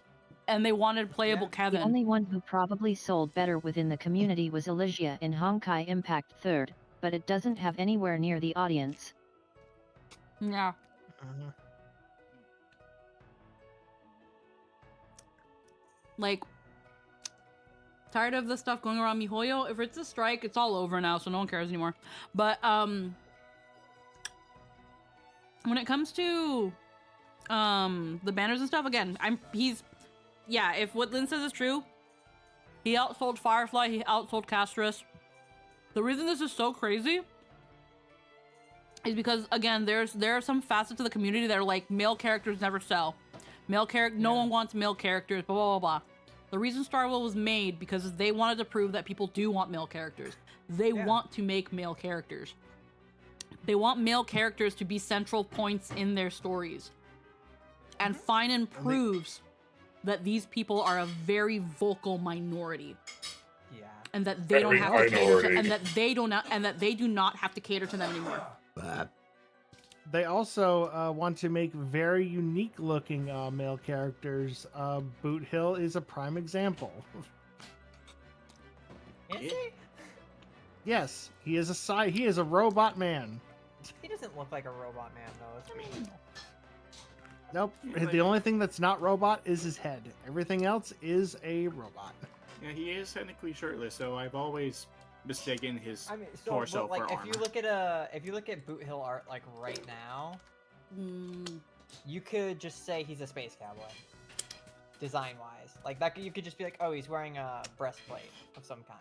and they wanted playable Kevin. The only one who probably sold better within the community was Elysia in Honkai Impact 3rd, but it doesn't have anywhere near the audience. Yeah. Like, tired of the stuff going around MiHoYo. If it's a strike, it's all over now, so no one cares anymore. But when it comes to the banners and stuff, again, if what Lynn says is true, he outsold Firefly, he outsold Castris. The reason this is so crazy is because, again, there are some facets of the community that are like, male characters never sell. No one wants male characters, blah, blah, blah, blah. The reason Star Rail was made because they wanted to prove that people do want male characters. They want to make male characters. They want male characters to be central points in their stories. And Finan proves that these people are a very vocal minority. Yeah. And that they don't have to cater to, and that they do not have to cater to them anymore. They also want to make very unique looking male characters. Boot Hill is a prime example. Is he? Yes, he is a robot man. He doesn't look like a robot man though. It's reasonable. Nope. The only thing that's not robot is his head. Everything else is a robot. Yeah, he is technically shirtless, so I've always mistaken his torso but, like, for if armor. you look at Boot Hill art like right now, you could just say he's a space cowboy. Design wise, like that, you could just be like, oh, he's wearing a breastplate of some kind.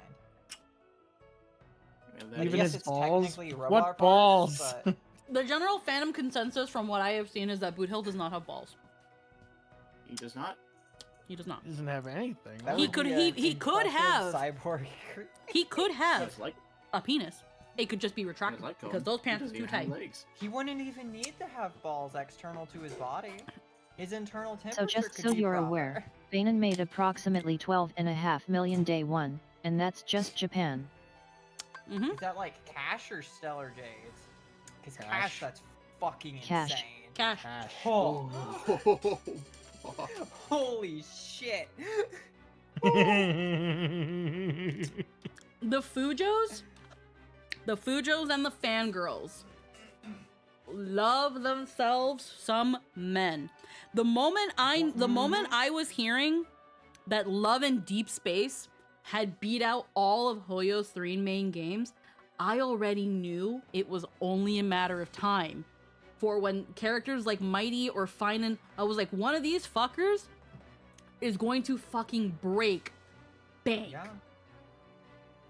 Like, even yes, his it's balls. technically robot What parts, balls? but- The general fandom consensus from what I have seen is that Boot Hill does not have balls. He does not? He does not. He doesn't have anything. That He would could be an he could have cyborg. he could have It's like a penis. It could just be retractable like because those pants are doesn't too even have tight. legs. He wouldn't even need to have balls external to his body. His internal temperature So just could so be you're proper. aware, Fanon made approximately 12.5 million day one, and that's just Japan. Mm-hmm. Is that like cash or stellar jades? Because Cash. cash, that's fucking Cash. insane. Cash. Oh. Holy shit. The Fujos and the fangirls love themselves some men. The moment I was hearing that Love and Deep Space had beat out all of Hoyo's 3 main games, I already knew it was only a matter of time for when characters like Mighty or Finan, I was like, one of these fuckers is going to fucking break bank. Yeah.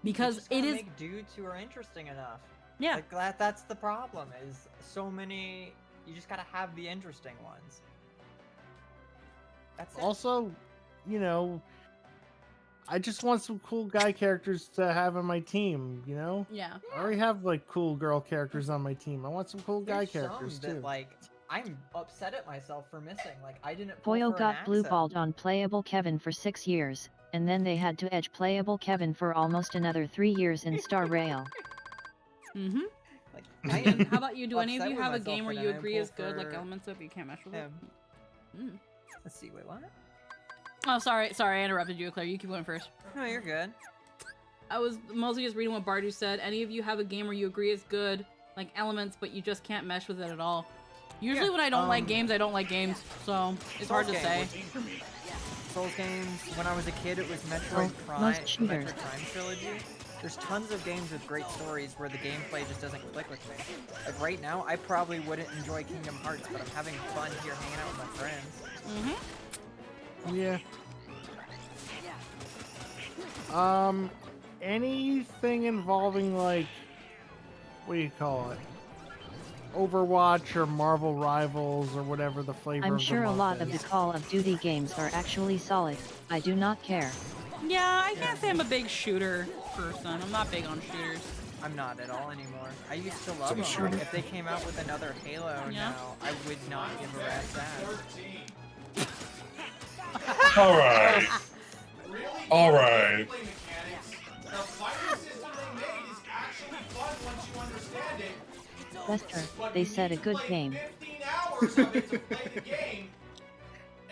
Because You just it gotta is make dudes who are interesting enough. Yeah. Like that's the problem is so many You just gotta have the interesting ones. That's it. Also, you know, I just want some cool guy characters to have on my team, you know? Yeah. I already have like cool girl characters on my team. I want some cool guy There's characters some that, too. like, I'm upset at myself for missing. Like, I didn't pull Boyo for an got accent. blue-balled on playable Kevin for 6 years, and then they had to edge playable Kevin for almost another 3 years in Star Rail. Mm-hmm. Like, And how about you? Do any of upset you with have a myself game where that I you didn't agree pull is good, like for elements of it, you can't mesh with it? him. Mm. Let's see, wait, what? Oh, sorry, I interrupted you, Claire. You keep going first. No, you're good. I was mostly just reading what Bardu said. Any of you have a game where you agree is good, like elements, but you just can't mesh with it at all? Usually when I don't like games, I don't like games, so it's hard to say. Souls games, when I was a kid, it was Metroid Most Prime, the shooters. Metroid Prime trilogy. There's tons of games with great stories where the gameplay just doesn't click with me. Like right now, I probably wouldn't enjoy Kingdom Hearts, but I'm having fun here hanging out with my friends. Mm-hmm. Yeah. Anything involving like, what do you call it? Overwatch or Marvel Rivals or whatever the flavor I'm of sure the a month lot of the is. Call of Duty games are actually solid. I do not care. Yeah, I can't say I'm a big shooter person. I'm not big on shooters. I'm not at all anymore. I used to love Some them. shooter. If they came out with another Halo Yeah. now, I would not give a rat's ass. All right. All right. Gameplay mechanics. The fighting system they made is actually fun once you understand it. Lester, But they you said need a to good play game. 15 hours of it to play the game,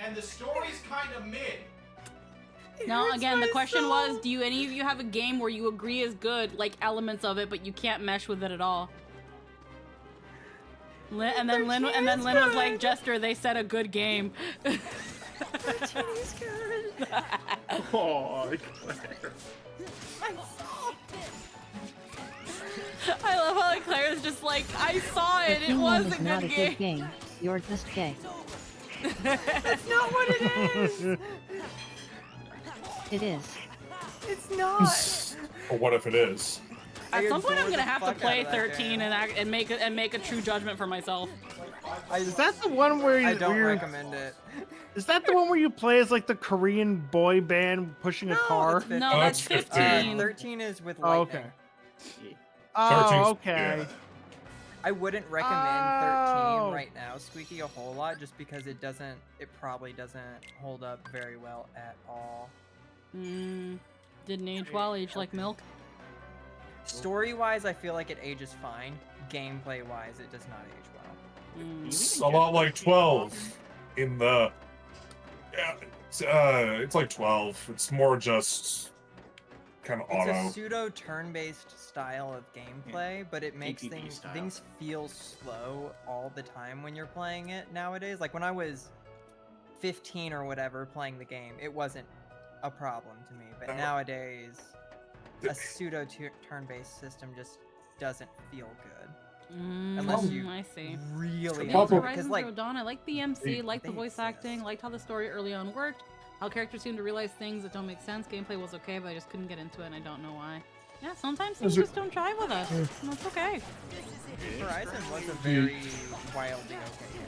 and the story's kind of mid. No, again, the question was, do you any of you have a game where you agree is good, like elements of it, but you can't mesh with it at all? And then Lynn was like, Jester, they said a good game. Oh, I love how like, Claire's just like, I saw it, it 13 was a is not good a game. good game. You're just gay. That's not what it is! It is. It's not! Or what if it is? At some point, I'm adore gonna the have to fuck play out of that 13 game. and make a true judgment for myself. Is that the one where I don't you're, recommend it. Is that the one where you play as like the Korean boy band pushing a car? that's 15. No, Oh, that's that's 15. 13 is with Oh, lightning. okay. Oh, 13's okay. yeah. I wouldn't recommend Oh. 13 right now, Squeaky, a whole lot, just because it probably doesn't hold up very well at all. Didn't age well, age like milk. Story-wise, I feel like it ages fine. Gameplay-wise, it does not age well. It's a lot like 12 in the. Yeah, it's like 12. It's more just kind of It's auto. a pseudo turn-based style of gameplay, but it makes TPP style. things feel slow all the time when you're playing it nowadays. Like when I was 15 or whatever playing the game, it wasn't a problem to me. But nowadays, a pseudo turn-based system just doesn't feel good. Unless you I see. really Yeah, Papa- Horizon because like Zero Dawn, I liked the MC, liked the they voice acting, liked how the story early on worked, how characters seemed to realize things that don't make sense. Gameplay was okay, but I just couldn't get into it, and I don't know why. Yeah, sometimes things just don't jive with us. And that's okay. Horizon was a very wildly okay game.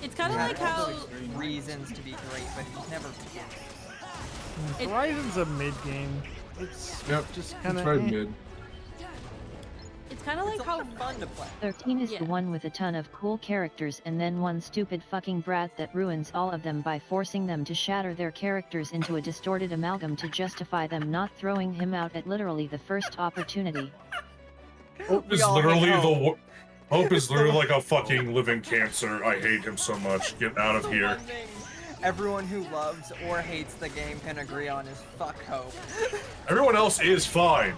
It's kind of It had like all how those reasons to be great, but it was never good. Horizon's a mid game. It's just kind It's of. very mid. it's kind of like It's a how lot of fun to play. 13 is Yeah. the one with a ton of cool characters and then one stupid fucking brat that ruins all of them by forcing them to shatter their characters into a distorted amalgam to justify them not throwing him out at literally the first opportunity. Hope We is all literally hate the. Hope. Hope is literally like a fucking living cancer. I hate him so much. Get out of The here. one thing everyone who loves or hates the game can agree on is fuck Hope. Everyone else is fine.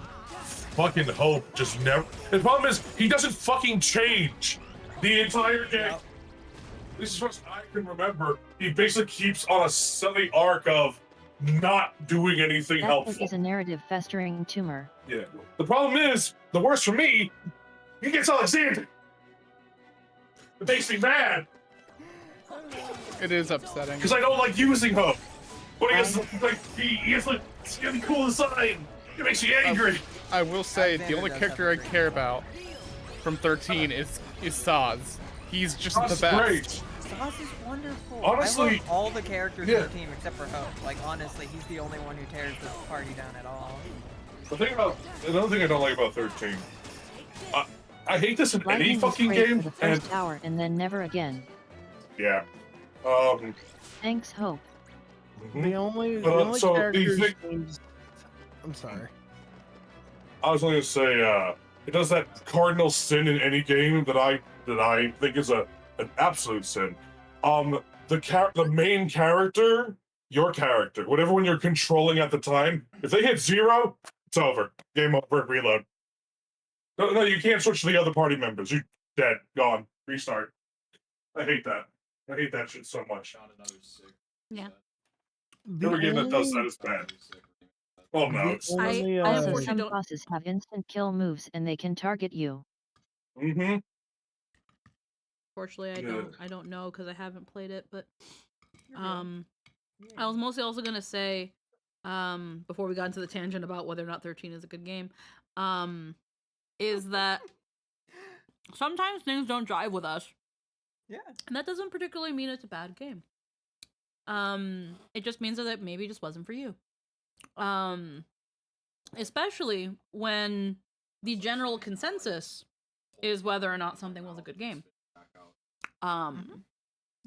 Fucking Hope just never. The problem is he doesn't fucking change the entire game. Yep. This is what I can remember. He basically keeps on a silly arc of not doing anything That helpful. is a narrative festering tumor. Yeah. The problem is, the worst for me, he gets Alexander. It makes me mad it is upsetting. because I don't like using Hope. But he has he has like this really cool design. It makes me angry. I will say the Alexander only does character I have a care about from 13 is Saz. He's just Sauce the is best. great. Sauce is wonderful. Honestly, I love all the characters yeah. in the team except for Hope. Like, honestly, he's the only one who tears the party down at all. Another thing I don't like about 13. I hate this in any Lightning was fucking great game. for the first hour and then never again. Yeah. Thanks, Hope. The only so characters. the I'm sorry. I was only gonna say, it does that cardinal sin in any game that I think is an absolute sin. The main character, your character, whatever one you're controlling at the time, if they hit 0, it's over. Game over. Reload. No, you can't switch to the other party members. You're dead. Gone. Restart. I hate that. I hate that shit so much. Yeah. Every game that does that is bad. Oh no, it's Also, some bosses have instant kill moves and they can target you. Mm-hmm. Fortunately, I don't know because I haven't played it, but I was mostly also gonna say, before we got into the tangent about whether or not 13 is a good game, is that sometimes things don't jive with us. Yeah. And that doesn't particularly mean it's a bad game. It just means that it maybe just wasn't for you. Especially when the general consensus is whether or not something was a good game.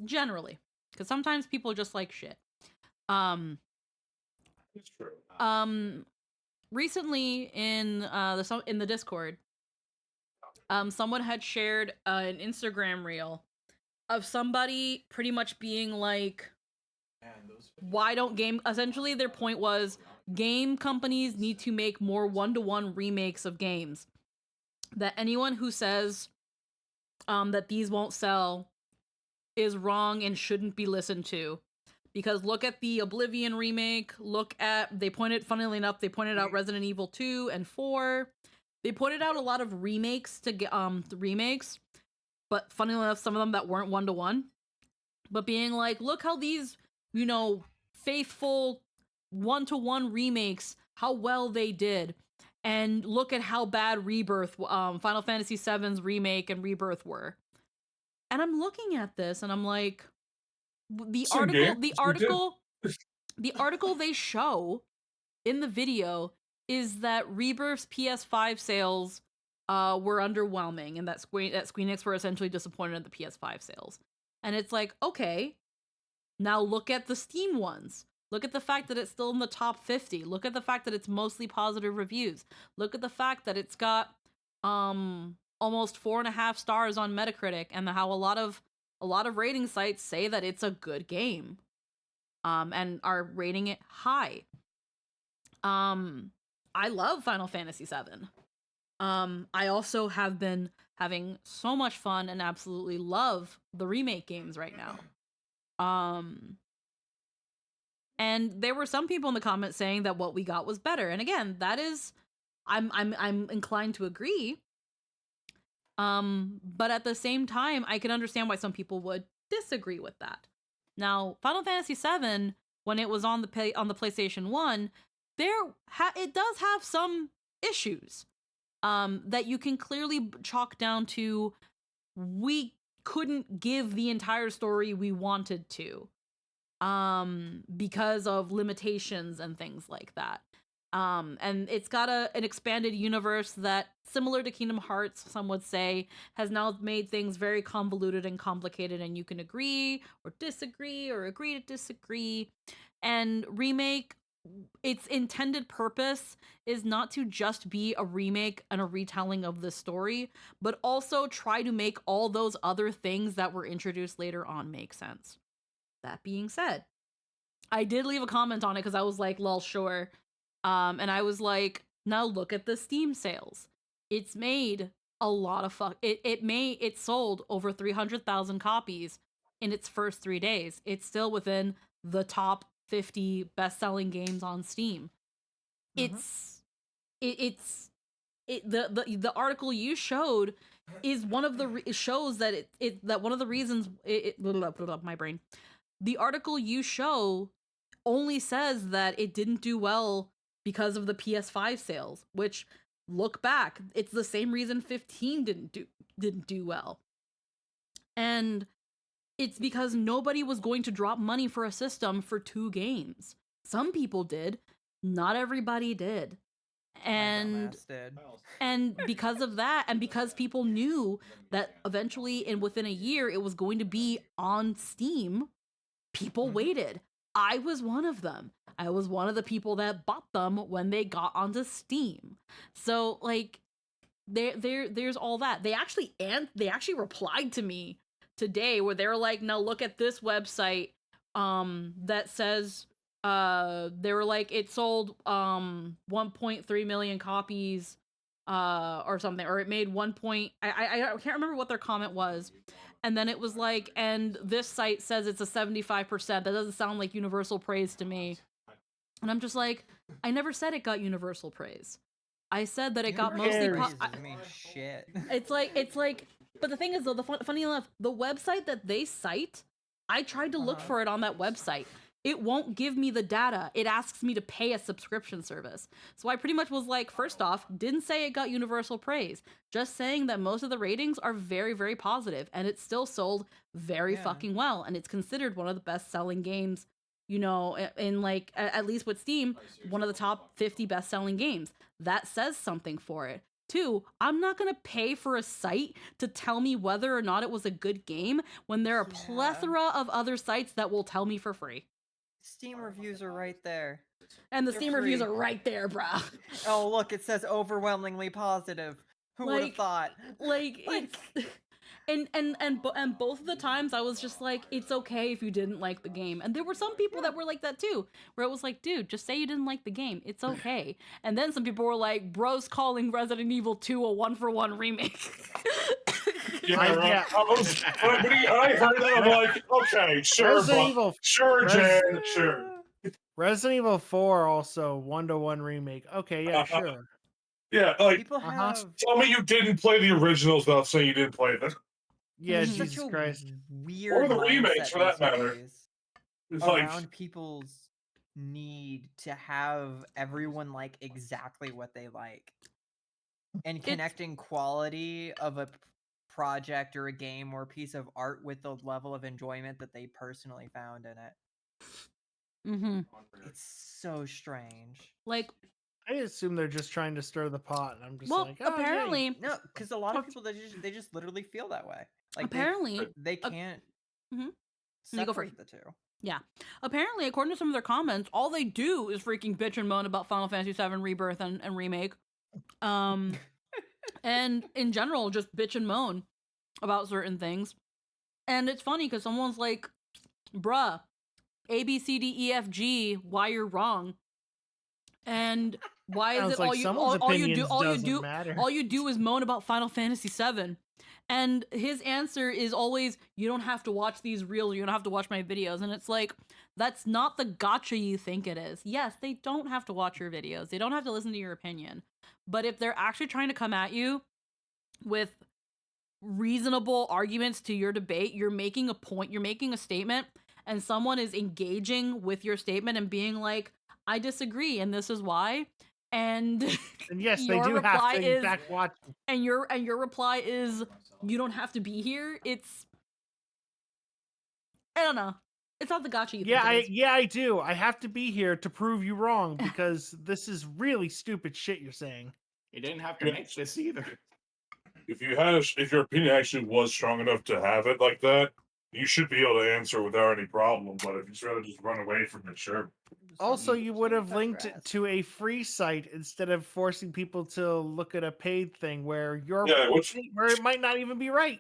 Generally, because sometimes people just like shit. It's true. Recently in the Discord, someone had shared an Instagram reel of somebody pretty much being like, why don't essentially their point was game companies need to make more one-to-one remakes of games. That anyone who says that these won't sell is wrong and shouldn't be listened to. Because look at the Oblivion remake, funnily enough, they pointed out Resident Evil 2 and 4. They pointed out a lot of remakes remakes, but funnily enough, some of them that weren't one-to-one. But being like, look how these, faithful one-to-one remakes, how well they did. And look at how bad Rebirth, Final Fantasy VII's remake and Rebirth were. And I'm looking at this and I'm like, the article they show in the video is that Rebirth's PS5 sales were underwhelming and that Square Enix were essentially disappointed in the PS5 sales. And it's like, okay, now look at the Steam ones. Look at the fact that it's still in the top 50. Look at the fact that it's mostly positive reviews. Look at the fact that it's got almost 4.5 stars on Metacritic, and how a lot of rating sites say that it's a good game, and are rating it high. I love Final Fantasy VII. I also have been having so much fun and absolutely love the remake games right now. And there were some people in the comments saying that what we got was better. And again, that is, I'm inclined to agree. But at the same time, I can understand why some people would disagree with that. Now, Final Fantasy VII, when it was on the PlayStation 1, it does have some issues that you can clearly chalk down to we couldn't give the entire story we wanted to because of limitations and things like that. And it's got an expanded universe that, similar to Kingdom Hearts, some would say, has now made things very convoluted and complicated, and you can agree or disagree or agree to disagree. And Remake, its intended purpose is not to just be a remake and a retelling of the story, but also try to make all those other things that were introduced later on make sense. That being said, I did leave a comment on it because I was like, lol, sure. And I was like, now look at the Steam sales. It's made a lot of it sold over 300,000 copies in its first 3 days. It's still within the top 50 best-selling games on Steam. The article you showed is one of the shows that that one of the reasons my brain. The article you show only says that it didn't do well because of the PS5 sales, which, look back, it's the same reason 15 didn't do well. And it's because nobody was going to drop money for a system for 2 games. Some people did, not everybody did. And because of that, and because people knew that eventually and within a year it was going to be on Steam, people waited. I was one of them. I was one of the people that bought them when they got onto Steam. So like there's all that. They actually replied to me today where they're like, "Now look at this website that says they were like, it sold 1.3 million copies or something, or it made I can't remember what their comment was. And then it was like, and this site says it's a 75%. That doesn't sound like universal praise to me. And I'm just like, I never said it got universal praise. I said that it got mostly shit. It's like, but the thing is though, funny enough, the website that they cite, I tried to look for it on that website. It won't give me the data. It asks me to pay a subscription service. So I pretty much was like, first off, didn't say it got universal praise. Just saying that most of the ratings are very, very positive, and it still sold very fucking well. And it's considered one of the best-selling games, you know, in like, at least with Steam, one of the top 50 best-selling games. That says something for it. 2, I'm not going to pay for a site to tell me whether or not it was a good game when there are a plethora of other sites that will tell me for free. Steam reviews are right there. And the Steam reviews are right there, bruh. Oh, look, it says overwhelmingly positive. Who would have thought? It's and both of the times I was just like, it's okay if you didn't like the game. And there were some people that were like that too, where it was like, dude, just say you didn't like the game. It's okay. And then some people were like, bro's calling Resident Evil 2 a 1-for-1 remake. Yeah, right. I heard that, I'm like, okay, sure, Resident Evil, sure, Jan, sure. Resident Evil 4 also 1-to-1 remake. Okay, yeah, sure. Yeah, like, people have... tell me you didn't play the originals without saying you didn't play them. Yeah, Jesus Christ. Weird. Or the remakes, for that matter. It's around people's need to have everyone like exactly what they like, and connecting quality of a project or a game or a piece of art with the level of enjoyment that they personally found in it. It's so strange. Like, I assume they're just trying to stir the pot, and I'm just well, like, apparently, no, because a lot of people they just literally feel that way. Like apparently they can't separate the two. Yeah, apparently, according to some of their comments, all they do is freaking bitch and moan about Final Fantasy VII Rebirth and remake, and in general, just bitch and moan about certain things. And it's funny because someone's like, "Bruh, A B C D E F G, why you're wrong?" And why is it all you do is moan about Final Fantasy VII? And his answer is always, you don't have to watch these reels, you don't have to watch my videos. And it's like, that's not the gotcha you think it is. Yes, they don't have to watch your videos. They don't have to listen to your opinion. But if they're actually trying to come at you with reasonable arguments to your debate, you're making a point, you're making a statement, and someone is engaging with your statement and being like, I disagree, and this is why. And yes, they do have to in fact watch. And your reply is, you don't have to be here. It's, I don't know. It's not the gotcha you think it is. I do. I have to be here to prove you wrong because this is really stupid shit you're saying. You didn't have to make this either. If your opinion actually was strong enough to have it like that, you should be able to answer without any problem. But if you'd rather just run away from it, sure. Also, you would have linked it to a free site instead of forcing people to look at a paid thing where where it might not even be right.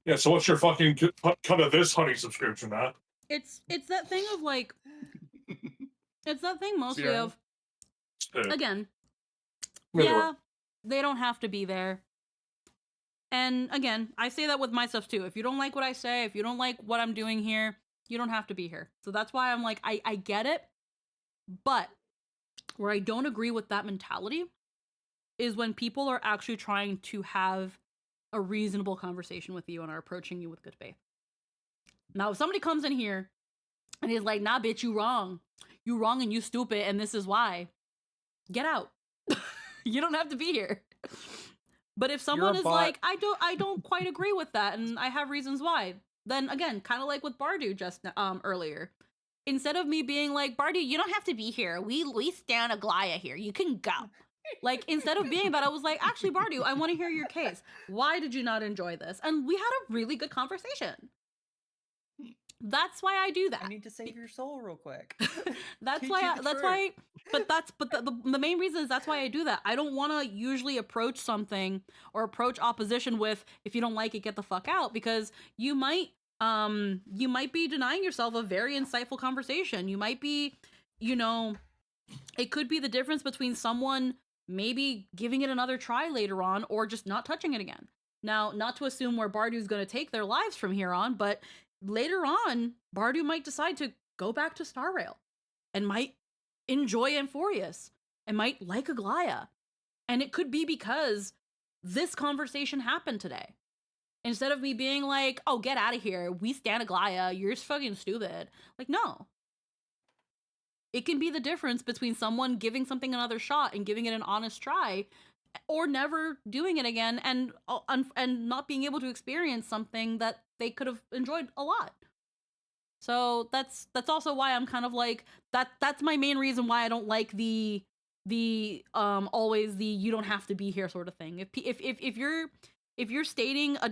Yeah, so what's your fucking cut of this honey subscription, Matt? It's that thing of like, it's that thing mostly of, again, they don't have to be there. And again, I say that with my stuff too. If you don't like what I say, if you don't like what I'm doing here, you don't have to be here. So that's why I'm like, I get it. But where I don't agree with that mentality is when people are actually trying to have a reasonable conversation with you and are approaching you with good faith. Now, if somebody comes in here and is like, nah, bitch, you wrong and you stupid and this is why, get out. You don't have to be here. But if someone a is bot. like, I don't quite agree with that, and I have reasons why, then again, kind of like with Bardu just earlier, instead of me being like, Bardu, you don't have to be here. We stand Aglaya here. You can go. Like, instead of being that, I was like, actually, Bardu, I want to hear your case. Why did you not enjoy this? And we had a really good conversation. That's why I do that. I need to save your soul real quick. That's Teach why. you the truth. The main reason is that's why I do that. I don't want to usually approach something or approach opposition with, if you don't like it, get the fuck out, because you might be denying yourself a very insightful conversation. You might be, it could be the difference between someone maybe giving it another try later on or just not touching it again. Now, not to assume where Bardu's going to take their lives from here on, but later on, Bardu might decide to go back to Star Rail and might enjoy Amphorius and might like Aglaya. And it could be because this conversation happened today. Instead of me being like, oh, get out of here, we stand Aglaya, you're fucking stupid. Like, no. It can be the difference between someone giving something another shot and giving it an honest try, or never doing it again and not being able to experience something that they could have enjoyed a lot. So that's also why I'm kind of like that's my main reason why I don't like the always the you don't have to be here sort of thing. If you're stating a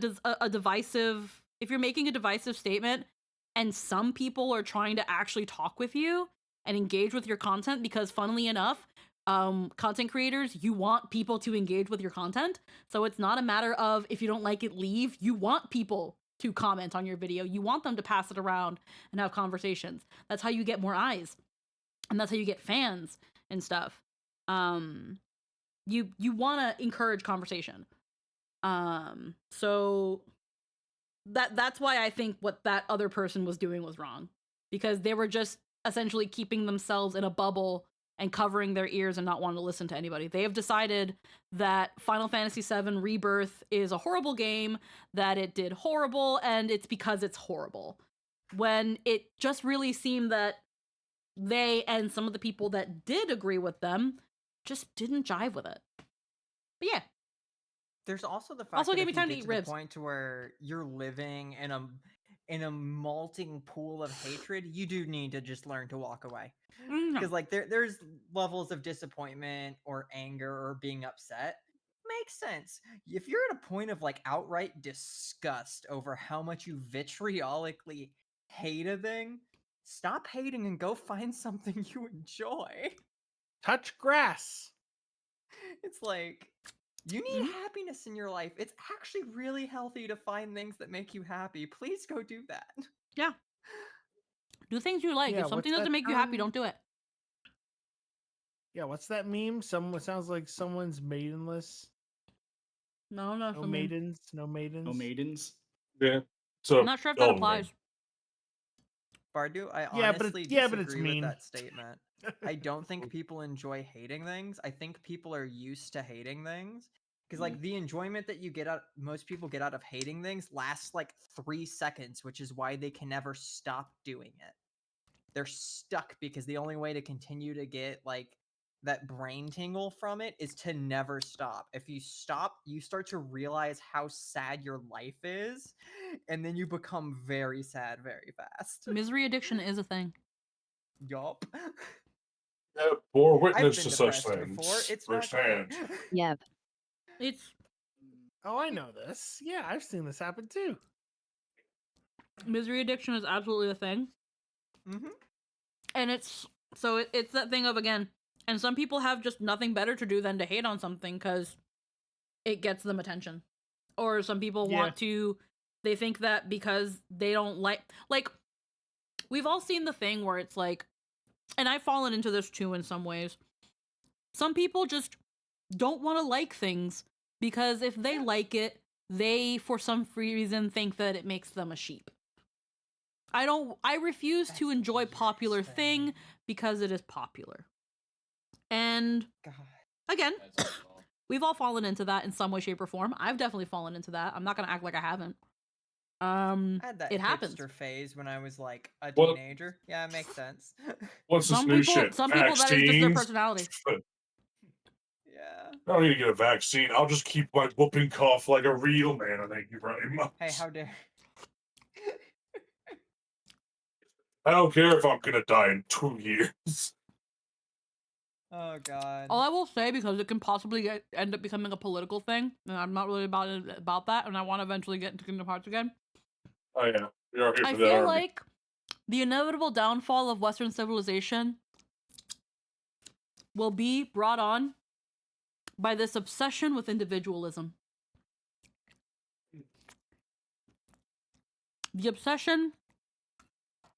divisive, if you're making a divisive statement and some people are trying to actually talk with you and engage with your content, because funnily enough, content creators, you want people to engage with your content. So it's not a matter of, if you don't like it, leave. You want people to comment on your video. You want them to pass it around and have conversations. That's how you get more eyes. And that's how you get fans and stuff. You want to encourage conversation. So that's why I think what that other person was doing was wrong, because they were just essentially keeping themselves in a bubble and covering their ears and not wanting to listen to anybody. They have decided that Final Fantasy VII Rebirth is a horrible game, that it did horrible, and it's because it's horrible. When it just really seemed that they and some of the people that did agree with them just didn't jive with it. But yeah. There's also the fact Also that gave me if you time to get eat to ribs. the point to where you're living in a molting pool of hatred, you do need to just learn to walk away. Because like there's levels of disappointment or anger or being upset. Makes sense. If you're at a point of like outright disgust over how much you vitriolically hate a thing, stop hating and go find something you enjoy. Touch grass. It's like, you need happiness in your life. It's actually really healthy to find things that make you happy. Please go do that. Yeah. Do things you like. Yeah, If something what's doesn't that make you happy, don't do it. Yeah, what's that meme? Someone sounds like someone's maidenless. No, no, No maidens. No maidens. No maidens. Yeah. So I'm not sure if that oh, applies. Bardu, I Yeah, but honestly it's disagree mean. with that statement. I don't think people enjoy hating things. I think people are used to hating things. Because like the enjoyment that you get out, most people get out of hating things lasts like 3 seconds, which is why they can never stop doing it. They're stuck because the only way to continue to get like that brain tingle from it is to never stop. If you stop, you start to realize how sad your life is, and then you become very sad very fast. Misery addiction is a thing. Yup. Yeah, bore I've witness been to such depressed things before. It's not firsthand. great. Yep. It's Oh, I know this. Yeah, I've seen this happen too. misery addiction is absolutely a thing. Mm-hmm. And it's that thing of, again, and some people have just nothing better to do than to hate on something because it gets them attention. Or some people want to, they think that because they don't like, we've all seen the thing where it's like, and I've fallen into this too in some ways. Some people just don't want to like things because if they like it, they, for some reason, think that it makes them a sheep. I refuse to enjoy popular thing because it is popular. And again, we've all fallen into that in some way, shape, or form. I've definitely fallen into that. I'm not gonna act like I haven't. I had that it happens. hipster phase when I was like a Well- teenager. Yeah, it makes sense. What's this Some new people, shit? some people that is just their Vaccines? personality. Yeah. I don't need to get a vaccine. I'll just keep my whooping cough like a real man. Thank you very much. Hey, how dare? I don't care if I'm gonna die in 2 years. Oh God. All I will say, because it can possibly end up becoming a political thing, and I'm not really about that, and I want to eventually get into Kingdom Hearts again. Oh yeah, we are here I for that. feel like the inevitable downfall of Western civilization will be brought on by this obsession with individualism. The obsession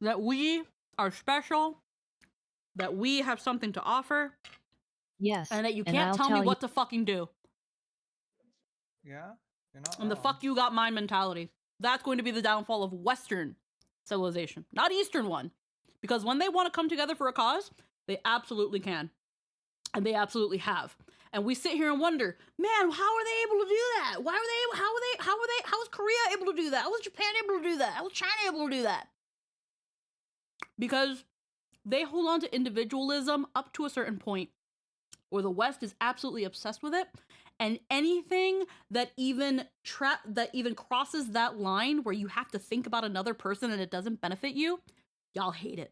that we are special, that we have something to offer, Yes, and that you and can't I'll tell me tell what to fucking do. Yeah, you're not And the wrong. fuck you got mine mentality. That's going to be the downfall of Western civilization, not Eastern one. Because when they want to come together for a cause, they absolutely can. And they absolutely have. And we sit here and wonder, man, how are they able to do that? How was Korea able to do that? How was Japan able to do that? How was China able to do that? Because they hold on to individualism up to a certain point, or the West is absolutely obsessed with it, and anything that even crosses that line where you have to think about another person and it doesn't benefit you, y'all hate it.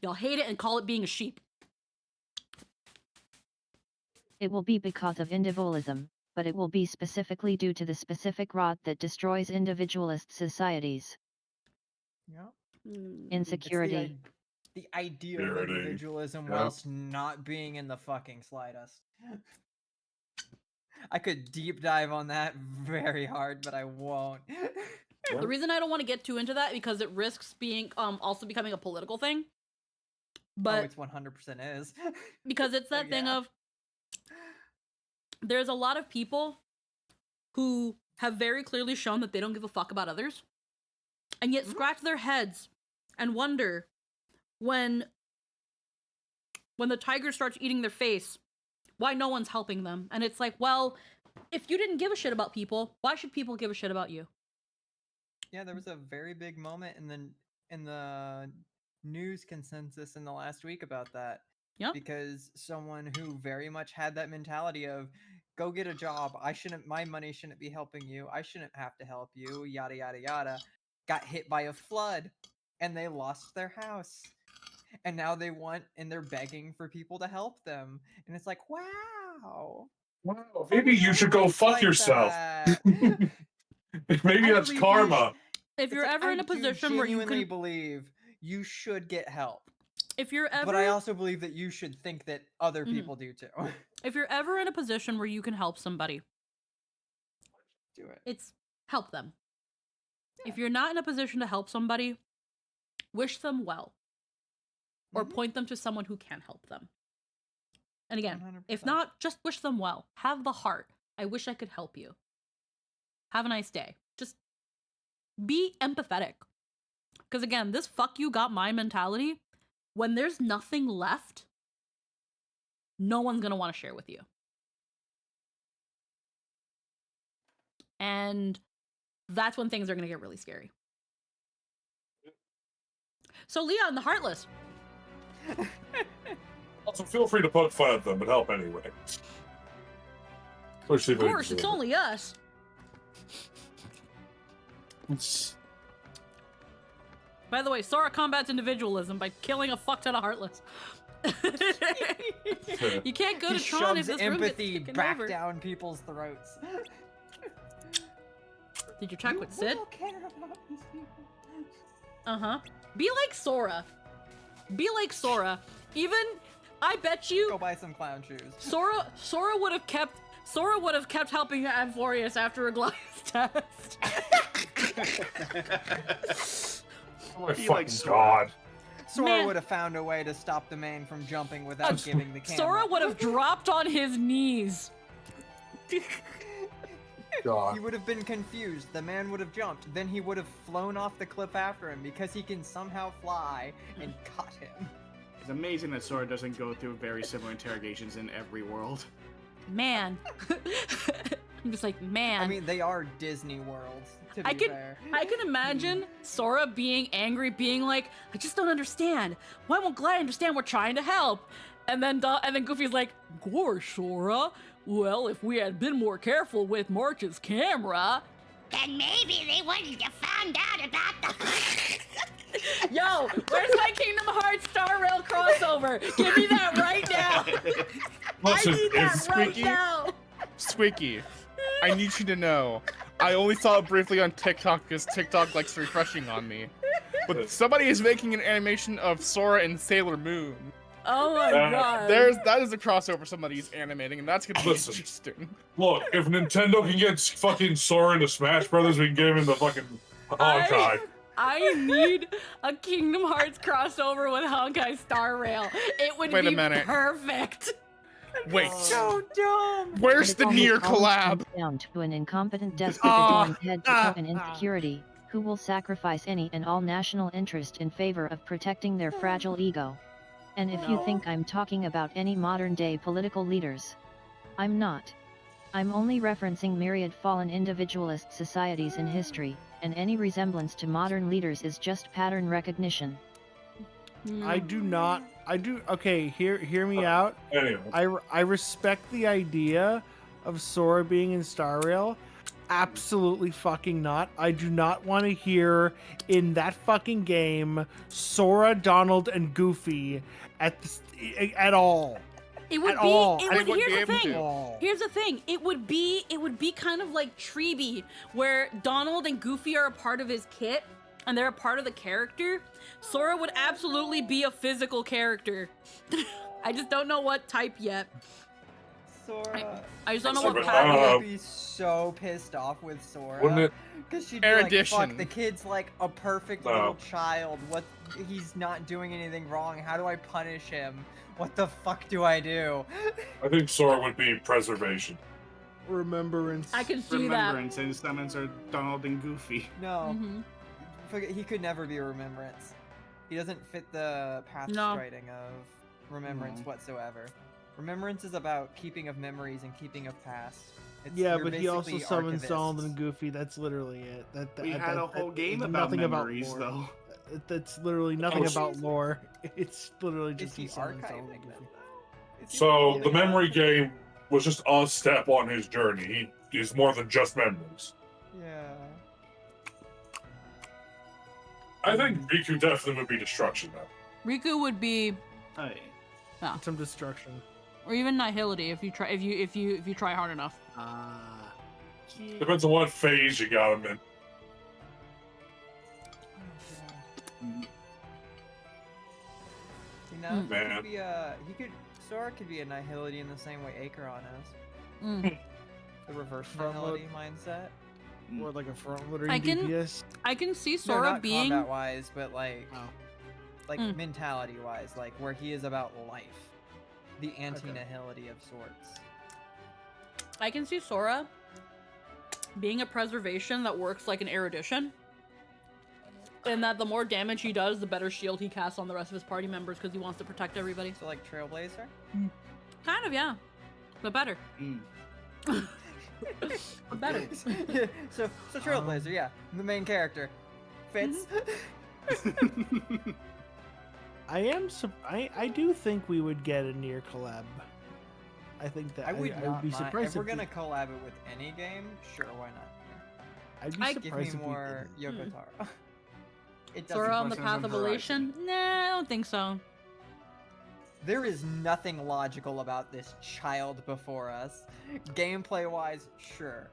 Y'all hate it and call it being a sheep. It will be because of individualism, but it will be specifically due to the specific rot that destroys individualist societies. Yeah. Insecurity. The idea of Security. individualism Yeah. whilst not being in the fucking slightest. I could deep dive on that very hard, but I won't. The reason I don't want to get too into that because it risks being also becoming a political thing. But it's 100% is. Because it's that thing of there's a lot of people who have very clearly shown that they don't give a fuck about others, and yet scratch their heads and wonder when the tiger starts eating their face, why no one's helping them. And it's like, well, if you didn't give a shit about people, why should people give a shit about you? Yeah, there was a very big moment in the news consensus in the last week about that. Yeah. Because someone who very much had that mentality of go get a job, my money shouldn't be helping you, I shouldn't have to help you, yada yada yada, got hit by a flood and they lost their house. And now they're begging for people to help them. And it's like, wow. Wow, maybe you should go fuck yourself. Maybe that's karma. If you're ever in a position where you can believe you should get help. If you're ever But I also believe that you should think that other people do too. If you're ever in a position where you can help somebody, do it. It's help them. If you're not in a position to help somebody, wish them well. Or point them to someone who can help them. And again, 100%. if not, just wish them well. Have the heart. I wish I could help you. Have a nice day. Just be empathetic. Because again, this fuck you got my mentality, when there's nothing left, no one's going to want to share with you. And that's when things are going to get really scary. So Leon, the Heartless. Also, feel free to poke fun at them, but help anyway. Of course, it's only us. By the way, Sora combats individualism by killing a fuck ton of Heartless. You can't go to Tron if this room gets empathy taken back over. down people's throats. Did you check with Sid? Will care about these people. Uh-huh. Be like Sora. Be like Sora. Even, I bet you... Go buy some clown shoes. Sora would have kept helping Amphorius after Aglaya's test. Oh my fucking god. Sora would have found a way to stop the man from jumping without giving the camera. Sora would have dropped on his knees. God. He would have been confused. The man would have jumped. Then he would have flown off the cliff after him because he can somehow fly and caught him. It's amazing that Sora doesn't go through very similar interrogations in every world. Man. I'm just like, man. I mean, they are Disney worlds, to be fair. I can imagine Sora being angry, being like, I just don't understand. Why won't Glad understand we're trying to help? And then Goofy's like, "Gosh, Sora. Well, if we had been more careful with March's camera, Then maybe they wouldn't have found out about the. Yo, where's my Kingdom Hearts Star Rail crossover? Give me that right now. Listen, I need that right Squeaky. now. Squeaky, I need you to know, I only saw it briefly on TikTok because TikTok likes refreshing on me. But somebody is making an animation of Sora and Sailor Moon. Oh my god. That is a crossover somebody's animating, and that's gonna be Listen. interesting. Look, if Nintendo can get fucking Sora into Smash Brothers, we can get him in the fucking Honkai. I need a Kingdom Hearts crossover with Honkai Star Rail. It would Wait a be minute. perfect. Wait, So dumb. where's the It near always comes collab? Down to an incompetent despot Ah, with head to toe and insecurity, who will sacrifice any and all national interest in favor of protecting their fragile ego. And if you think I'm talking about any modern-day political leaders, I'm not. I'm only referencing myriad fallen individualist societies in history, and any resemblance to modern leaders is just pattern recognition. Okay, hear me out. Anyway. I respect the idea of Sora being in Star Rail. Absolutely fucking not. I do not want to hear in that fucking game Sora, Donald, and Goofy at all. It would At be. all. It I would, wouldn't here's be the able thing. to. Here's the thing. It would be kind of like Treeby, where Donald and Goofy are a part of his kit, and they're a part of the character. Sora would absolutely be a physical character. I just don't know what type yet. Sora. I just don't know what I pattern. would be so pissed off with Sora. Wouldn't it? Because she'd be like, Erudition. fuck, the kid's like a perfect No. little child. What? He's not doing anything wrong. How do I punish him? What the fuck do I do? I think Sora would be preservation. Remembrance. I can see that. Remembrance, and summons are Donald and Goofy. No. Mhm. Forget- He could never be a remembrance. He doesn't fit the path No. writing of remembrance No. whatsoever. Remembrance is about keeping of memories and keeping of past. Yeah, you're but he also basically summons archivists. Donald and Goofy. That's literally it. We had a whole game about nothing memories, lore. though. That's literally nothing Oh, about lore. It's literally Is just he he summons Donald archiving and them? Goofy. Is he So the doing memory that? game was just a step on his journey. He is more than just memories. Yeah. I think Riku definitely would be destruction though. Riku would be, Hey. Some destruction. or even Nihility if you try hard enough. Depends on what phase you got him in. You know, Man. Sora could be a Nihility in the same way Acheron is. Mm. The reverse Front Nihility mindset. Or like a front loader I can- DPS. I can see No, Sora not being. combat wise, but like Oh. mentality wise, like where he is about life. The anti-nihility of sorts. I can see Sora being a preservation that works like an erudition. And that the more damage he does, the better shield he casts on the rest of his party members because he wants to protect everybody. So like Trailblazer? Kind of, yeah. But better. Mm. But better. so Trailblazer, yeah. The main character. Fits. I do think we would get a near collab. I think that I would I not would be mind. surprised If we're we- gonna collab it with any game, sure, why not? I'd be Give me surprised if we more didn't. Yoko Taro. It doesn't Sora on the Questions path on of Horizon. elation? Nah, I don't think so. There is nothing logical about this child before us. Gameplay wise, sure.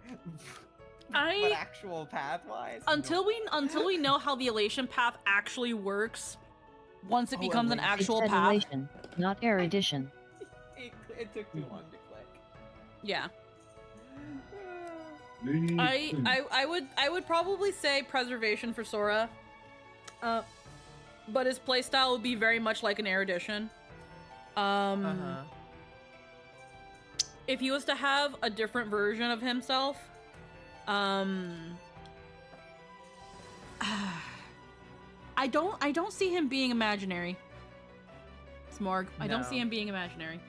But actual path wise? Until we know how the elation path actually works, once it becomes an actual It's path. elation, not erudition. It took too long to click. Yeah. I would probably say preservation for Sora. But his playstyle would be very much like an erudition. If he was to have a different version of himself, I don't see him being imaginary. Smorg. I don't see No. him being imaginary.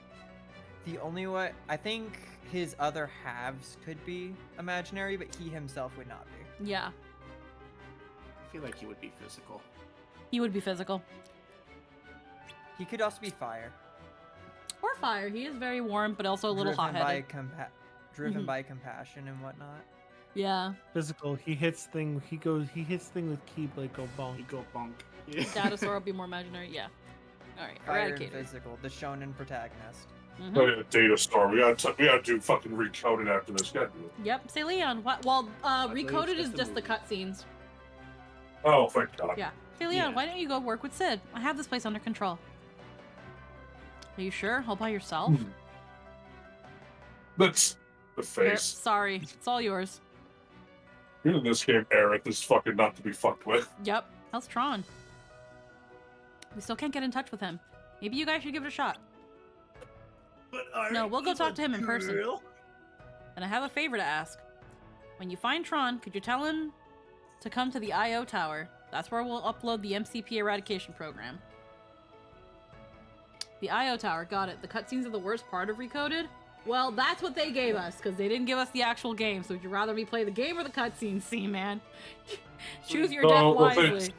The only way I think his other halves could be imaginary, but he himself would not be. Yeah, I feel like he would be physical. he would be physical. He could also be fire. Or fire. He is very warm, but also a little hot-headed. Driven Mhm. by compassion and whatnot. Yeah. Physical. He hits thing with Keyblade, go bonk. Go bonk. Dinosaur will be more imaginary. Yeah. All right. Fire and Eradicated. physical, the shonen protagonist. Mhm. Oh yeah, Data Star. We gotta do fucking Recoded after this. Gotta do it. Yep. Say Leon. What? Well, believe Recoded it's is just a just the movie. cutscenes. Oh, thank God. Yeah. Say Leon, Yeah. why don't you go work with Sid? I have this place under control. Are you sure? All by yourself? That's the Here, face. sorry. It's all yours. Even in this game, Aerith is fucking not to be fucked with. Yep. How's Tron? We still can't get in touch with him. Maybe you guys should give it a shot. No, we'll go talk to him in person. And I have a favor to ask. When you find Tron, could you tell him to come to the I.O. Tower? That's where we'll upload the MCP eradication program. The I.O. Tower, got it. The cutscenes are the worst part of Recoded? Well, that's what they gave us, because they didn't give us the actual game, so would you rather me play the game or the cutscenes, man? Choose your death wisely.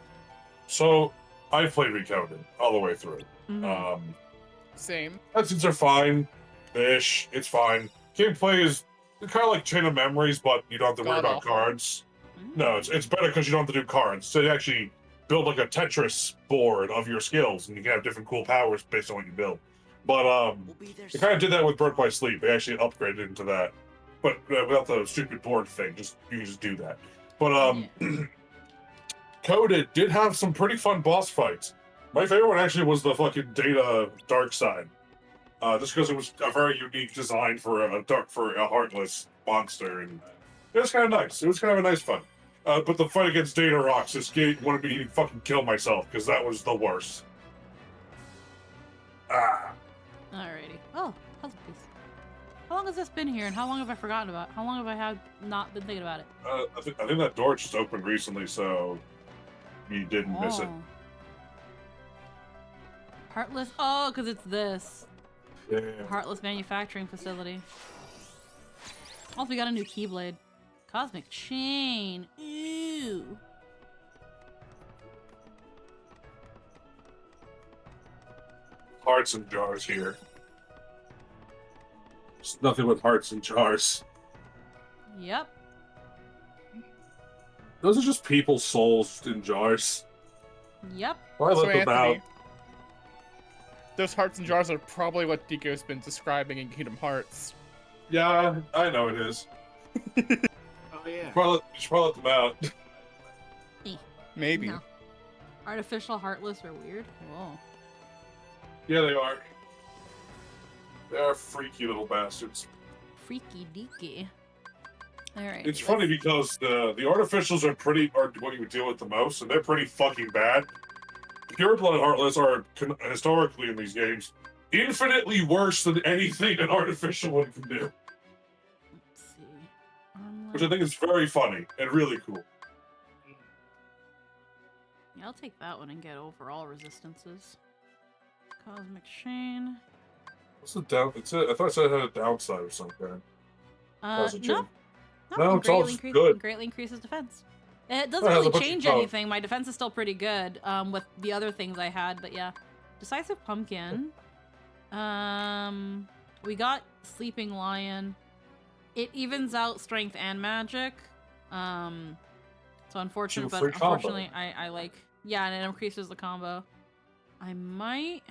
So, I played Recoded all the way through. Mhm. Same. Cutscenes are fine-ish. It's fine. Gameplay is kind of like Chain of Memories, but you don't have to worry about God-awful. cards. No, it's better because you don't have to do cards. So you actually build like a Tetris board of your skills, and you can have different cool powers based on what you build. But they kind of did that with Birth by Sleep. They actually upgraded into that, but without the stupid board thing. You can just do that. But Coded did have some pretty fun boss fights. My favorite one actually was the fucking Data Dark Side. Just because it was a very unique design for a heartless monster, and it was kind of nice. It was kind of a nice fight. But the fight against Data Rocks just wanted me to fucking kill myself because that was the worst. Alrighty. Oh, puzzle piece. How long has this been here, and how long have I forgotten about it? How long have I not been thinking about it? I think that door just opened recently, so you didn't miss it. Oh. Heartless. Oh, because it's this. Yeah. Heartless manufacturing facility. Also, we got a new Keyblade. Cosmic Chain. Ooh. Hearts and jars here. There's nothing with hearts and jars. Yep. Those are just people's souls in jars. Yep. Why So let them out? Anthony, those hearts and jars are probably what Deco's been describing in Kingdom Hearts. Yeah, I know it is. Oh yeah. You should probably let them out. Maybe. No. Artificial Heartless are weird. Whoa. Yeah, they are. They are freaky little bastards. Freaky deaky. Alright. It's funny because the artificials are what you would deal with the most, and they're pretty fucking bad. Pure Blood Heartless are historically in these games infinitely worse than anything an artificial one can do, Let's see. which I think is very funny and really cool. Yeah, I'll take that one and get overall resistances. Cosmic Chain. What's the down? I thought I said it had a downside or something. No. No, No, it's all just good. Greatly increases defense. It doesn't It has a really bunch of change power. anything. My defense is still pretty good with the other things I had, but yeah. Decisive Pumpkin. We got Sleeping Lion. It evens out strength and magic. So unfortunate, but Two-free combo. unfortunately I like, yeah, and it increases the combo. I might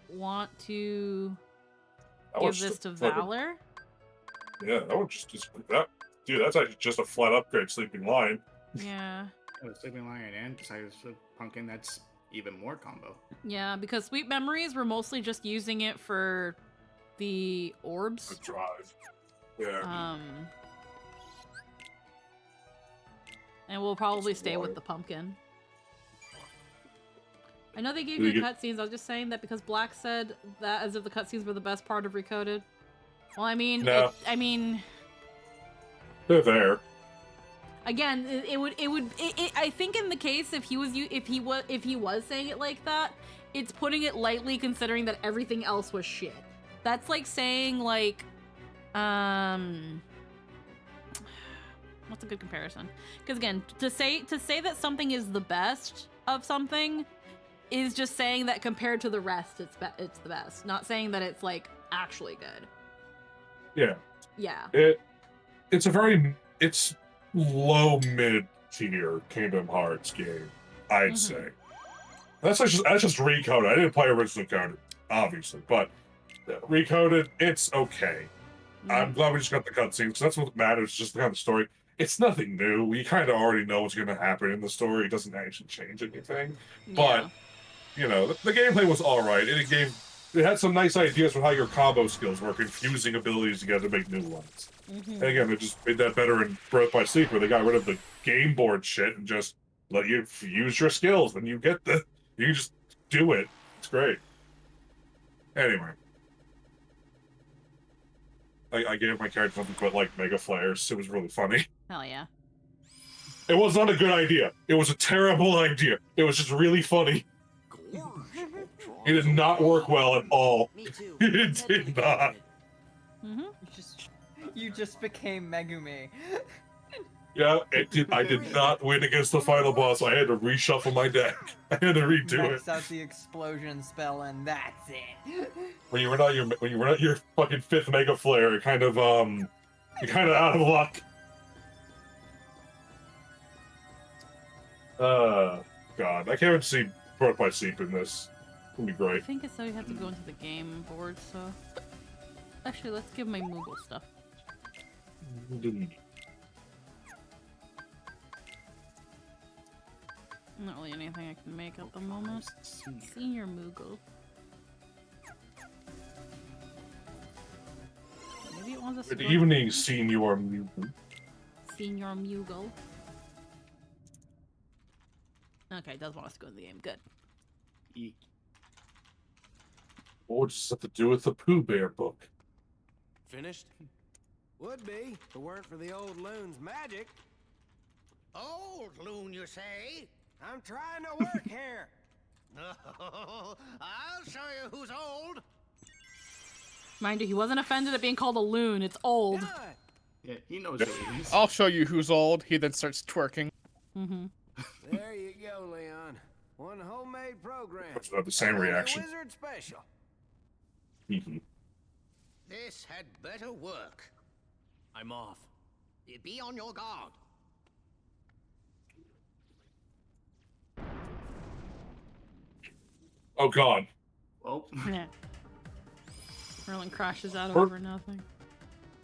want to give this to Valor. Yeah, that would just that. Dude, that's actually just a flat upgrade. Sleeping Lion. Yeah. With Sleeping Lion and Decisive Pumpkin, that's even more combo. Yeah, because Sweet Memories, we're mostly just using it for the orbs. The drive. Yeah. And we'll probably stay with the pumpkin. I know they gave Did you you cutscenes. I was just saying that because Black said that as if the cutscenes were the best part of Recoded. Well, I mean, No. They're there. Again, I think in the case if he was saying it like that, it's putting it lightly considering that everything else was shit. That's like saying like what's a good comparison? Because again, to say that something is the best of something is just saying that compared to the rest, it's the best. Not saying that it's like actually good. Yeah. Yeah. It's low mid tier Kingdom Hearts game, I'd say. That's just Recoded. I didn't play original Coded, obviously, but Recoded, it's okay. I'm glad we just got the cutscenes, because that's what matters, just the kind of story. It's nothing new. We kind of already know what's going to happen in the story. It doesn't actually change anything. But, you know, the gameplay was alright. It had some nice ideas for how your combo skills work, and fusing abilities together to make new ones. And again, they just made that better in Birth by Sleep, where they got rid of the game board shit and just let you use your skills. When you can just do it. It's great. Anyway. I gave my character something called, like, Mega Flares. It was really funny. Hell yeah. It was not a good idea. It was a terrible idea. It was just really funny. It did not work well at all. It did not. You just became Megumi. Yeah, it did. I did not win against the final boss. I had to reshuffle my deck. I had to redo it. Max out the explosion spell, and that's it. When you were not your fucking 5th Mega Flare, you're kind of out of luck. God, I can't wait to see Birth by Sleep in this. It's gonna be I great. think it's so you have to go into the game board, so... Actually, let's give my Moogle stuff. Not really anything I can make at the moment. Senior Moogle. Maybe it wants us to Good go- evening, Senior Mutant. Senior Moogle. Okay, it does want us to go in the game. Good. What does this have to do with the Pooh Bear book? Finished? Would be, if it weren't for the old loon's magic. Old loon, you say? I'm trying to work here. No, I'll show you who's old. Mind you, he wasn't offended at being called a loon. It's old. Yeah, he knows who he is. I'll show you who's old. He then starts twerking. There you go, Leon. One homemade program. Which will have the same Only reaction. Wizard special. This had better work. I'm off. Be on your guard. Oh God. Well. Yeah. Merlin crashes out Mer- over nothing.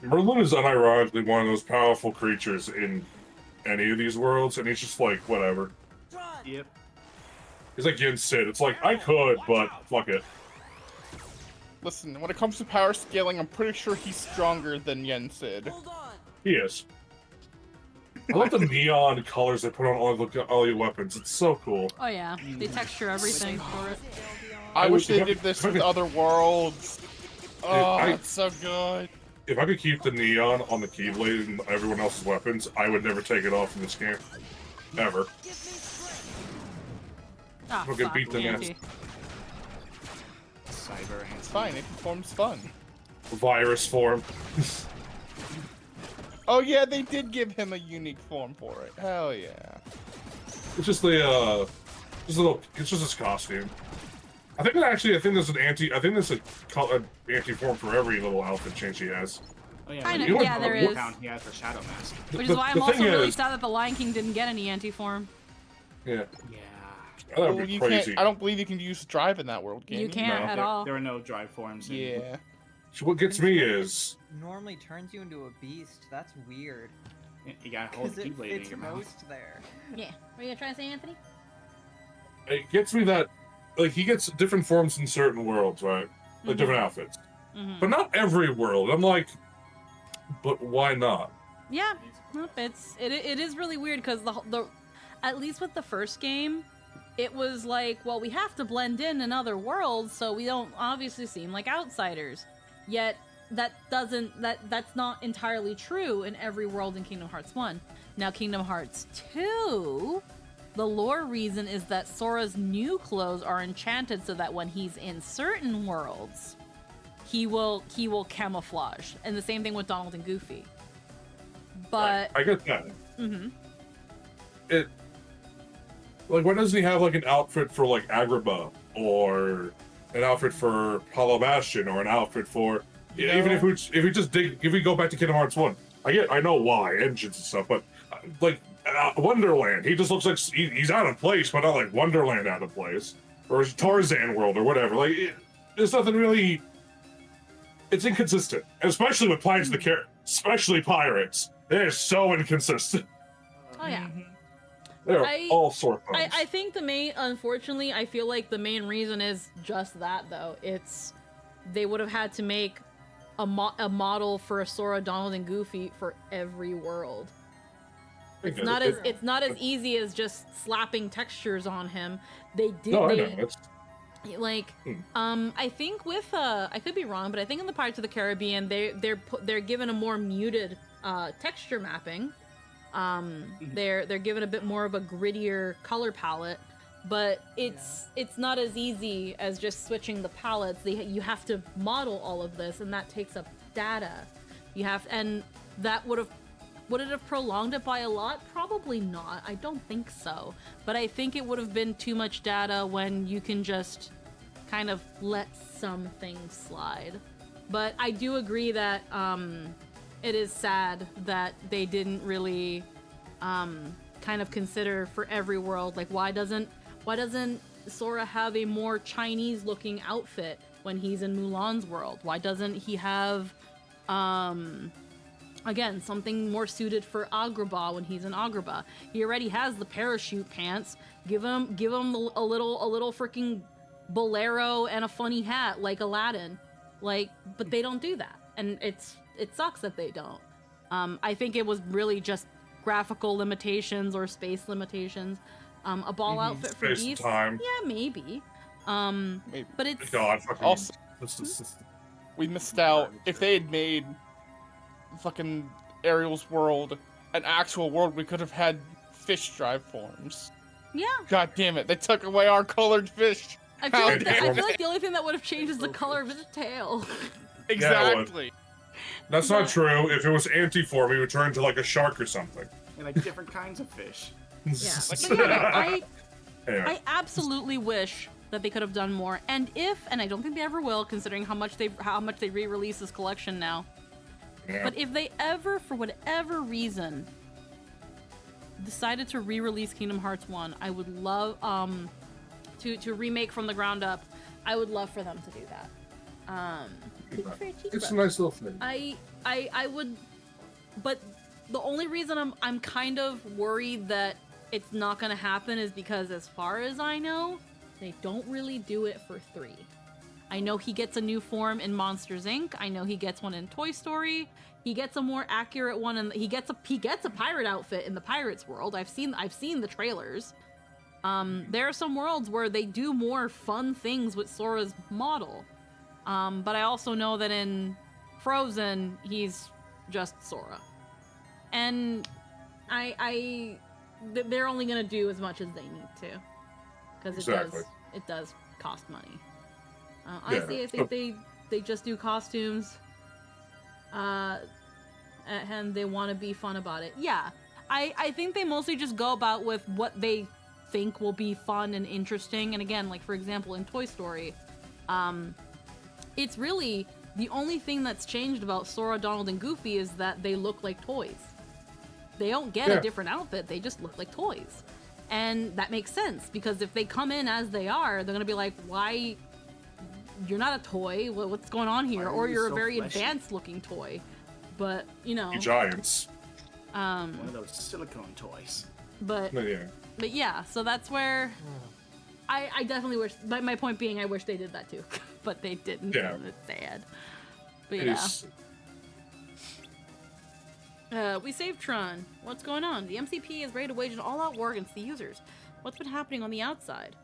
Merlin is unironically one of those powerful creatures in any of these worlds, and he's just like, whatever. Yep. He's like Yin Sid. It's like, I could, but fuck it. Listen, when it comes to power scaling, I'm pretty sure he's stronger than Yen Sid. He is. I love the neon colors they put on all your weapons. It's so cool. Oh yeah, they texture everything for it. I wish they did this with other worlds. Oh, it's so good. If I could keep the neon on the Keyblade and everyone else's weapons, I would never take it off in this game. Ever. Ah, We'll get fuck, beat the Yankee. nest. Cyber Ant. It's fine, it forms fun. Virus form. Oh yeah, they did give him a unique form for it. Hell yeah. It's just the it's just his costume. I think there's an anti form for every little outfit change he has. Oh yeah, Kinda, when you yeah, there is. count, he has the Shadow Mask. Which is why I'm also really sad that the Lion King didn't get any anti-form. Yeah. Yeah. That would be you crazy. I don't believe you can use drive in that world game. You can't at all. There are no drive forms. Yeah. So what gets me is Normally turns you into a beast. That's weird. You gotta hold 'Cause the it Keyblade in fits your mouth. most there. Yeah. What are you trying to say, Anthony? it gets me that like he gets different forms in certain worlds, right? Like different outfits. But not every world. I'm like, but why not? Yeah, nope, it is really weird because the at least with the first game, it was like, well, we have to blend in other worlds, so we don't obviously seem like outsiders. Yet that's not entirely true in every world in Kingdom Hearts 1. Now Kingdom Hearts 2, the lore reason is that Sora's new clothes are enchanted so that when he's in certain worlds, he will camouflage. And the same thing with Donald and Goofy. But I get that. Like, why doesn't he have like an outfit for like Agrabah, or an outfit for Hollow Bastion, or an outfit for even if we go back to Kingdom Hearts 1, I know why engines and stuff, but like Wonderland, he just looks like he's out of place, but not like Wonderland out of place, or Tarzan World or whatever. Like there's nothing really. It's inconsistent, especially with Pirates of the Caribbean, especially Pirates. They're so inconsistent. Oh yeah. They're all sorts of I think unfortunately, I feel like the main reason is just that, though. It's, they would have had to make a model for Sora, Donald, and Goofy for every world. It's not as easy as just slapping textures on him. They did. No, I know. Like, I think with I could be wrong, but I think in the Pirates of the Caribbean, they're given a more muted texture mapping. They're given a bit more of a grittier color palette, but it's not as easy as just switching the palettes. You have to model all of this, and that takes up data. And that would it have prolonged it by a lot? Probably not. I don't think so. But I think it would have been too much data when you can just kind of let some things slide. But I do agree that it is sad that they didn't really kind of consider for every world, like why doesn't Sora have a more Chinese looking outfit when he's in Mulan's world? Why doesn't he have again something more suited for Agrabah when he's in Agrabah? He already has the parachute pants. Give him a little freaking bolero and a funny hat like Aladdin. Like, but they don't do that, and it sucks that they don't. I think it was really just graphical limitations or space limitations. A ball outfit for Space Beast, time. yeah, maybe. But it's God, also we missed out. If they had made fucking Ariel's world an actual world, we could have had fish drive forms. Yeah. God damn it! They took away our colored fish. I feel like the only thing that would have changed is the color of his tail. Exactly. That's not true. If it was anti-form, he would turn into like a shark or something. And like different kinds of fish. Yeah. But yeah, Anyway. I absolutely wish that they could have done more. And I don't think they ever will, considering how much they re-release this collection now. Yeah. But if they ever, for whatever reason, decided to re-release Kingdom Hearts 1, I would love to remake from the ground up. I would love for them to do that. It's a nice little thing. I would, but the only reason I'm kind of worried that it's not gonna happen is because, as far as I know, they don't really do it for 3. I know he gets a new form in Monsters Inc. I know he gets one in Toy Story. He gets a more accurate one, and he gets a pirate outfit in the Pirates world. I've seen the trailers. There are some worlds where they do more fun things with Sora's model. But I also know that in Frozen, he's just Sora. And they're only gonna do as much as they need to. Because it does cost money. Honestly, I think they just do costumes. And they want to be fun about it. Yeah, I think they mostly just go about with what they think will be fun and interesting. And again, like for example, in Toy Story, it's really the only thing that's changed about Sora, Donald, and Goofy is that they look like toys. They don't get a different outfit, they just look like toys. And that makes sense, because if they come in as they are, they're gonna be like, why? You're not a toy, what's going on here? Or you're a very advanced looking toy. But, you know. Giants. One of those silicone toys. But yeah, so that's where I definitely wish, my point being, I wish they did that too. But they didn't, and it's sad. But yeah. We saved Tron. What's going on? The MCP is ready to wage an all-out war against the users. What's been happening on the outside?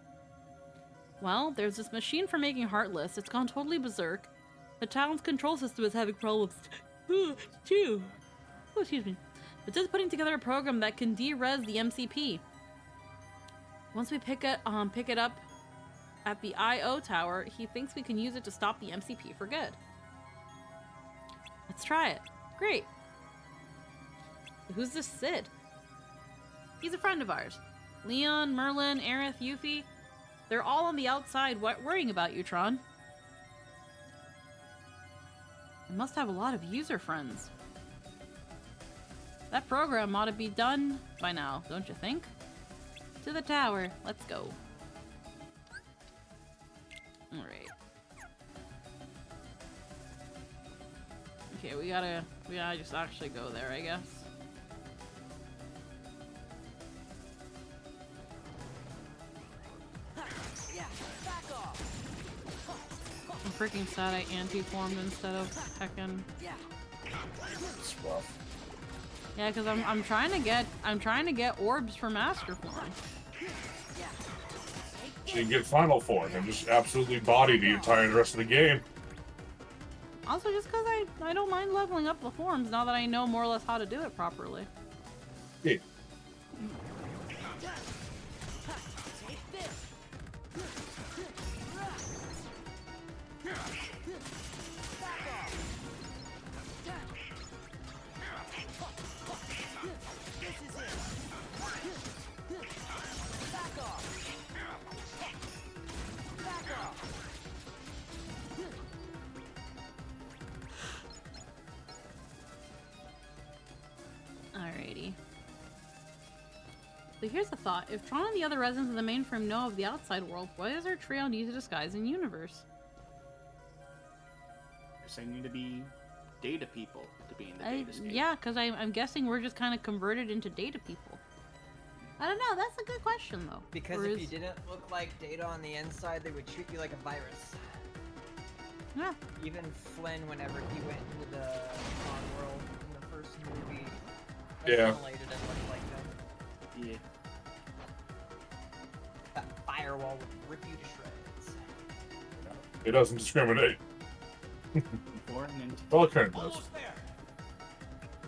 Well, there's this machine for making Heartless. It's gone totally berserk. The town's control system is having problems too. Oh, excuse me. It's just putting together a program that can de-res the MCP. Once we pick it up at the I.O. tower, he thinks we can use it to stop the MCP for good. Let's try it. Great. Who's this Sid? He's a friend of ours. Leon, Merlin, Aerith, Yuffie. They're all on the outside worrying about you, Tron. You must have a lot of user friends. That program ought to be done by now, don't you think? To the tower. Let's go. Alright. Okay, we gotta just actually go there, I guess. I'm freaking sad I anti-formed instead of heckin'. It's rough. Yeah, because I'm trying to get orbs for Master Form. So you can get Final Form and just absolutely body the entire rest of the game. Also, just because I don't mind leveling up the forms now that I know more or less how to do it properly. Yeah. Alrighty. So here's a thought. If Tron and the other residents of the mainframe know of the outside world, why does our trio need to disguise in universe? Because they need to be data people to be in the data scape. Yeah, because I'm guessing we're just kind of converted into data people. I don't know. That's a good question, though. Because Or if is- you didn't look like data on the inside, they would treat you like a virus. Yeah. Even Flynn, whenever he went into the Tron world in the first movie, Yeah. assimilated and looked like them. Yeah. That firewall would rip you to shreds. It doesn't discriminate. Or Ninja. Well, it kind of does.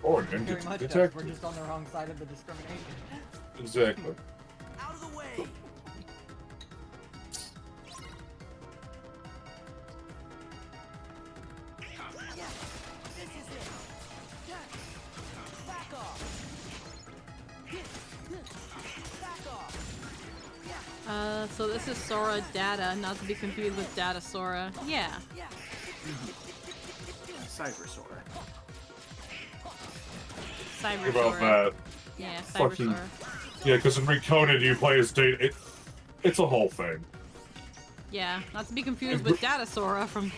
Or Very Ninja much does. Detective. We're just on the wrong side of the discrimination. Exactly. Out of the way! So this is Sora Data, not to be confused with Data Sora. Yeah. Cyber Sora. Cyber Think about Sora. that. Yeah, Cyber Fucking. Sora. Yeah, because in Recoded you play as data. It's a whole thing. Yeah, not to be confused with Data Sora from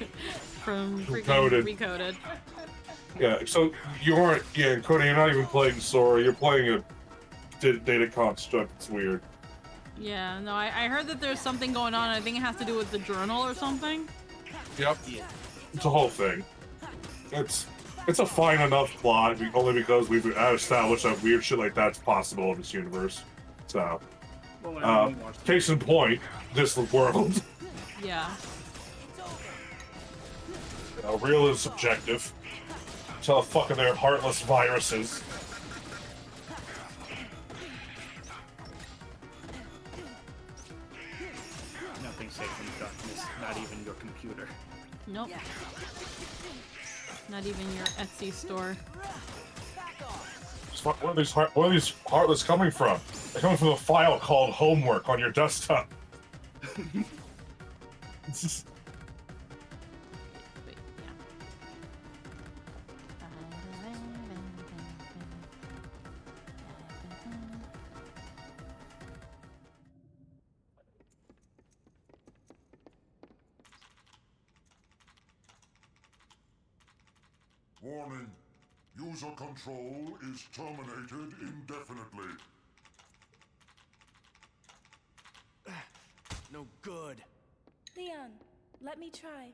freaking Recoded. Recoded. Yeah, so you aren't. Yeah, Cody, you're not even playing Sora. You're playing a data construct. It's weird. Yeah, no, I heard that there's something going on. I think it has to do with the journal or something. Yep. It's a whole thing. It's a fine enough plot, only because we've established that weird shit like that's possible in this universe. So, case in point, this world. Yeah. Real is subjective. Tell fucking their heartless viruses. Nothing safe from darkness, not even your computer. Nope. Not even your Etsy store. Where are these heartless coming from? They're coming from a file called Homework on your desktop. It's just... Warning. User control is terminated indefinitely. No good. Leon, let me try.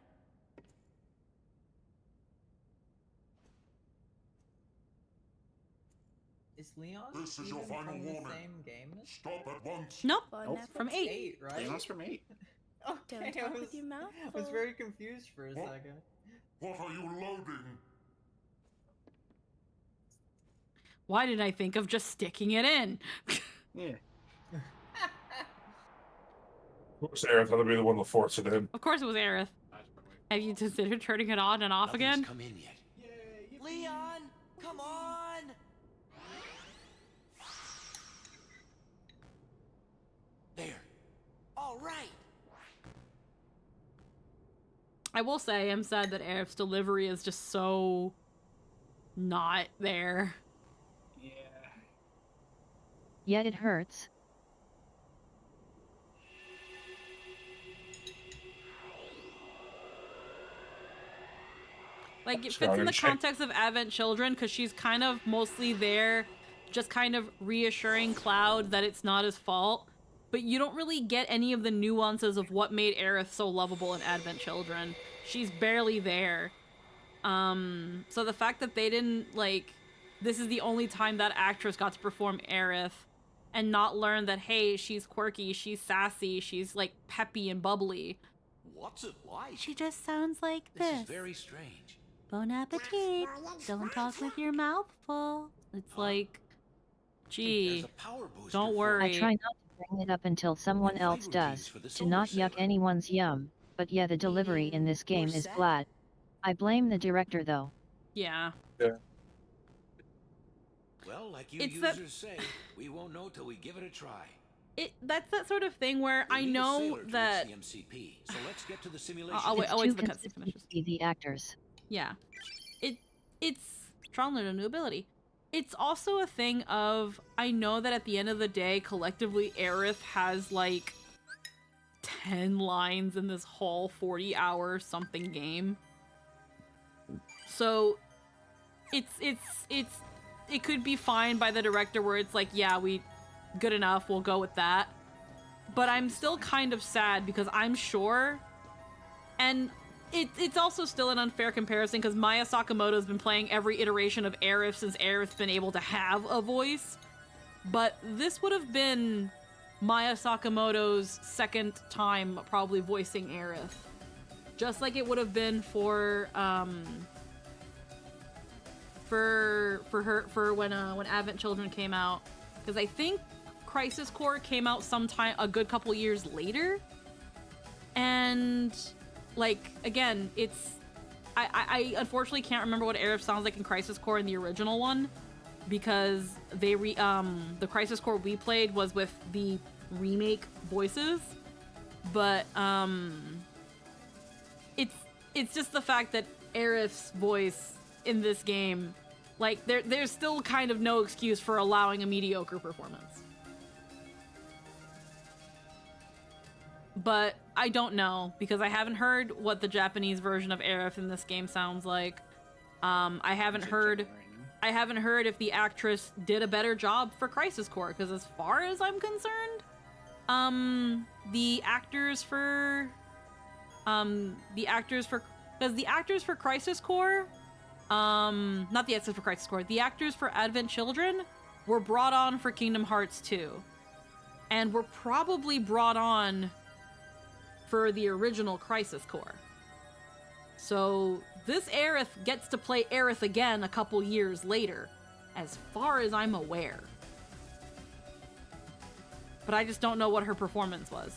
Is Leon This is your even final from the warning. same game? Stop at once. Nope. Nope. From 8. 8, right? Leon's from 8. Okay, Don't talk with your mouth I was full. very confused for a What? second. What are you loading? Why did I think of just sticking it in? Yeah. Of course, Aerith had to be the one to force it in. Of course it was Aerith. Have you considered turning it on and off again? Come in yet. Leon, come on! all right. I will say I'm sad that Aerith's delivery is just so not there. Yeah. Yet it hurts. Like, it fits in the context of Advent Children because she's kind of mostly there just kind of reassuring Cloud that it's not his fault, but you don't really get any of the nuances of what made Aerith so lovable in Advent Children. She's barely there. So the fact that they didn't, like, this is the only time that actress got to perform Aerith and not learn that, hey, she's quirky, she's sassy, she's, like, peppy and bubbly. What's it like? She just sounds like this. This is very strange. Bon appetit. Don't talk with your mouth full. It's like, gee, don't worry. I try not to bring it up until someone else does, to not yuck anyone's yum, but yeah, the delivery in this game is blah. I blame the director though. Yeah. Well, like you It's users that- say, we won't know till we give it a try. That's that sort of thing where I We'll need a know sailor to that. reach the MCP, so let's get to the simulation. I'll wait It's till too the cutscene consistent finishes. to be the actors. Yeah. It's trying to learn a new ability. It's also a thing of, I know that at the end of the day, collectively, Aerith has like 10 lines in this whole 40-hour something game. So it could be fine by the director where it's like, yeah, good enough, we'll go with that. But I'm still kind of sad because I'm sure, and it's also still an unfair comparison because Maya Sakamoto's been playing every iteration of Aerith since Aerith's been able to have a voice. But this would have been Maya Sakamoto's second time probably voicing Aerith. Just like it would have been for when Advent Children came out. Because I think Crisis Core came out sometime a good couple years later. And like, again, I unfortunately can't remember what Aerith sounds like in Crisis Core in the original one, because the Crisis Core we played was with the remake voices, but it's just the fact that Aerith's voice in this game, like, there's still kind of no excuse for allowing a mediocre performance. But I don't know, because I haven't heard what the Japanese version of Aerith in this game sounds like. I haven't heard if the actress did a better job for Crisis Core, because as far as I'm concerned, the actors for Crisis Core, not the actors for Crisis Core, the actors for Advent Children were brought on for Kingdom Hearts 2, and were probably brought on for the original Crisis Core. So this Aerith gets to play Aerith again a couple years later, as far as I'm aware. But I just don't know what her performance was.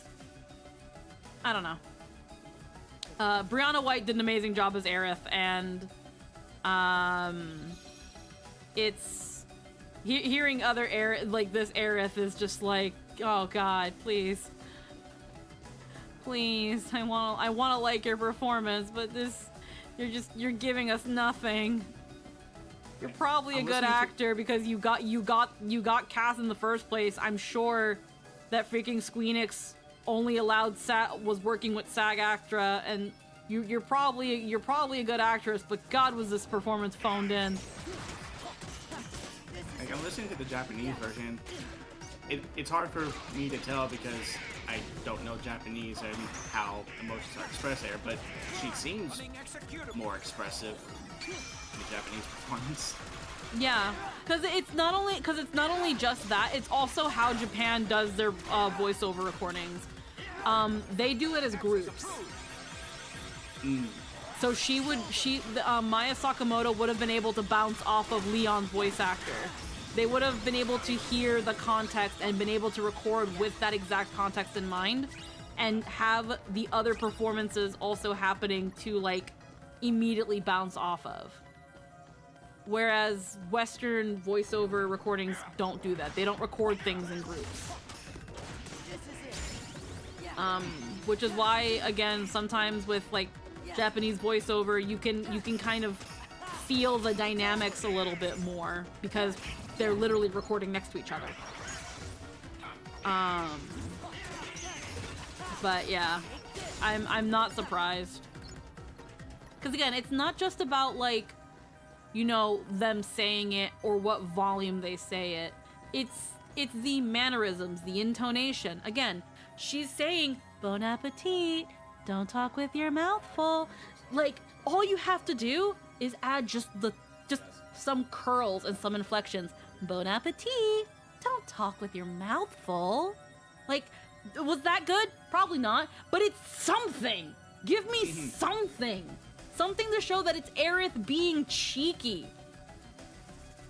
I don't know. Brianna White did an amazing job as Aerith, and it's hearing other Aerith, like this Aerith, is just like, oh god, please. Please, I want to like your performance, but you're giving us nothing. You're probably a good actor because you got cast in the first place. I'm sure that freaking Squeenix only allowed was working with SAG-AFTRA, and you're probably a good actress, but God, was this performance phoned in. Like, I'm listening to the Japanese version. It's hard for me to tell because I don't know Japanese and how emotions are expressed there, but she seems more expressive in the Japanese performance. Yeah, because it's not only just that, it's also how Japan does their voiceover recordings. They do it as groups. So Maya Sakamoto would have been able to bounce off of Leon's voice actor. They would have been able to hear the context and been able to record with that exact context in mind, and have the other performances also happening to, like, immediately bounce off of. Whereas Western voiceover recordings don't do that. They don't record things in groups. This is it. Yeah, Which is why, again, sometimes with like Japanese voiceover, you can kind of feel the dynamics a little bit more because they're literally recording next to each other. But yeah, I'm not surprised. Because again, it's not just about like, you know, them saying it or what volume they say it. It's the mannerisms, the intonation. Again, she's saying bon appetit, don't talk with your mouth full. Like, all you have to do is add just some curls and some inflections. Bon appetit, don't talk with your mouth full. Like, was that good? Probably not, but it's something. Give me something. Something to show that it's Aerith being cheeky.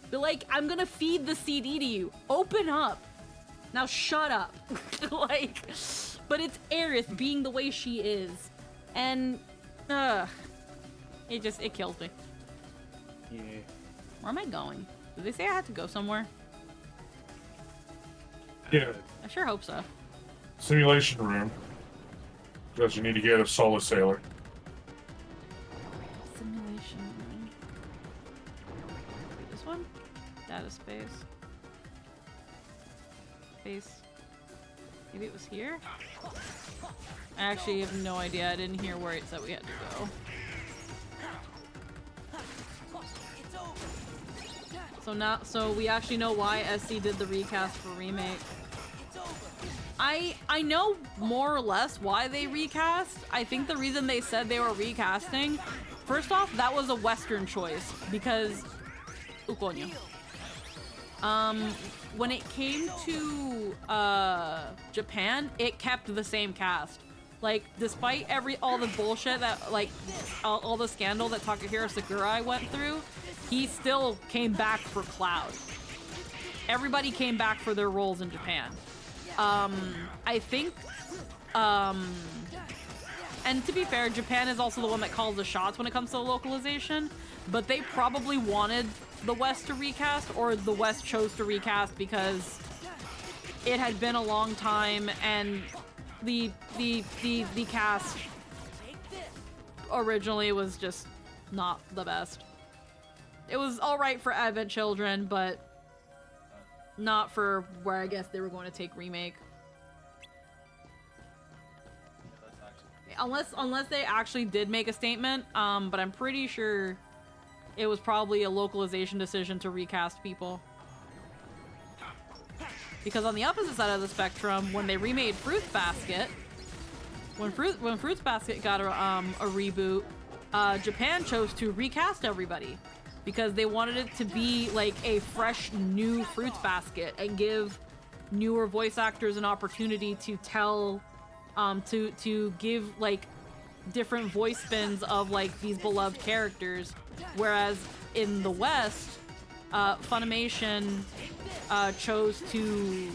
But like, I'm gonna feed the CD to you. Open up. Now shut up. Like, but it's Aerith being the way she is. And, it kills me. Yeah. Where am I going? Did they say I had to go somewhere? Yeah. I sure hope so. Simulation room. Because you need to get a Solar Sailor. Simulation room. This one? Data space. Space. Maybe it was here? I actually have no idea. I didn't hear where it said we had to go. So we actually know why SC did the recast for remake. I know more or less why they recast. I think the reason they said they were recasting, first off, that was a Western choice because when it came to Japan, it kept the same cast. Like, despite all the bullshit that, like, all the scandal that Takahiro Sakurai went through, he still came back for Cloud. Everybody came back for their roles in Japan. I think, and to be fair, Japan is also the one that calls the shots when it comes to localization, but they probably wanted the West to recast, or the West chose to recast because it had been a long time and the cast originally was just not the best. It was alright for Advent Children, but not for where I guess they were going to take remake. Unless they actually did make a statement, but I'm pretty sure it was probably a localization decision to recast people. Because on the opposite side of the spectrum, when they remade Fruits Basket, when Fruits Basket got a reboot, Japan chose to recast everybody because they wanted it to be like a fresh new Fruits Basket and give newer voice actors an opportunity to tell, to give like different voice spins of like these beloved characters. Whereas in the West, Funimation chose to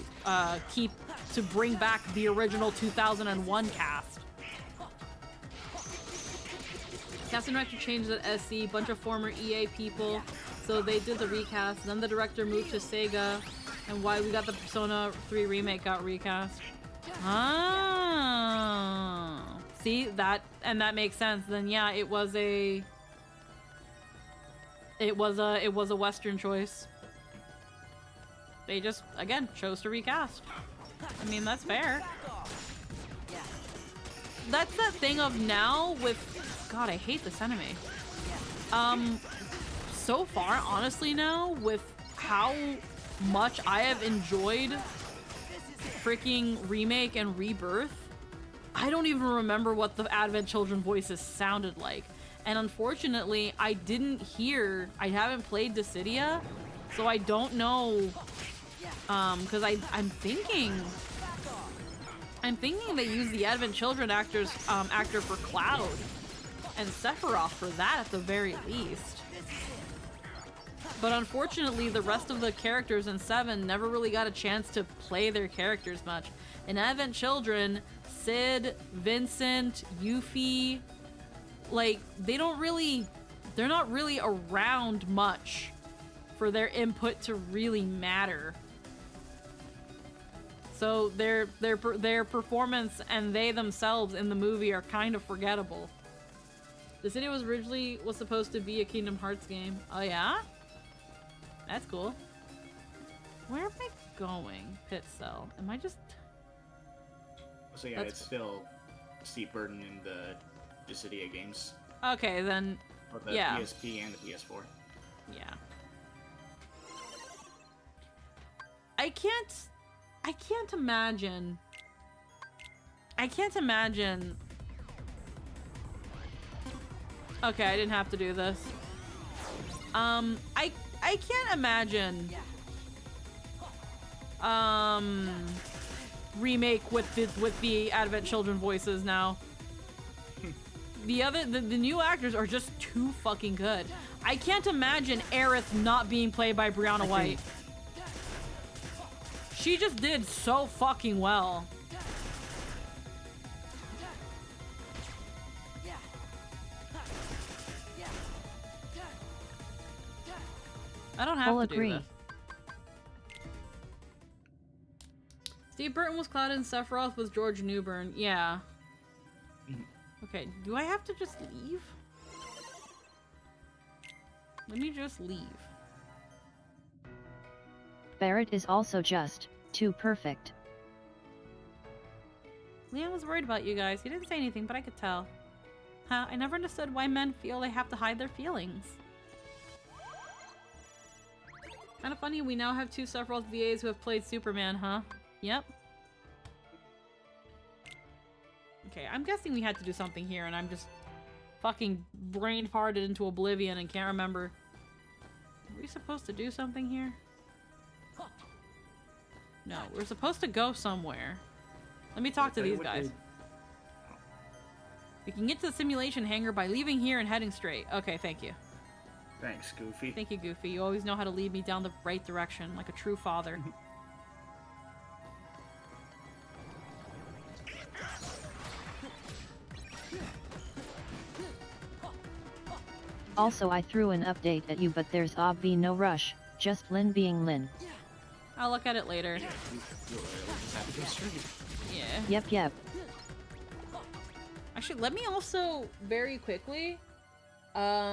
bring back the original 2001 cast. Casting director changed at SC, bunch of former EA people, so they did the recast. Then the director moved to Sega, and why we got the Persona 3 remake got recast. Ah, see that, and that makes sense. Then yeah, it was a Western choice. They just, again, chose to recast. I mean, that's fair. That's that thing of now with... God, I hate this anime. So far, honestly now, with how much I have enjoyed freaking Remake and Rebirth, I don't even remember what the Advent Children voices sounded like. And unfortunately, I haven't played Dissidia, so I don't know, because I'm thinking they use the Advent Children actor for Cloud and Sephiroth for that at the very least. But unfortunately, the rest of the characters in 7 never really got a chance to play their characters much. In Advent Children, Sid, Vincent, Yuffie, like, they're not really around much for their input to really matter. so their performance and they themselves in the movie are kind of forgettable. The city was originally supposed to be a Kingdom Hearts game. Oh yeah? That's cool. Where am I going? Pit Cell. Am I just... So yeah, it's still steep burden in the Dissidia games. Okay, then... Both the yeah. PSP and the PS4. Yeah. I can't imagine... Okay, I didn't have to do this. I can't imagine remake with the Advent Children voices now. The new actors are just too fucking good. I can't imagine Aerith not being played by Brianna White. She just did so fucking well. I don't have to do this. Steve Burton was Cloud and Sephiroth was George Newbern. Yeah. Okay, do I have to just leave? Let me just leave. Barrett is also just too perfect. Leon was worried about you guys. He didn't say anything, but I could tell. Huh, I never understood why men feel they have to hide their feelings. Kinda funny, we now have 2 Sephiroth VAs who have played Superman, huh? Yep. Okay, I'm guessing we had to do something here, and I'm just fucking brain-farted into oblivion and can't remember. Are we supposed to do something here? No, we're supposed to go somewhere. Let me talk to these guys. We can get to the simulation hangar by leaving here and heading straight. Okay, thank you. Thanks, Goofy. Thank you, Goofy. You always know how to lead me down the right direction, like a true father. Also, I threw an update at you, but there's obvi no rush, just Lynn being Lynn. I'll look at it later. Yeah. Yep. Actually, let me also very quickly, while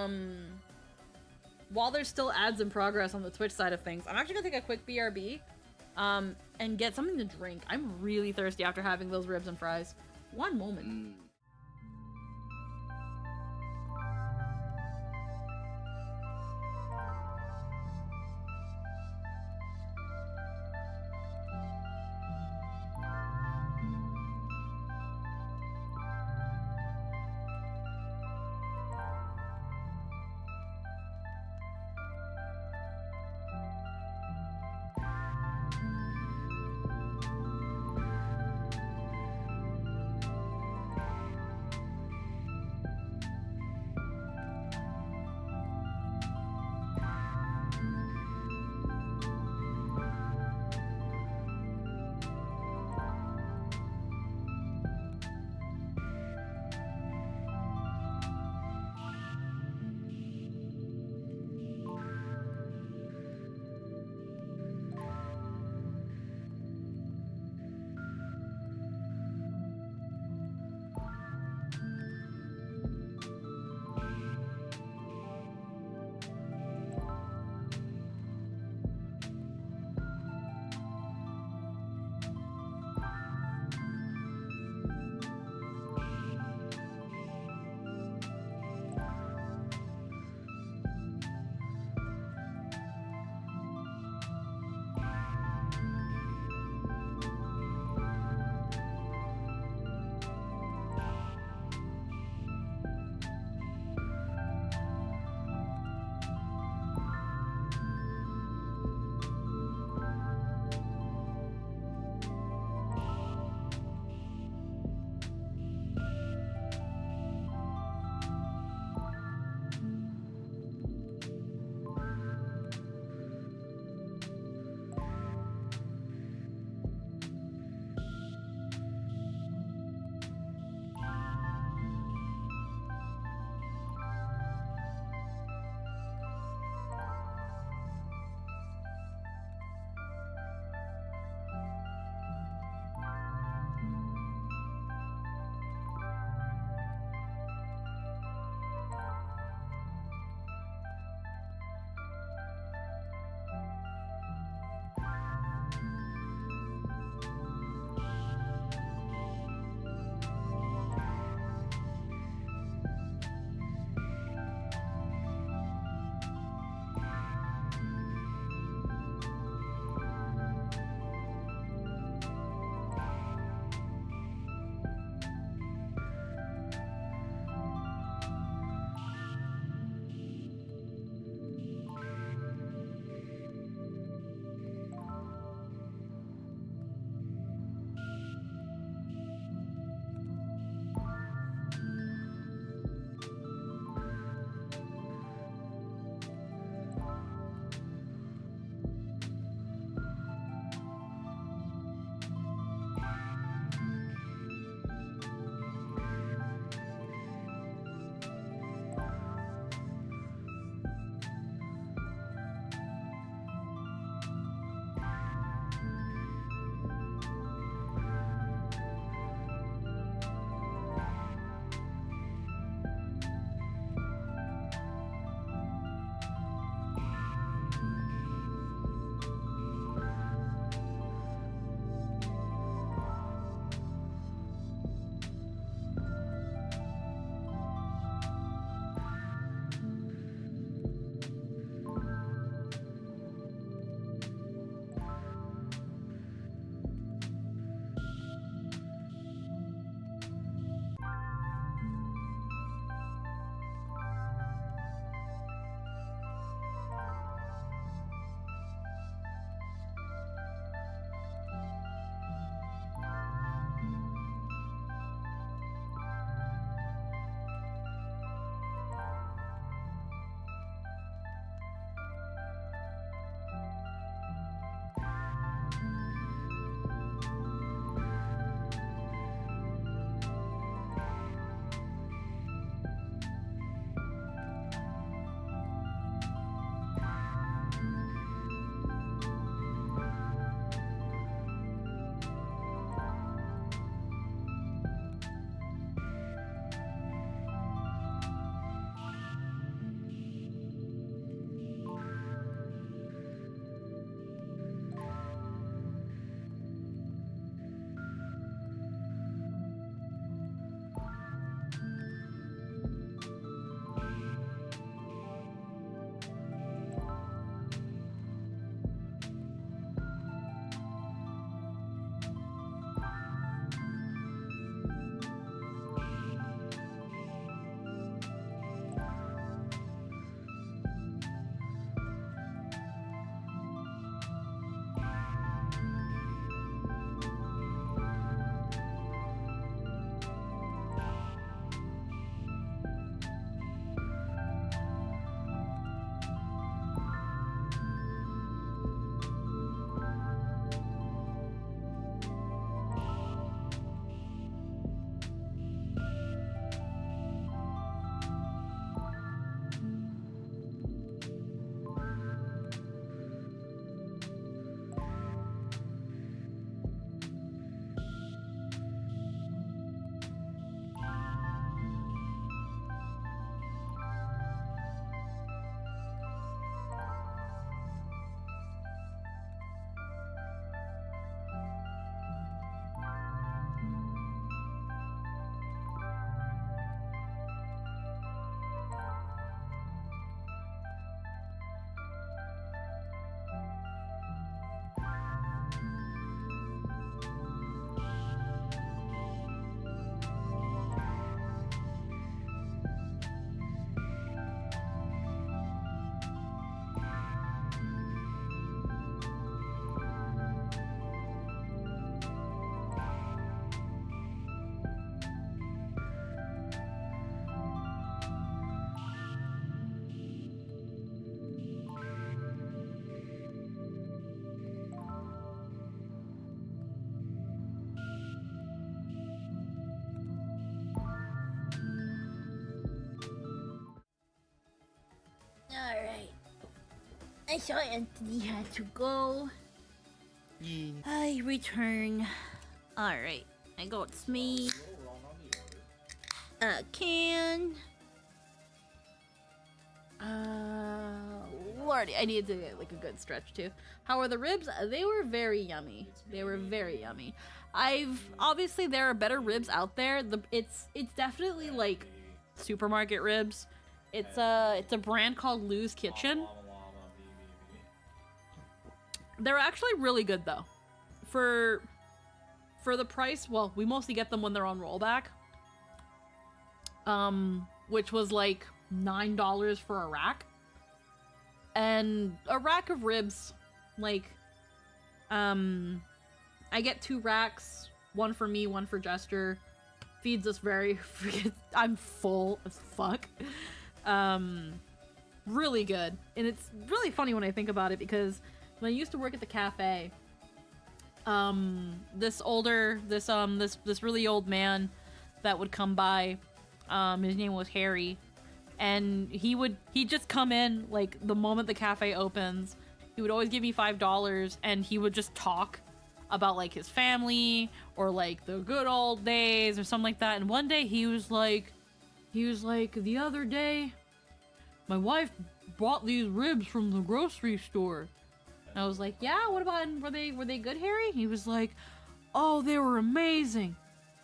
there's still ads in progress on the Twitch side of things, I'm actually gonna take a quick BRB, and get something to drink. I'm really thirsty after having those ribs and fries. One moment. I saw Anthony had to go. I return. Alright, I got me a can. Lordy, I need to get like a good stretch too. How are the ribs? They were very yummy. They were very yummy. Obviously there are better ribs out there. It's definitely like supermarket ribs. It's a brand called Lou's Kitchen. They're actually really good though. For the price, well, we mostly get them when they're on rollback. Which was like $9 for a rack. And a rack of ribs, like, I get 2 racks, one for me, one for Jester. Feeds us very, I'm full as fuck. Really good. And it's really funny when I think about it because when I used to work at the cafe, this really old man that would come by, his name was Harry, and he'd just come in like the moment the cafe opens. He would always give me $5 and he would just talk about like his family or like the good old days or something like that. And one day he was like, the other day my wife bought these ribs from the grocery store. And I was like, yeah, what about, were they good, Harry? He was like, oh, they were amazing.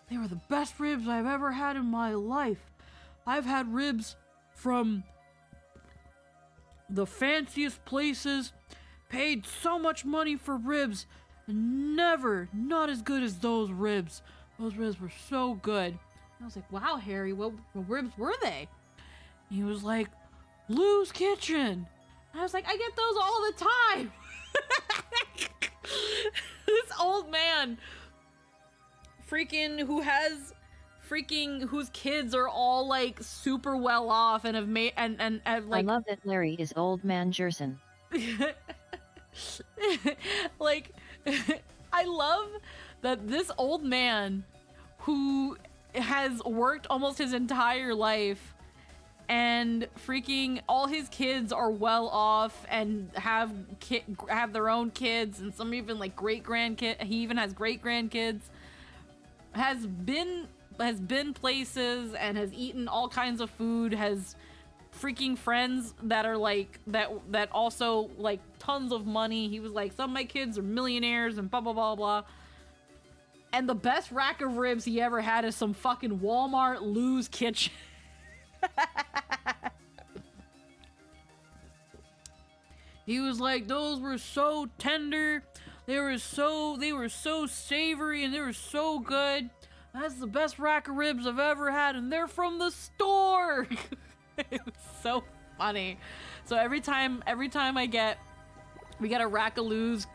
They were the best ribs I've ever had in my life. I've had ribs from the fanciest places, paid so much money for ribs, never, not as good as those ribs. Those ribs were so good. And I was like, wow, Harry, what ribs were they? And he was like, Lou's Kitchen. And I was like, I get those all the time. This old man whose kids are all like super well off and have made and like, I love that Larry is old man Jerson. like I love that this old man who has worked almost his entire life and freaking all his kids are well off and have their own kids, and some even like great-grandkids. He even has great-grandkids. Has been places and has eaten all kinds of food, has freaking friends that are like that also like tons of money. He was like, some of my kids are millionaires and blah blah blah blah. And the best rack of ribs he ever had is some fucking Walmart Lou's Kitchen. He was like, those were so tender, they were so savory, and they were so good. That's the best rack of ribs I've ever had, and they're from the store. It was so funny. So every time we get a rack of Lou's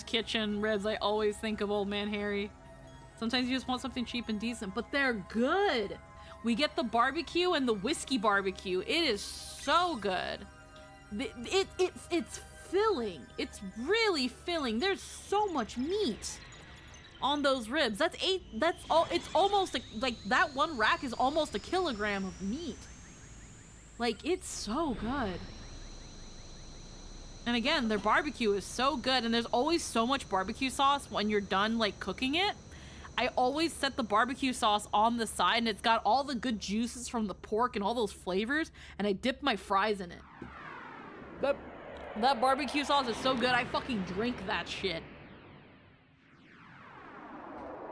Kitchen ribs, I always think of old man Harry. Sometimes you just want something cheap and decent, but they're good. We get the barbecue and the whiskey barbecue. It is so good. It's filling. It's really filling. There's so much meat on those ribs. That's all. It's almost like that one rack is almost a kilogram of meat. Like, it's so good. And again, their barbecue is so good, and there's always so much barbecue sauce when you're done like cooking it. I always set the barbecue sauce on the side, and it's got all the good juices from the pork and all those flavors, and I dip my fries in it. That barbecue sauce is so good, I fucking drink that shit.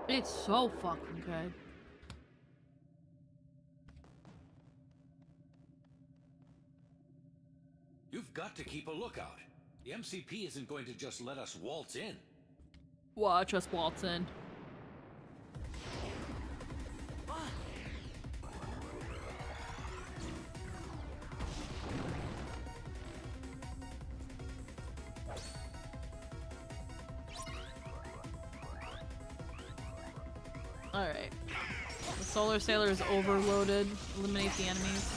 It's so fucking good. You've got to keep a lookout. The MCP isn't going to just let us waltz in. Watch us waltz in. Alright. The Solar Sailor is overloaded. Eliminate the enemies.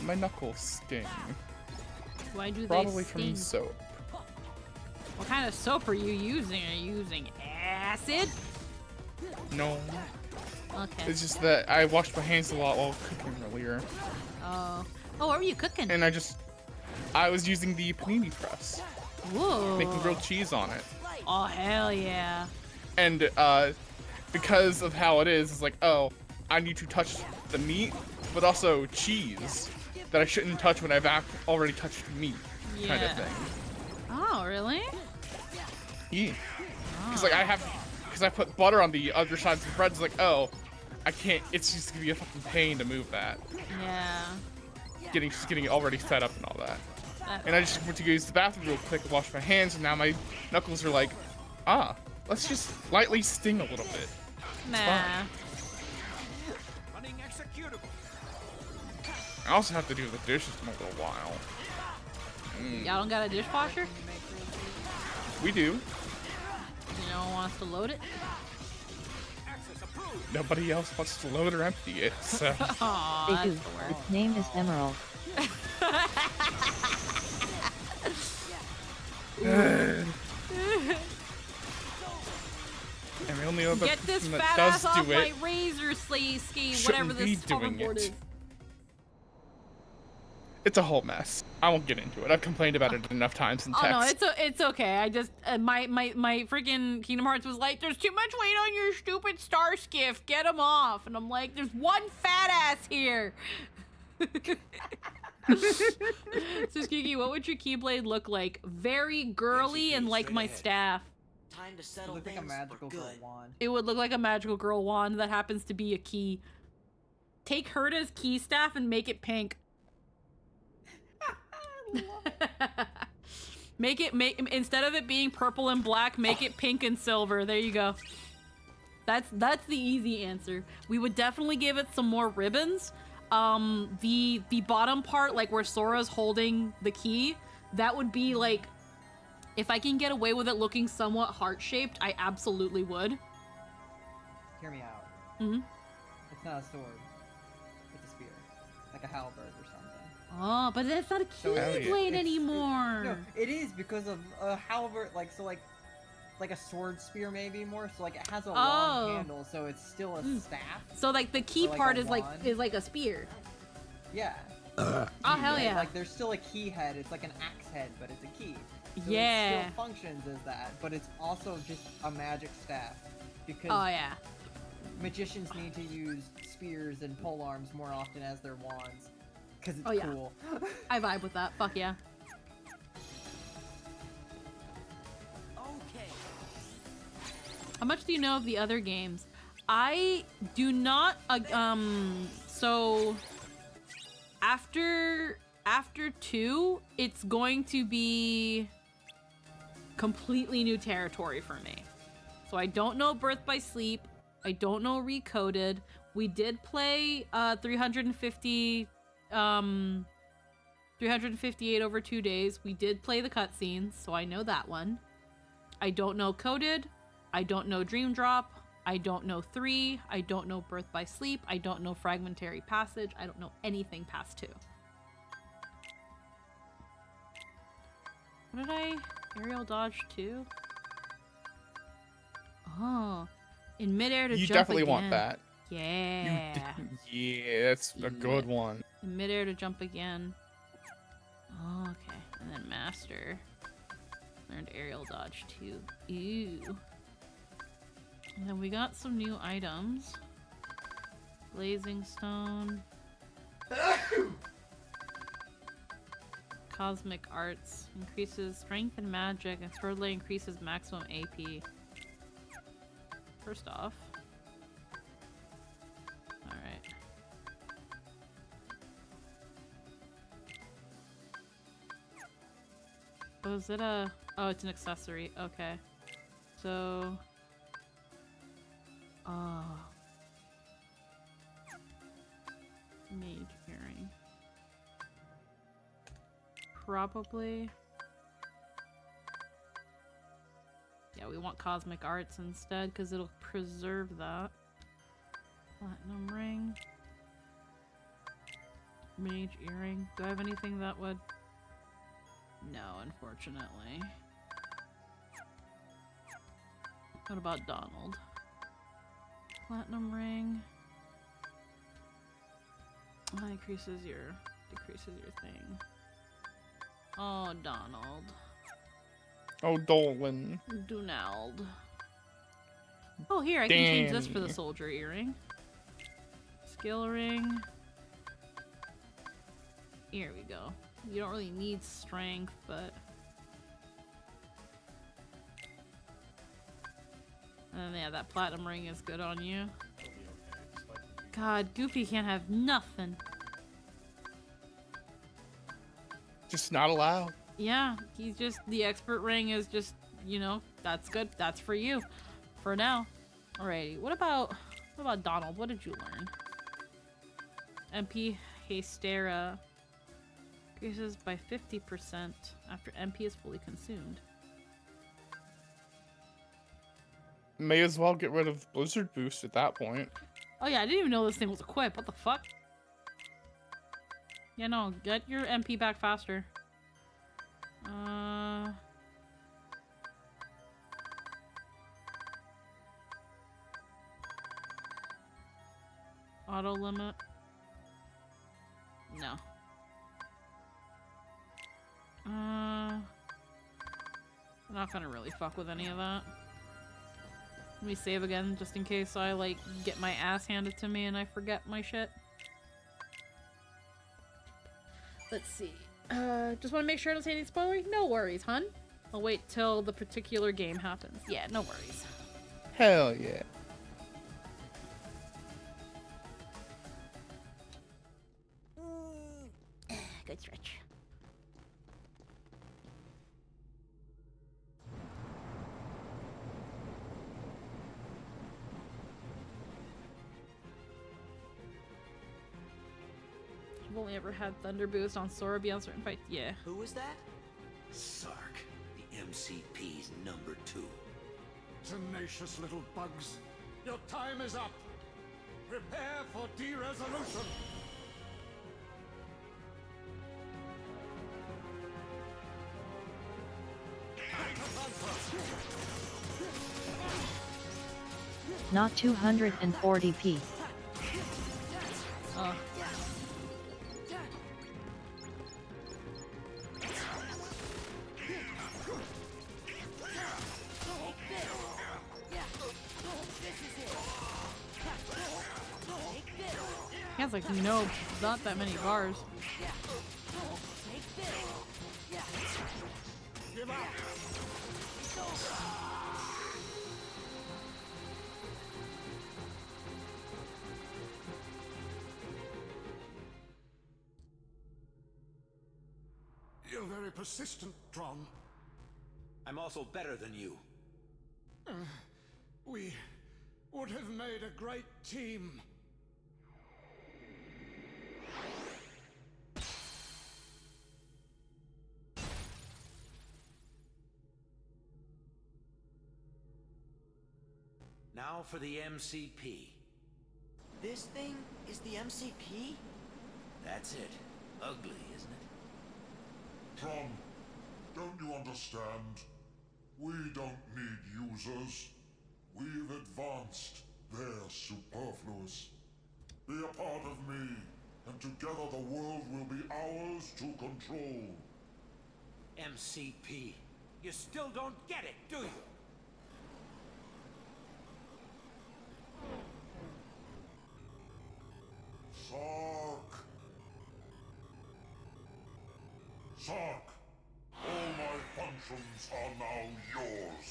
My knuckles sting. Why do they Probably sting? from soap. What kind of soap are you using? Are you using acid? No. Okay. It's just that I washed my hands a lot while cooking earlier. Oh. Oh, what were you cooking? And I was using the panini press. Whoa. Making grilled cheese on it. Oh, hell yeah. And because of how it is, it's like, oh, I need to touch the meat, but also cheese that I shouldn't touch when I've already touched meat, kind of Yeah. thing. Oh, really? Yeah. Because I put butter on the other sides of the bread. It's like, oh, I can't. It's just gonna be a fucking pain to move that. Yeah. Just getting it already set up and all that. And I just went to go use the bathroom real quick and wash my hands, and now my knuckles are like, let's just lightly sting a little bit. Nah. I also have to do the dishes in a little while. Y'all don't got a dishwasher? We do. You know, wants to load it? Nobody else wants to load or empty it, so. Aw, They that's do. the worst. Its name is Emerald. And the only other Get this person that fat does ass off do my it razor ski, whatever shouldn't be this doing hoverboard it. is. It's a whole mess. I won't get into it. I've complained about it enough times in text. Oh no, it's okay. I just my freaking Kingdom Hearts was like, there's too much weight on your stupid star skiff. Get them off. And I'm like, there's one fat ass here. So Kiki, what would your Keyblade look like? Very girly and like my staff. Time to settle Look like a things magical for girl good. wand. It would look like a magical girl wand that happens to be a key. Take Herta's key staff and make it pink. make instead of it being purple and black, make it pink and silver. There you go. That's the easy answer. We would definitely give it some more ribbons. The bottom part, like where Sora's holding the key, that would be like, if I can get away with it looking somewhat heart-shaped, I absolutely would. Hear me out. Mm-hmm. It's not a sword. It's a spear. Like a halberd or something. Oh, but that's not a Keyblade anymore. No, it is because of a halberd, like a sword spear maybe more. So like it has a long handle, so it's still a staff. So like the key or, like, part a is wand. like a spear. Yeah. Oh hell yeah! Like there's still a key head. It's like an axe head, but it's a key. So Yeah. It still functions as that, but it's also just a magic staff. Because Oh yeah. magicians need to use spears and pole arms more often as their wands. Because it's Oh, yeah. cool. I vibe with that. Fuck yeah. Okay. How much do you know of the other games? I do not. So after 2, it's going to be completely new territory for me. So I don't know Birth by Sleep. I don't know Recoded. We did play 358 over 2 days. We did play the cutscenes, so I know that one. I don't know Coded. I don't know Dream Drop. I don't know 3. I don't know Birth by Sleep. I don't know Fragmentary Passage. I don't know anything past 2. What did I? Aerial dodge 2? Oh. In midair to You jump definitely again. want that. Yeah. Yeah, that's a good one. In midair to jump again. Oh, okay. And then master. Learned aerial dodge 2. Ew. And then we got some new items. Blazing stone. Cosmic arts. Increases strength and magic, and thirdly increases maximum AP. First off. Alright. Oh, is it a... Oh, it's an accessory. Okay. So... Oh. Mage earring. Probably... Yeah, we want cosmic arts instead, because it'll preserve that. Platinum ring. Mage earring. Do I have anything that would... No, unfortunately. What about Donald? Platinum ring. Decreases your thing. Oh, Donald. Oh, Dolan. Donald. Oh, here, I can change this for the soldier earring. Skill ring. Here we go. You don't really need strength, but... And then, yeah, that platinum ring is good on you. God, Goofy can't have nothing. Just not allowed. Yeah, he's just... The expert ring is just, you know, that's good. That's for you. For now. Alrighty, what about Donald? What did you learn? MP Hastera increases by 50% after MP is fully consumed. May as well get rid of Blizzard Boost at that point. Oh yeah, I didn't even know this thing was equipped. What the fuck? Yeah, no, get your MP back faster. Auto limit? No. I'm not gonna really fuck with any of that. Let me save again, just in case I, like, get my ass handed to me and I forget my shit. Let's see. Just want to make sure I don't say any spoilers? No worries, hun. I'll wait till the particular game happens. Yeah, no worries. Hell yeah. Good stretch. I've only ever had Thunder Boost on Sora beyond certain fights. Yeah. Who was that? Sark, the MCP's number 2. Tenacious little bugs. Your time is up. Prepare for de-resolution. Not 240p. Oh. He has like not that many bars. Give up. You're very persistent, Tron. I'm also better than you. We would have made a great team. Now for the MCP. This thing is the MCP? That's it. Ugly, isn't it? Tron, don't you understand? We don't need users. We've advanced. They're superfluous. Be a part of me, and together the world will be ours to control. MCP. You still don't get it, do you? Sark. Sark, all my functions are now yours.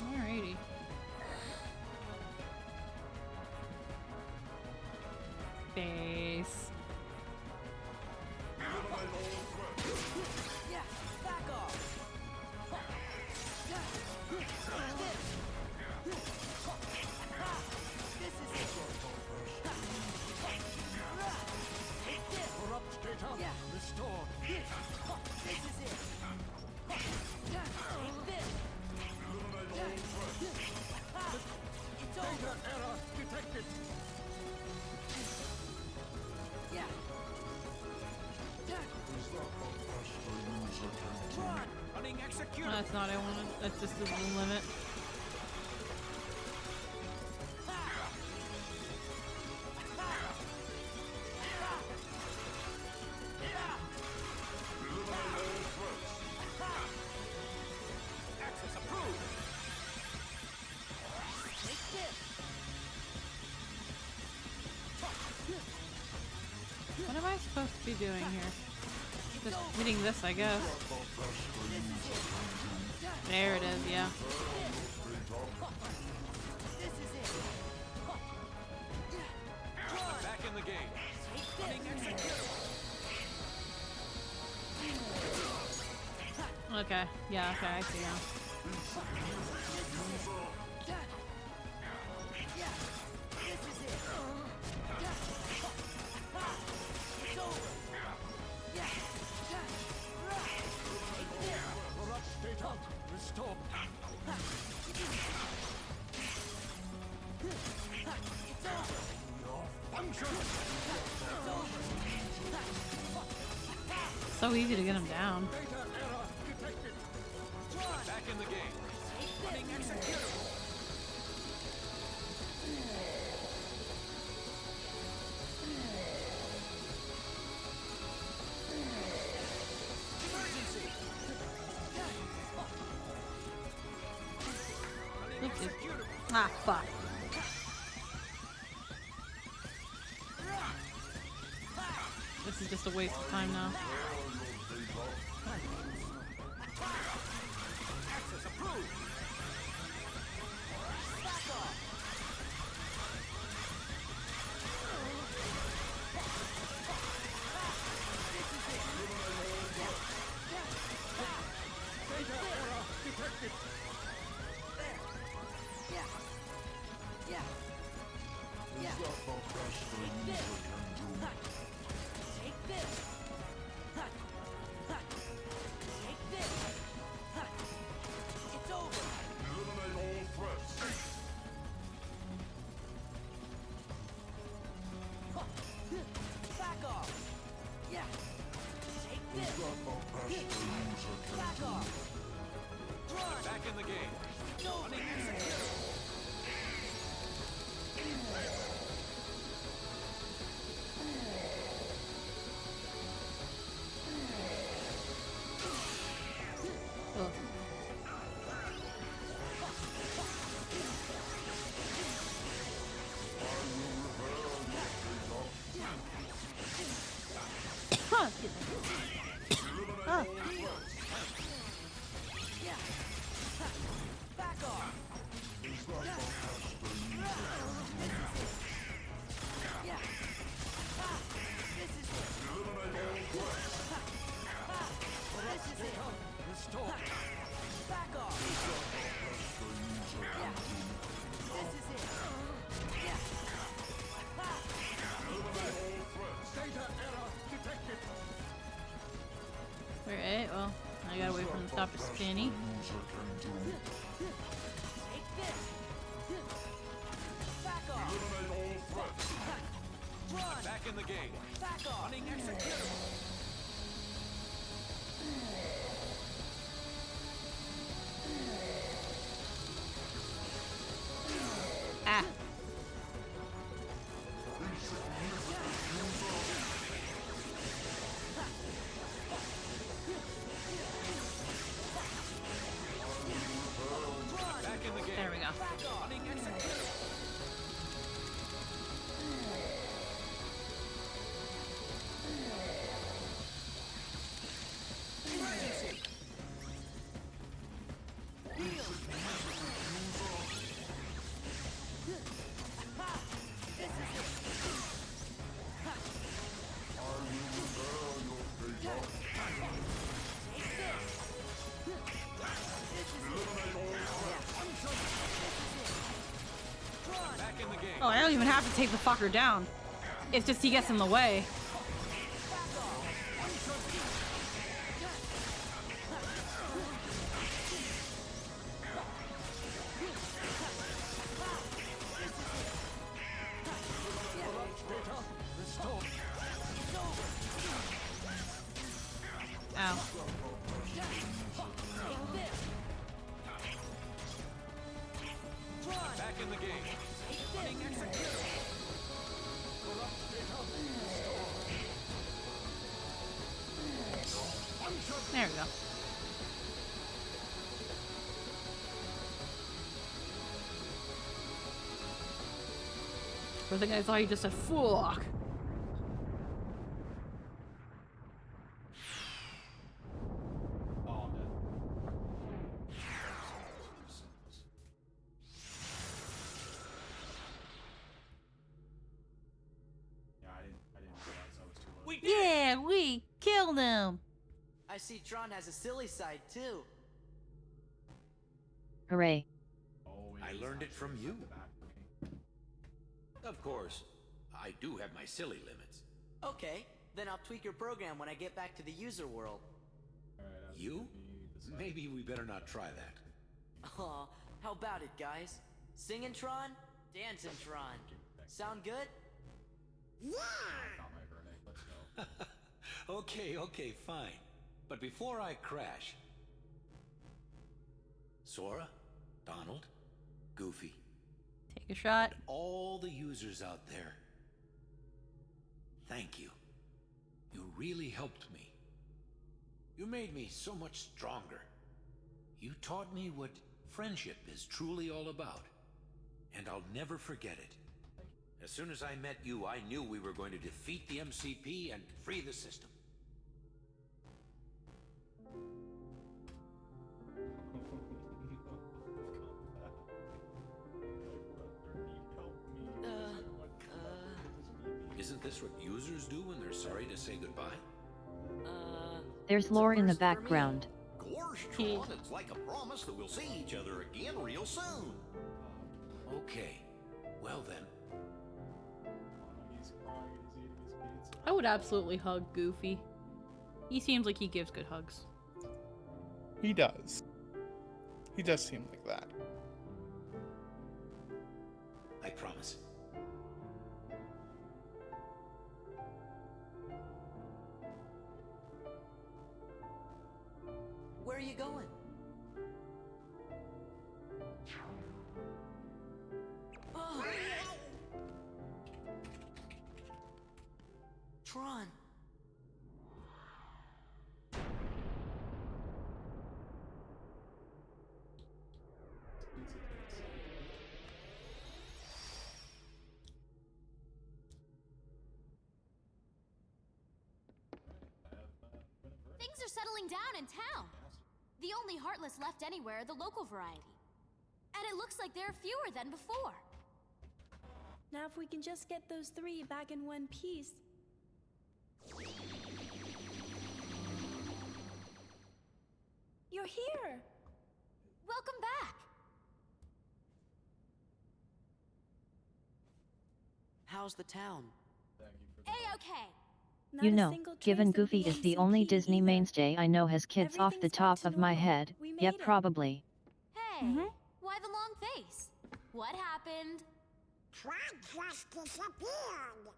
Alrighty. Base. Yeah, back off. This is it. That's not what I wanted. That's just the limit. Access approved. What am I supposed to be doing here? Just hitting this, I guess. There it is, yeah. Back in the game. Running execute. Okay, yeah, okay, I see now. So easy to get him down. Back in the game. Running execute. Oopsie. Ah, fuck. This is just a waste of time now. Access approved. Data error detected. Back in the game. Running execute. Ugh. Ah. Alright, well, I gotta wait for him to stop his spinny. Back in the game. Running execute. Ah. Back in the game. There we go. Running execute. Emergency. Back in the game. Oh, I don't even have to take the fucker down. It's just he gets in the way. Ow. There we go. For the guy thought he just said fuck. Yeah, we killed him. I see Tron has a silly side too. Hooray. I learned it from you. Of course, I do have my silly limits. Okay, then I'll tweak your program when I get back to the user world. You? Maybe we better not try that. Aw, how about it, guys? Singin' Tron, dancing Tron. Sound good? Okay, fine. But before I crash... Sora, Donald, Goofy. Take a shot. And all the users out there. Thank you. You really helped me. You made me so much stronger. You taught me what friendship is truly all about. And I'll never forget it. As soon as I met you, I knew we were going to defeat the MCP and free the system. Isn't this what users do when they're sorry to say goodbye? There's lore in the background. Gorsh, Tron, it's like a promise that we'll see each other again real soon. Okay, well then. I would absolutely hug Goofy. He seems like he gives good hugs. He does. He does seem like that. I promise. Where are you going? Oh. Tron. Things are settling down in town. The only Heartless left anywhere are the local variety. And it looks like there are fewer than before. Now if we can just get those 3 back in one piece. You're here! Welcome back! How's the town? A-okay. You know, given Goofy is the only Disney mainstay I know has kids off the top of my head, yet probably. Hey, why the long face? What happened? Tron just disappeared.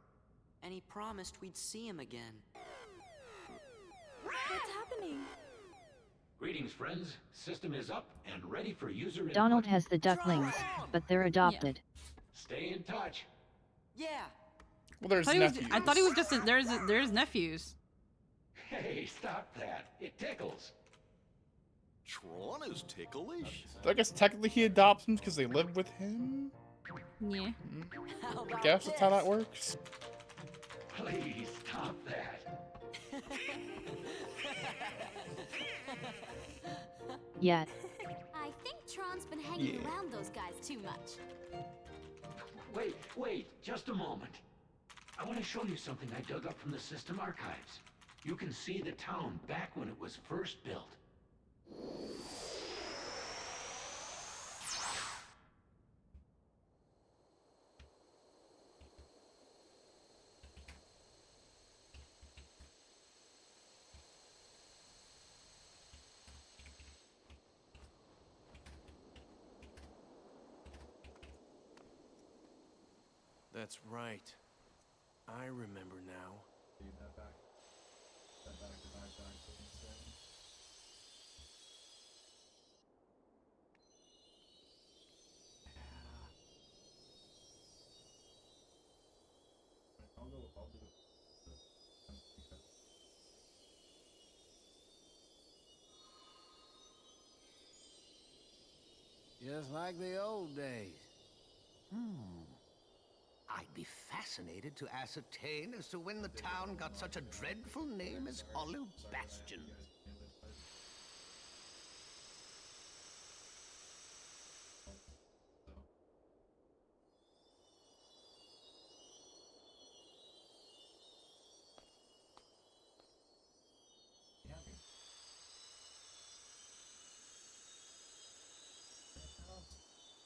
And he promised we'd see him again. What's happening? Greetings, friends. System is up and ready for user input. Donald has the ducklings, but they're adopted. Stay in touch. Yeah. Well, there's nephews. I thought he was just there's nephews. Hey, stop that. It tickles. Tron is ticklish. I guess technically he adopts them because they live with him. Yeah. I guess that's how that works. Please stop that. Yet. I think Tron's been hanging around those guys too much. Wait, just a moment. I want to show you something I dug up from the system archives. You can see the town back when it was first built. That's right. I remember now. Just like the old days. I'd be fascinated to ascertain as to when the town got such a dreadful name as Hollow Bastion.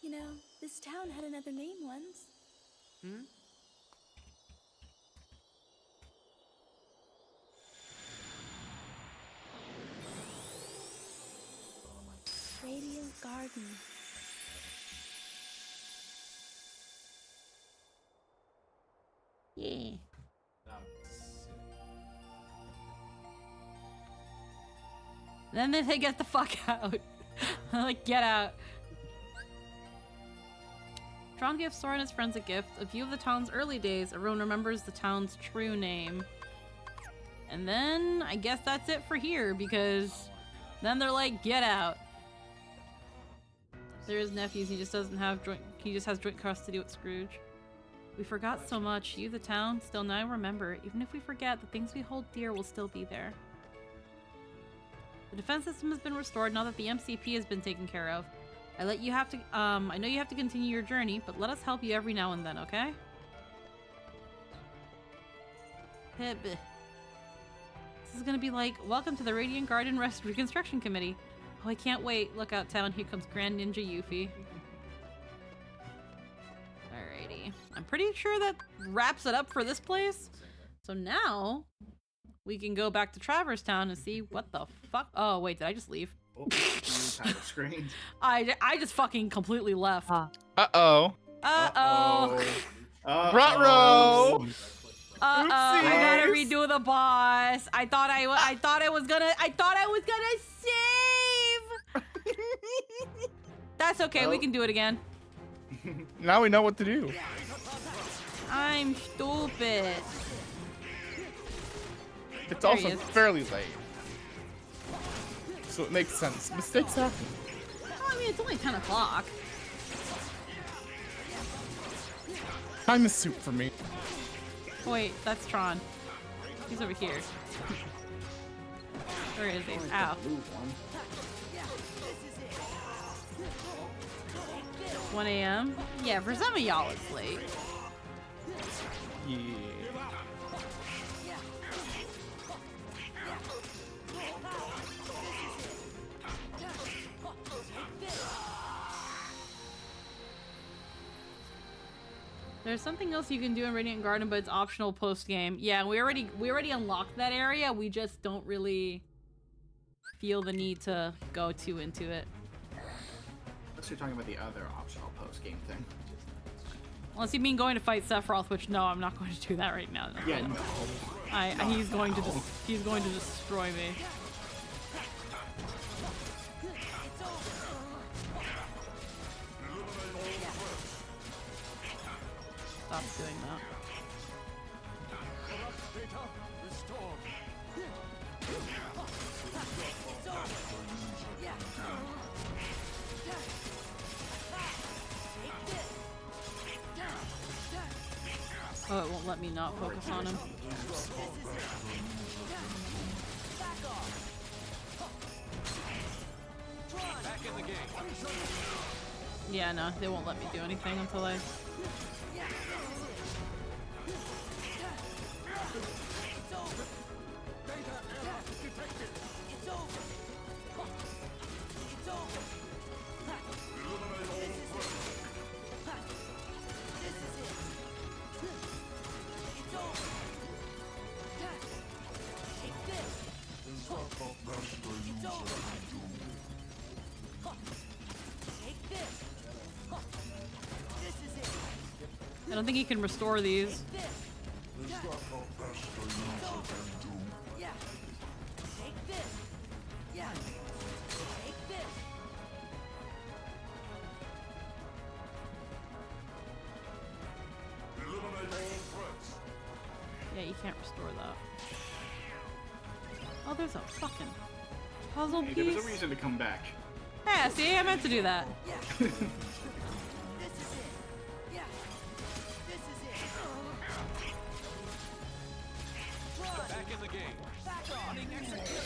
You know, this town had another name once. Radiant Garden. Yeah. Then they get the fuck out. Like, get out. Tron gives Sora and his friends a gift, a view of the town's early days. Everyone remembers the town's true name. And then, I guess that's it for here, because then they're like, get out. They're his nephews, he just doesn't have he just has joint custody with Scrooge. We forgot so much, you, the town, still now remember. Even if we forget, the things we hold dear will still be there. The defense system has been restored now that the MCP has been taken care of. I know you have to continue your journey, but let us help you every now and then, okay? This is gonna be like, welcome to the Radiant Garden Reconstruction Committee. Oh, I can't wait. Look out, town. Here comes Grand Ninja Yuffie. Alrighty. I'm pretty sure that wraps it up for this place. So now, we can go back to Traverse Town and see what the fuck. Oh, wait, did I just leave? Oh, title screen. I just fucking completely left. Uh-oh. Uh-oh. Ruh-roh. Uh-oh. I gotta redo the boss. I thought I was gonna save. That's okay. We can do it again. Now we know what to do. I'm stupid. It's There also he is. fairly late. So it makes sense. Mistakes happen. Well, I mean, it's only 10 o'clock. Time is soup for me. Oh, wait, that's Tron. He's over here. Where is he? Ow. 1 a.m.? Yeah, for some of y'all it's late. Yeah. There's something else you can do in Radiant Garden, but it's optional post-game. Yeah, we already unlocked that area. We just don't really feel the need to go too into it. Unless you're talking about the other optional post-game thing. Unless you mean going to fight Sephiroth, which no, I'm not going to do that right now. Yeah, no. He's going to destroy me. Stop doing that. Oh, it won't let me not focus on him. Yeah, no, they won't let me do anything until I... I don't think he can restore these. Yeah, you can't restore that. Oh, there's a fucking puzzle Hey, piece. there was a reason to come back. Yeah, see, I meant to do that. Back in the game. Running execute.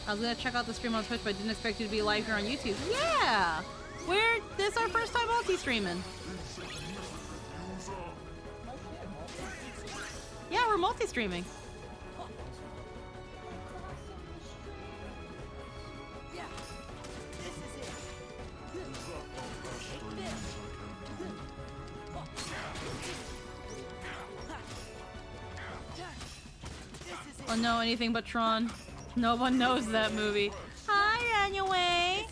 I was gonna check out the stream on Twitch, but I didn't expect you to be live here on YouTube. Yeah! This is our first time multi-streaming. Yeah, we're multi-streaming. Oh no, anything but Tron. No one knows that movie. Hi, anyway.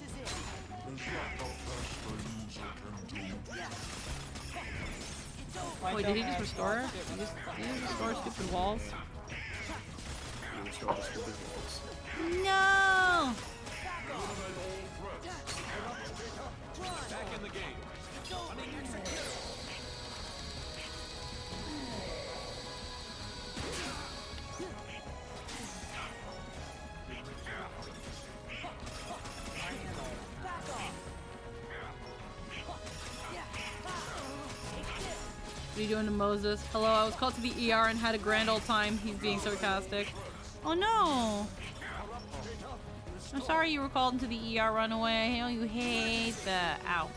Wait, did he just restore her? Did he just restore stupid walls? No! Back in the game. Running execute. What are you doing to Moses? Hello, I was called to the ER and had a grand old time. He's being sarcastic. Oh no! I'm sorry you were called into the ER, runaway. Oh, you hate that. Ow.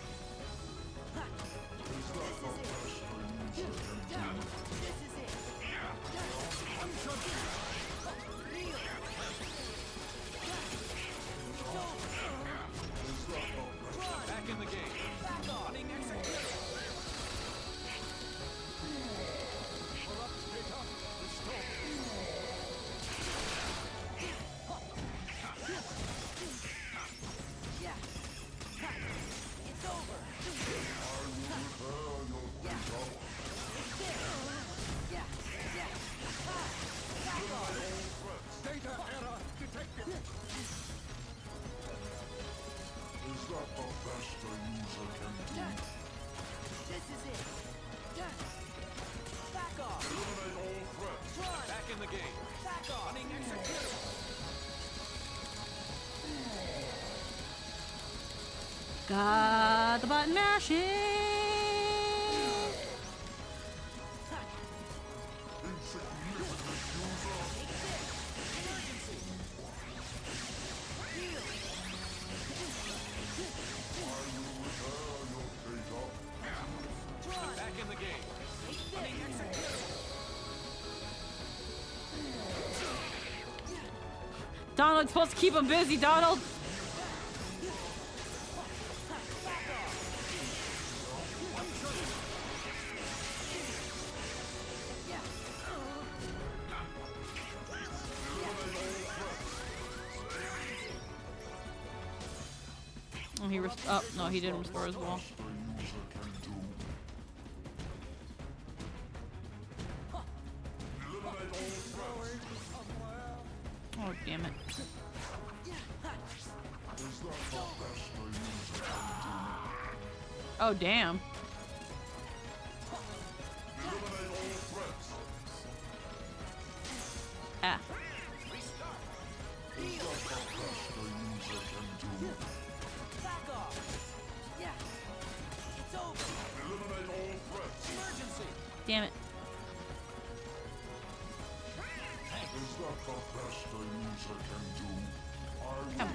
Back in the game. Running execute. Back in the game. Running execute. Got the button mashing. Back in the game. Running execute. Donald's supposed to keep him busy, Donald. Oh, oh, no, he didn't restore his wall. Oh, damn it. Oh, damn. Ah. Damn it. Come on.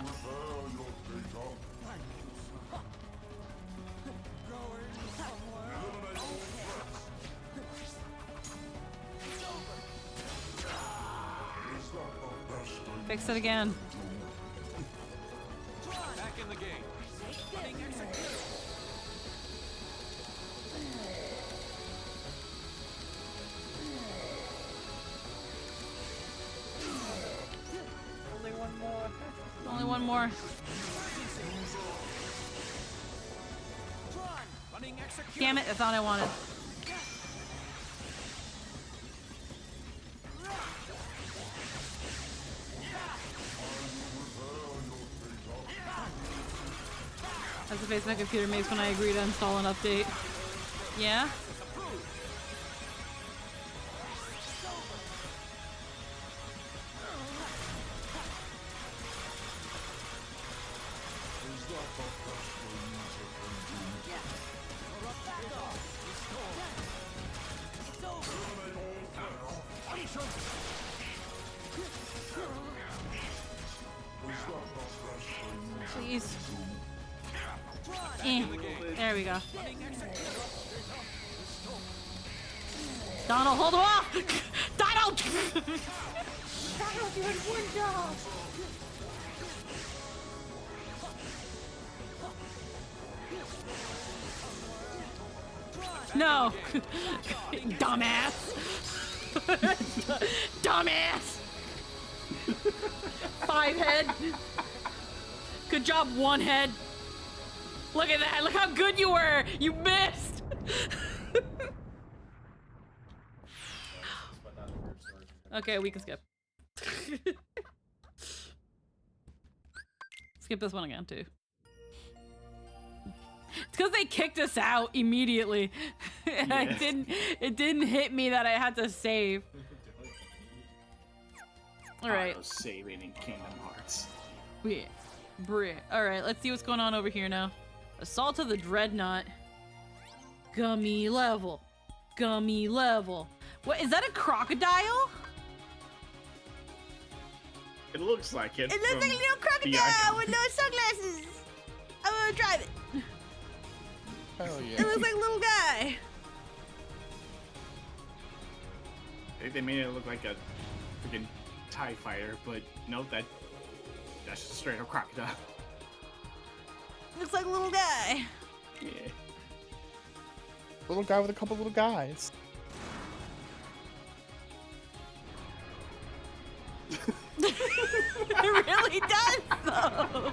Fix it again. Back in the game. Running execute. Only one more. Only one more. Running execute. Damn it, that's all I wanted. That's the face my computer makes when I agree to install an update. Yeah? Please. There we go. Donald, hold him off! Donald! Donald, you had one job! No! Dumbass! Dumbass! 5 head! Good job, 1 head! Look at that! Look how good you were! You missed! Okay, we can skip. Skip this one again, too. It's because they kicked us out immediately. And it didn't hit me that I had to save. Alright. Saving in Kingdom Hearts. Yeah. Alright, let's see what's going on over here now. Assault of the Dreadnought. Gummy level. Gummy level. What, is that a crocodile? It looks like it. It looks like a little crocodile with no sunglasses. I'm gonna drive it. Hell yeah. It looks like a little guy. I think they made it look like a freaking TIE fighter, but nope, that's just a straight up crocodile. Looks like a little guy. Yeah. Little guy with a couple little guys. It really does, though.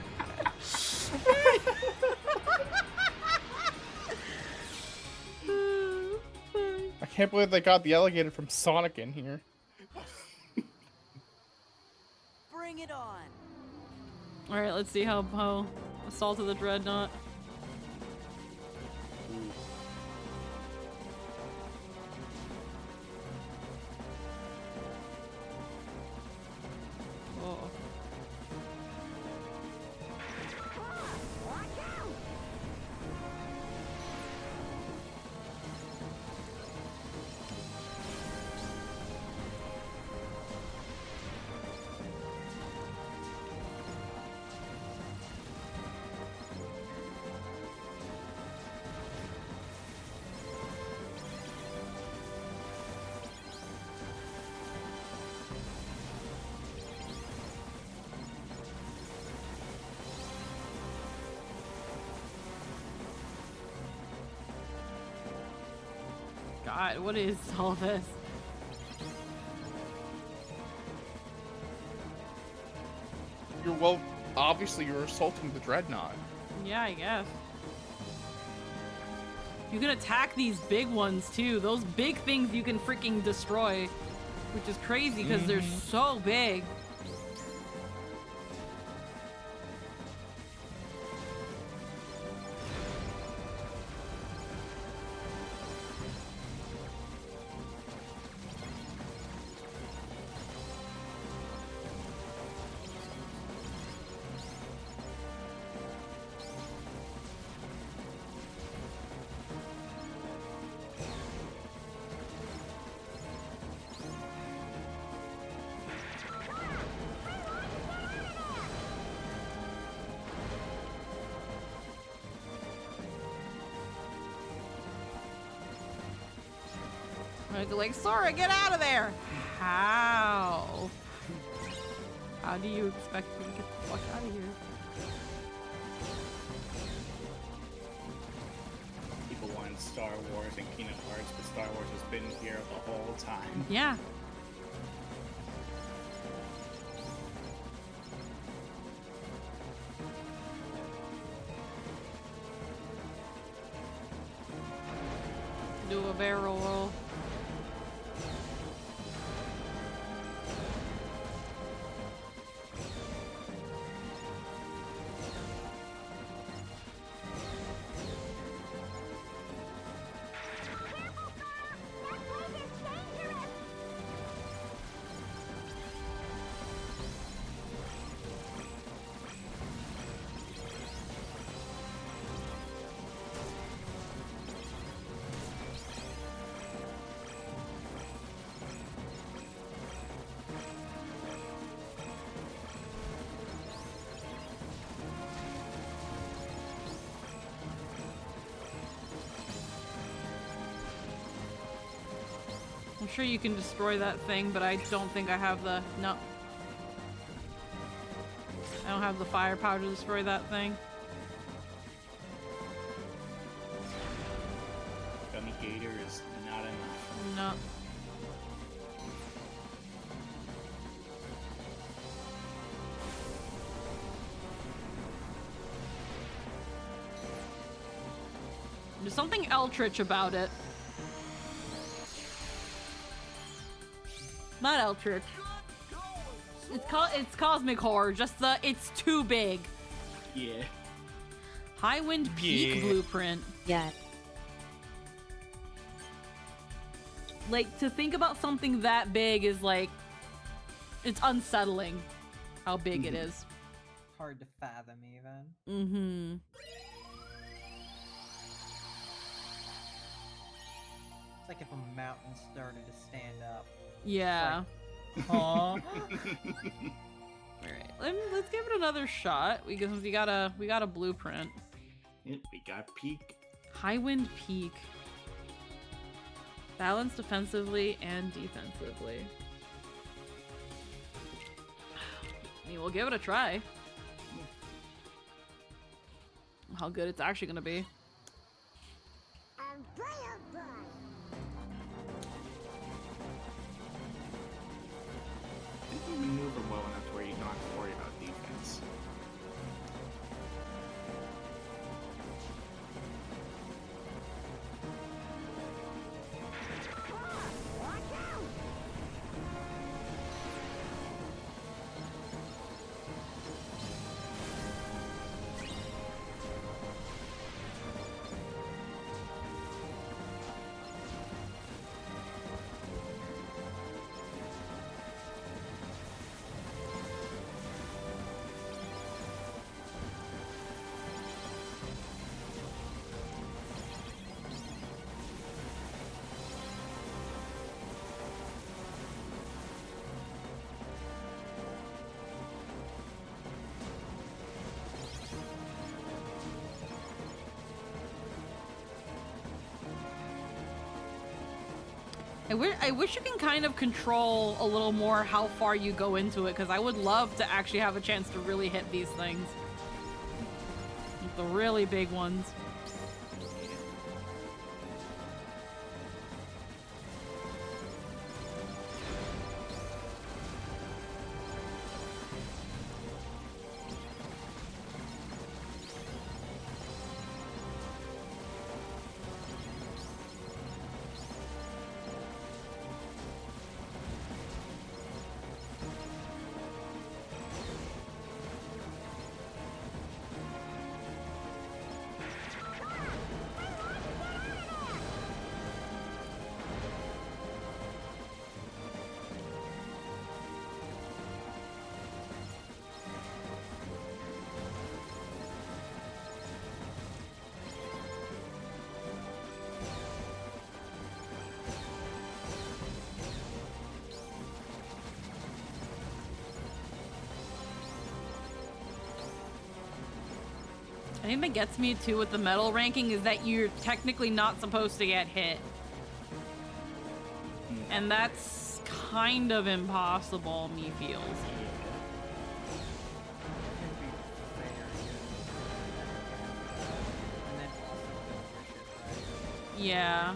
I can't believe they got the alligator from Sonic in here. Bring it on. All right, let's see how Assault of the Dreadnought. Oh. God, what is all this? Obviously you're assaulting the Dreadnought. Yeah, I guess. You can attack these big ones too. Those big things you can freaking destroy, which is crazy because they're so big. Like, Sora, get out of there! How? How do you expect me to get the fuck out of here? People want Star Wars and Kingdom Hearts, but Star Wars has been here the whole time. Yeah. Do a barrel roll. I'm sure you can destroy that thing, but I don't think I have the... No. I don't have the firepower to destroy that thing. Gummy Gator is not enough. No. There's something Eldritch about it. Not Eldritch. It's Cosmic Horror, just it's too big. Yeah. Highwind Peak Blueprint. Yeah. Like, to think about something that big is like, it's unsettling how big it is. Hard to fathom even. Mm-hmm. It's like if a mountain started to stand up. Yeah. Huh? Alright, let's give it another shot. We got a blueprint. Yep, we got Peak. Highwind Peak. Balanced defensively and defensively. I mean, we'll give it a try. How good it's actually gonna be. I think you maneuver well enough to where you don't have to worry about defense. I wish you can kind of control a little more how far you go into it, because I would love to actually have a chance to really hit these things. Like the really big ones. I think that gets me too with the metal ranking is that you're technically not supposed to get hit. And that's kind of impossible, me feels. Yeah.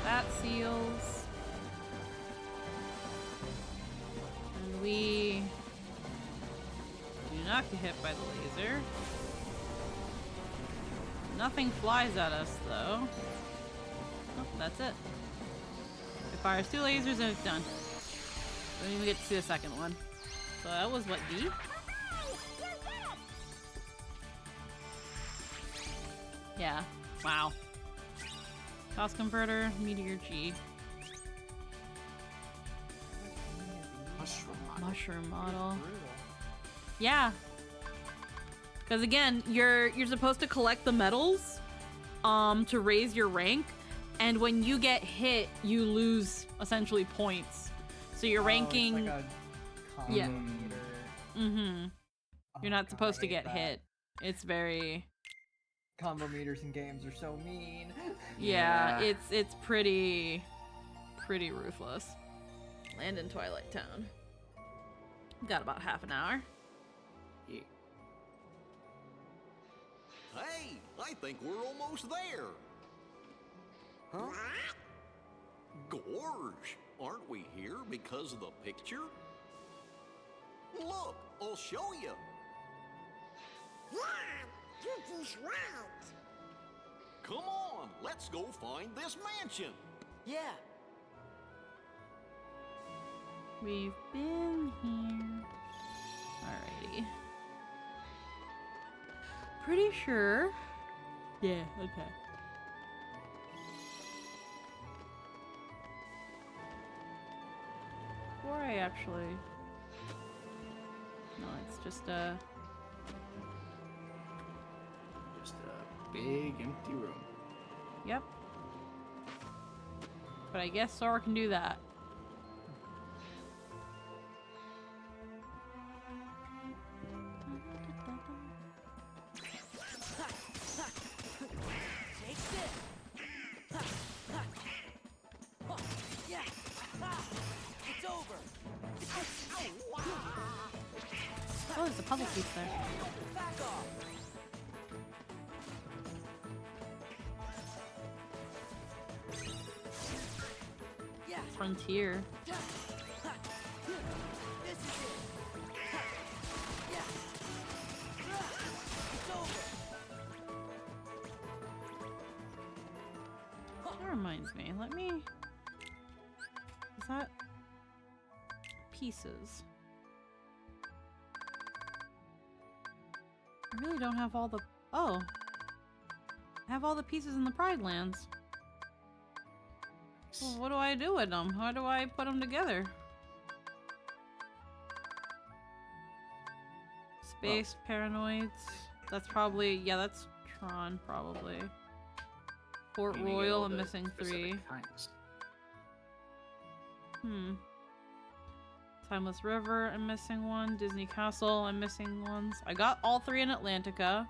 That seals. And we do not get hit by the laser. Nothing flies at us, though. Oh, that's it. It fires 2 lasers and it's done. We don't even get to see the second one. So that was what, D? Yeah. Wow. Cost converter, meteor G. Mushroom model. Yeah. Because again, you're supposed to collect the medals to raise your rank, and when you get hit, you lose essentially points. So your ranking. It's like a yeah. combo meter. Mm-hmm. You're not supposed to I hate get that. hit. It's very. Combo meters in games are so mean. Yeah, it's pretty ruthless. Land in Twilight Town. Got about half an hour. Yeah. Hey, I think we're almost there. Huh? Gorge, aren't we here because of the picture? Look, I'll show you. Come on, let's go find this mansion. Yeah. We've been here. Alrighty. Pretty sure. Yeah, okay. Before I actually. No, it's just a. Just a big empty room. Yep. But I guess Sora can do that. Take this. Yeah. It's over. Oh, there's a puzzle piece there. Back off. Yeah. Frontier. This is it. Yeah. It's over. That reminds me. Let me. Is that pieces? I really don't have all the. Oh. I have all the pieces in the Pride Lands. Well, what do I do with them? How do I put them together? Space Paranoids. That's probably. Yeah, that's Tron, probably. Port You need to get Royal, all I'm the missing specific 3. kinds. Timeless River, I'm missing 1. Disney Castle, I'm missing ones. I got all 3 in Atlantica.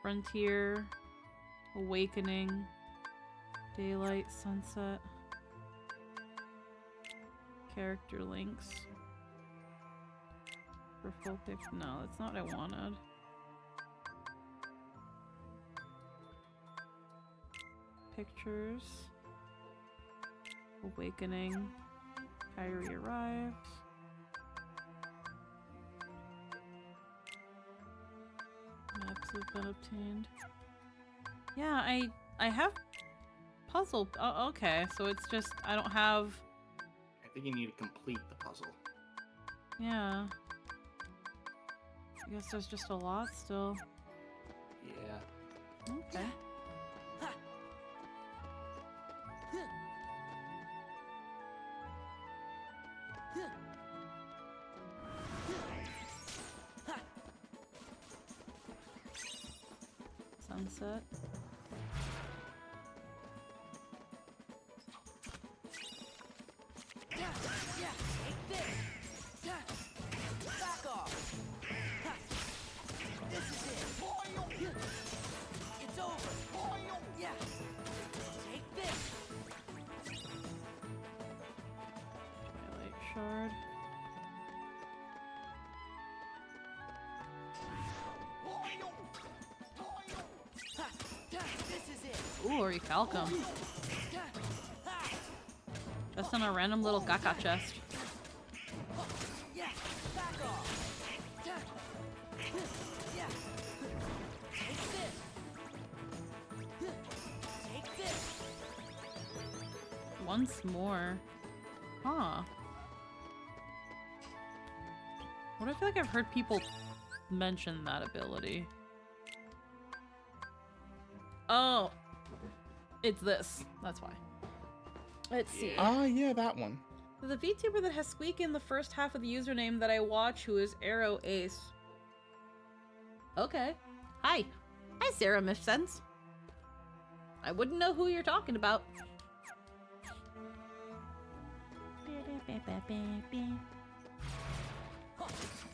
Frontier, Awakening, Daylight, Sunset, Character Links. For full pic. No, that's not what I wanted. Pictures. Awakening. Kyrie arrives. Maps have been obtained. Yeah, I have puzzle. Oh, okay, so it's just I don't have. I think you need to complete the puzzle. Yeah. I guess there's just a lot still. Yeah. Okay. Sunset. Yeah, take this. Back off. This is it. It's over. Yeah. Take this. Twilight Shard. This is it. Ooh, Orichalcum. Just in a random little Gacha chest. Yeah, back off. once more. Huh. What, I feel like I've heard people mention that ability. Oh. It's this. That's why. Let's see. Ah, yeah, that one. The VTuber that has squeak in the first half of the username that I watch, who is Arrow Ace. Okay. Hi. Hi, Sarah Mifsense. I wouldn't know who you're talking about.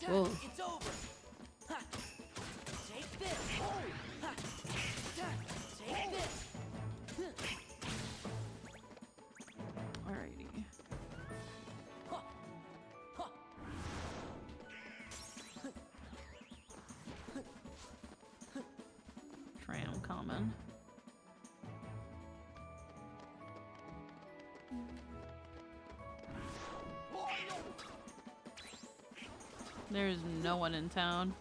Whoa. It's over. Ha. Take this. Ha. Take this. Alrighty. Tram common. There's no one in town.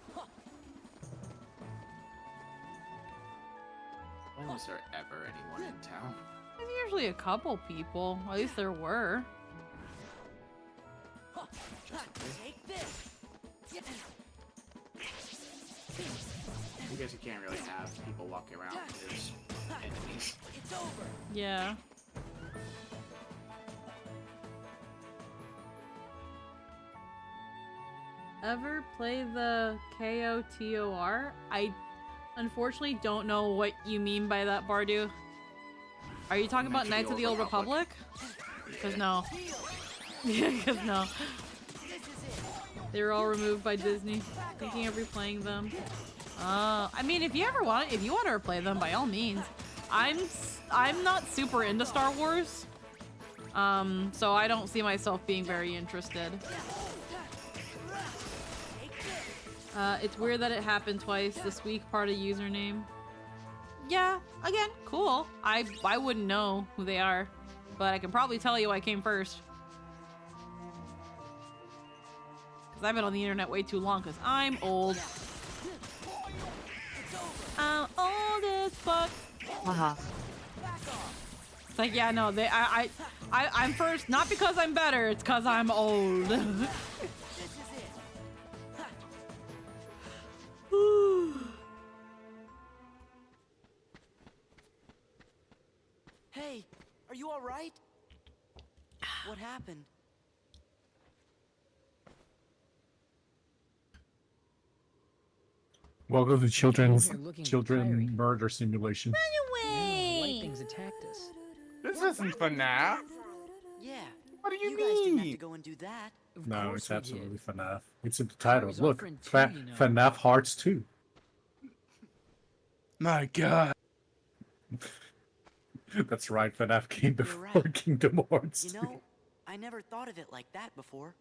When was there ever anyone in town? There's usually a couple people. At least there were. Take this. I guess you can't really have people walking around as enemies. It's over. Yeah. Ever play the KOTOR? I unfortunately don't know what you mean by that, Bardu. Are you talking about Knights of the Old Republic? Because no. Yeah, because no. They were all removed by Disney. Thinking of replaying them. I mean, if you want to replay them, by all means. I'm not super into Star Wars. So I don't see myself being very interested. It's weird that it happened twice. This week, part of username. Yeah, again, cool. I wouldn't know who they are, but I can probably tell you I came first. Because I've been on the internet way too long, because I'm old. I'm old as fuck. It's like, yeah, no, I'm first, not because I'm better, it's because I'm old. Hey, are you all right? What happened? Welcome to children tiring. murder simulation. White things attacked us. This isn't FNAF. Yeah. What do you guys didn't have mean? to go and do that. No, it's absolutely FNAF. It's in the title. was our Look, friend too, you know. FNAF Hearts 2. My God. That's right, FNAF came before Kingdom Hearts 2. You know, I never thought of it like that before.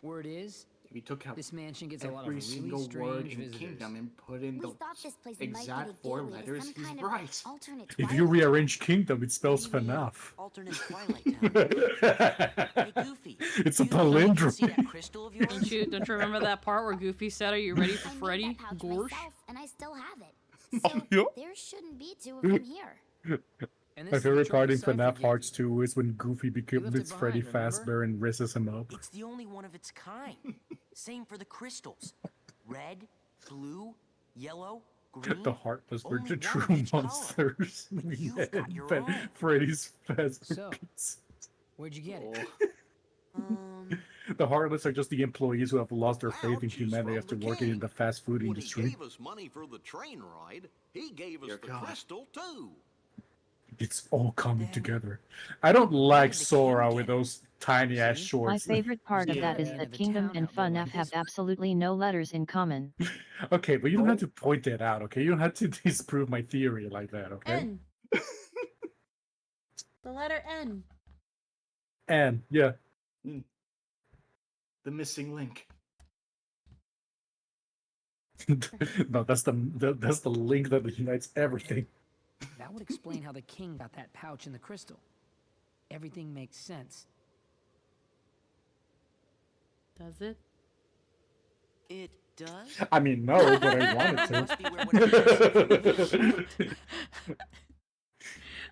Word is, If you took out this mansion gets a lot of every really single word strange in visitors. Kingdom and put in We the thought this place might be exact the four gateway to letters, some he's kind right. of alternate If you Twilight. rearrange Kingdom, it spells FNAF. Alternate Twilight Town. Hey, Goofy. It's a See that palindrome. crystal of yours? Don't you remember that part where Goofy said, "Are you ready for I made Freddy?" that pouch Gorsh. myself, and I still have it. Oh, So yeah. there shouldn't be two of them here. And My this is the favorite part in trouble FNAF Cypher Hearts 2 is when Goofy left it becomes Freddy behind, Fazbear and rises him up. It's the only one of its kind. Same for the crystals. Red, blue, yellow, green. The Heartless were Only the one of true each color. monsters. You've Yeah, got your but own. Freddy's Fazbear. So, Pizza. Where'd you get Oh. it? The Heartless are just the employees who have lost their faith in Ouch, humanity from after the working in king. the fast food When he industry. gave us money for the train ride, he gave us Dear the God. crystal too. It's all coming together. I don't like Sora with those tiny ass My shorts. favorite part of that is Yeah. that Kingdom and FNAF have absolutely no letters in common. Okay, but you don't have to point that out, okay? You don't have to disprove my theory like that, okay? N. The letter N. And yeah, The missing link. no, that's the link that unites everything. That would explain how the king got that pouch in the crystal. Everything makes sense. Does it? It does? I mean, no, but I wanted Must be where whatever it is. to.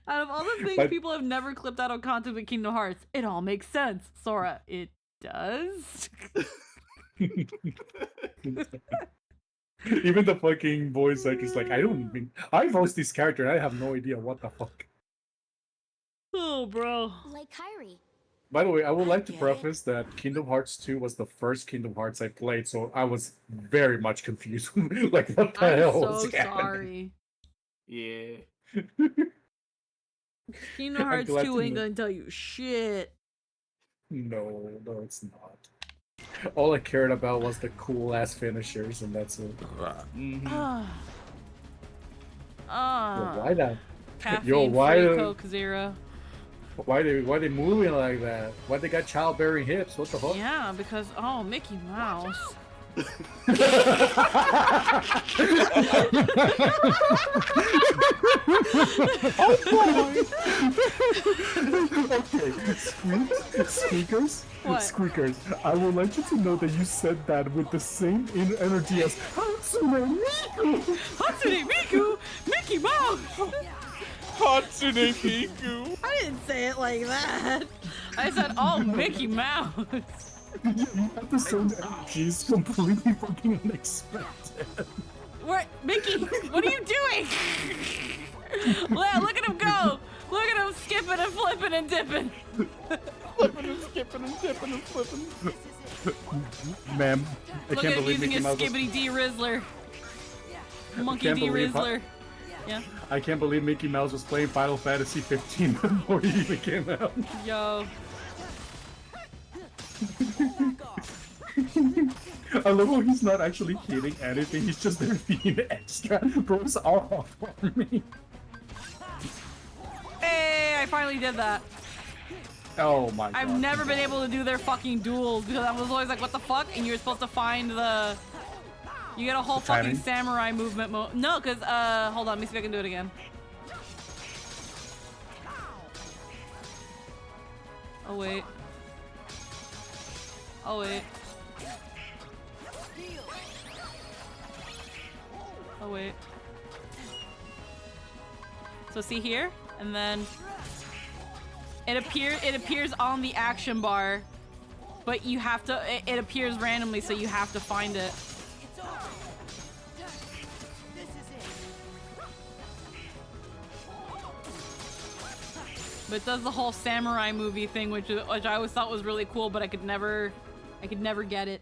Out of all the things But- people have never clipped out of content with Kingdom Hearts, it all makes sense. Sora, it does. Even the fucking voice actor's like, I voiced this character and I have no idea what the fuck. Oh, bro. Like Kyrie. By the way, I would like to preface that Kingdom Hearts 2 was the first Kingdom Hearts I played, so I was very much confused. Like, what the I'm hell so was happening? sorry. Yeah. Kingdom I'm Hearts glad 2 to ain't know. gonna tell you shit. No, it's not. All I cared about was the cool ass finishers, and that's it. Ah. Yo, why that? Caffeine Yo, why? free Coke Zero. Why they moving like that? Why they got childbearing hips? What the fuck? Yeah, because Mickey Mouse. Okay, squeakers. What? Squeakers. I would like you to know that you said that with the same energy as Hatsune Miku. Hatsune Miku, Mickey Mouse. Hatsune Miku. I didn't say it like that. I said, Mickey Mouse. You have the same energy. It's completely fucking unexpected. What, Mickey? What are you doing? Look at him go. Look at him skipping and flipping and dipping. Flipping and skipping and dipping and flipping. Ma'am, I Look can't at him believe using Mickey his Mouse was... Skibbity D Rizzler. Monkey can't D believe Rizzler. Yeah. I can't believe Mickey Mouse was playing Final Fantasy 15 before he even came out. Yo. I love how he's not actually hitting anything, he's just there being extra. Bro's off for me. Hey, I finally did that. Oh my god. I've never been able to do their fucking duels because I was always like, what the fuck? And you're supposed to find the... You get a whole fucking timing? samurai movement No, because, hold on, let me see if I can do it again. Oh, wait. Oh, wait. Oh, wait. So see here? And then... It appears on the action bar, but you have to, it appears randomly, so you have to find it. But it does the whole samurai movie thing, which I always thought was really cool, but I could never get it.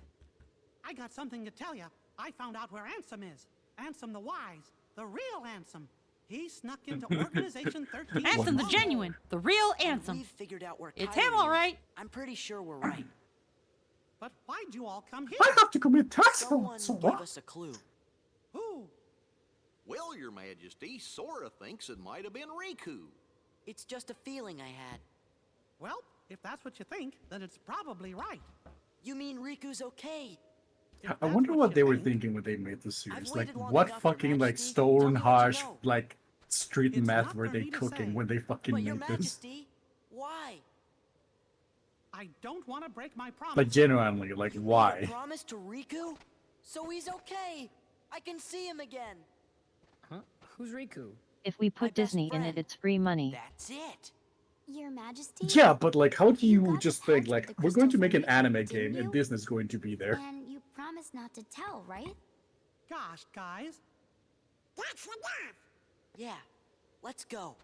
I got something to tell you. I found out where Ansem is. Ansem the Wise, the real Ansem. He snuck into Organization 13. Ansem the genuine, the real Ansem. We've figured out where It's Kyrie him, all right. is. I'm pretty sure we're right. But why'd you all come here? I have to commit tax Someone fraud. gave us a clue. Who? Well, Your Majesty, Sora thinks it might have been Riku. It's just a feeling I had. Well, if that's what you think, then it's probably right. You mean Riku's okay? I wonder what they were thinking when they made this series. Like, waited long what enough, Your fucking, like, Majesty. stone Tell me what you hash, know. like, street It's meth not were for they me to cooking say. when they fucking But Your made this? Majesty, why? I don't want to break my promise. Like, genuinely, like, why? Promise to Riku? So he's okay. I can see him again. Huh? Who's Riku? If we put Disney in it, it's free money. That's it. Your Majesty? Yeah, but, like, how do you just think, pouch like, with the we're going to crystals make an in it, anime didn't game and you? Disney's going to be there? And you promised not to tell, right? Gosh, guys. That's enough! Yeah, let's go.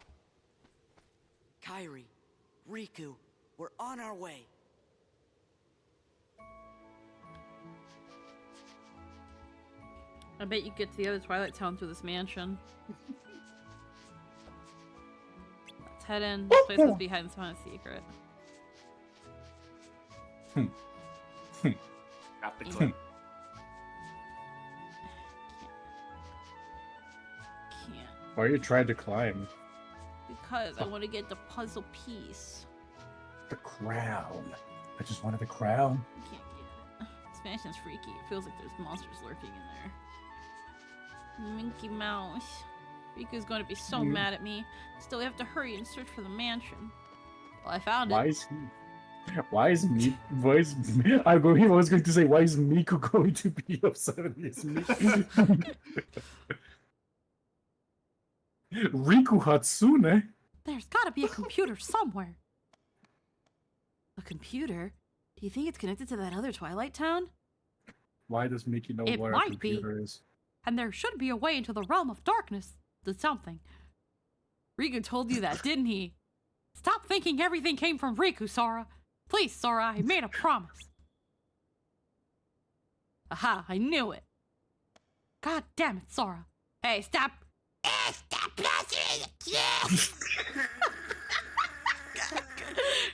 Kyrie, Riku, we're on our way. I bet you get to the other Twilight Town through this mansion. Let's head in. This place must be hiding some kind of secret. Got the clip. Can't. Why are you trying to climb? Because I want to get the puzzle piece. The crown. I just wanted the crown. I can't get it. This mansion's freaky. It feels like there's monsters lurking in there. Minky Mouse. Riku's going to be so mad at me. Still, we have to hurry and search for the mansion. Well, I found Why it. is he? Why is I was going to say, why is Miku going to be upset at me? It's Riku Hatsune? There's gotta be a computer somewhere. A computer? Do you think it's connected to that other Twilight Town? Why does Mickey know It where a might be. computer is? And there should be a way into the realm of darkness. Did something. Riku told you that, didn't he? Stop thinking everything came from Riku, Sora. Please, Sora, I made a promise. Aha, I knew it. God damn it, Sora. Hey, stop. Stop blustering.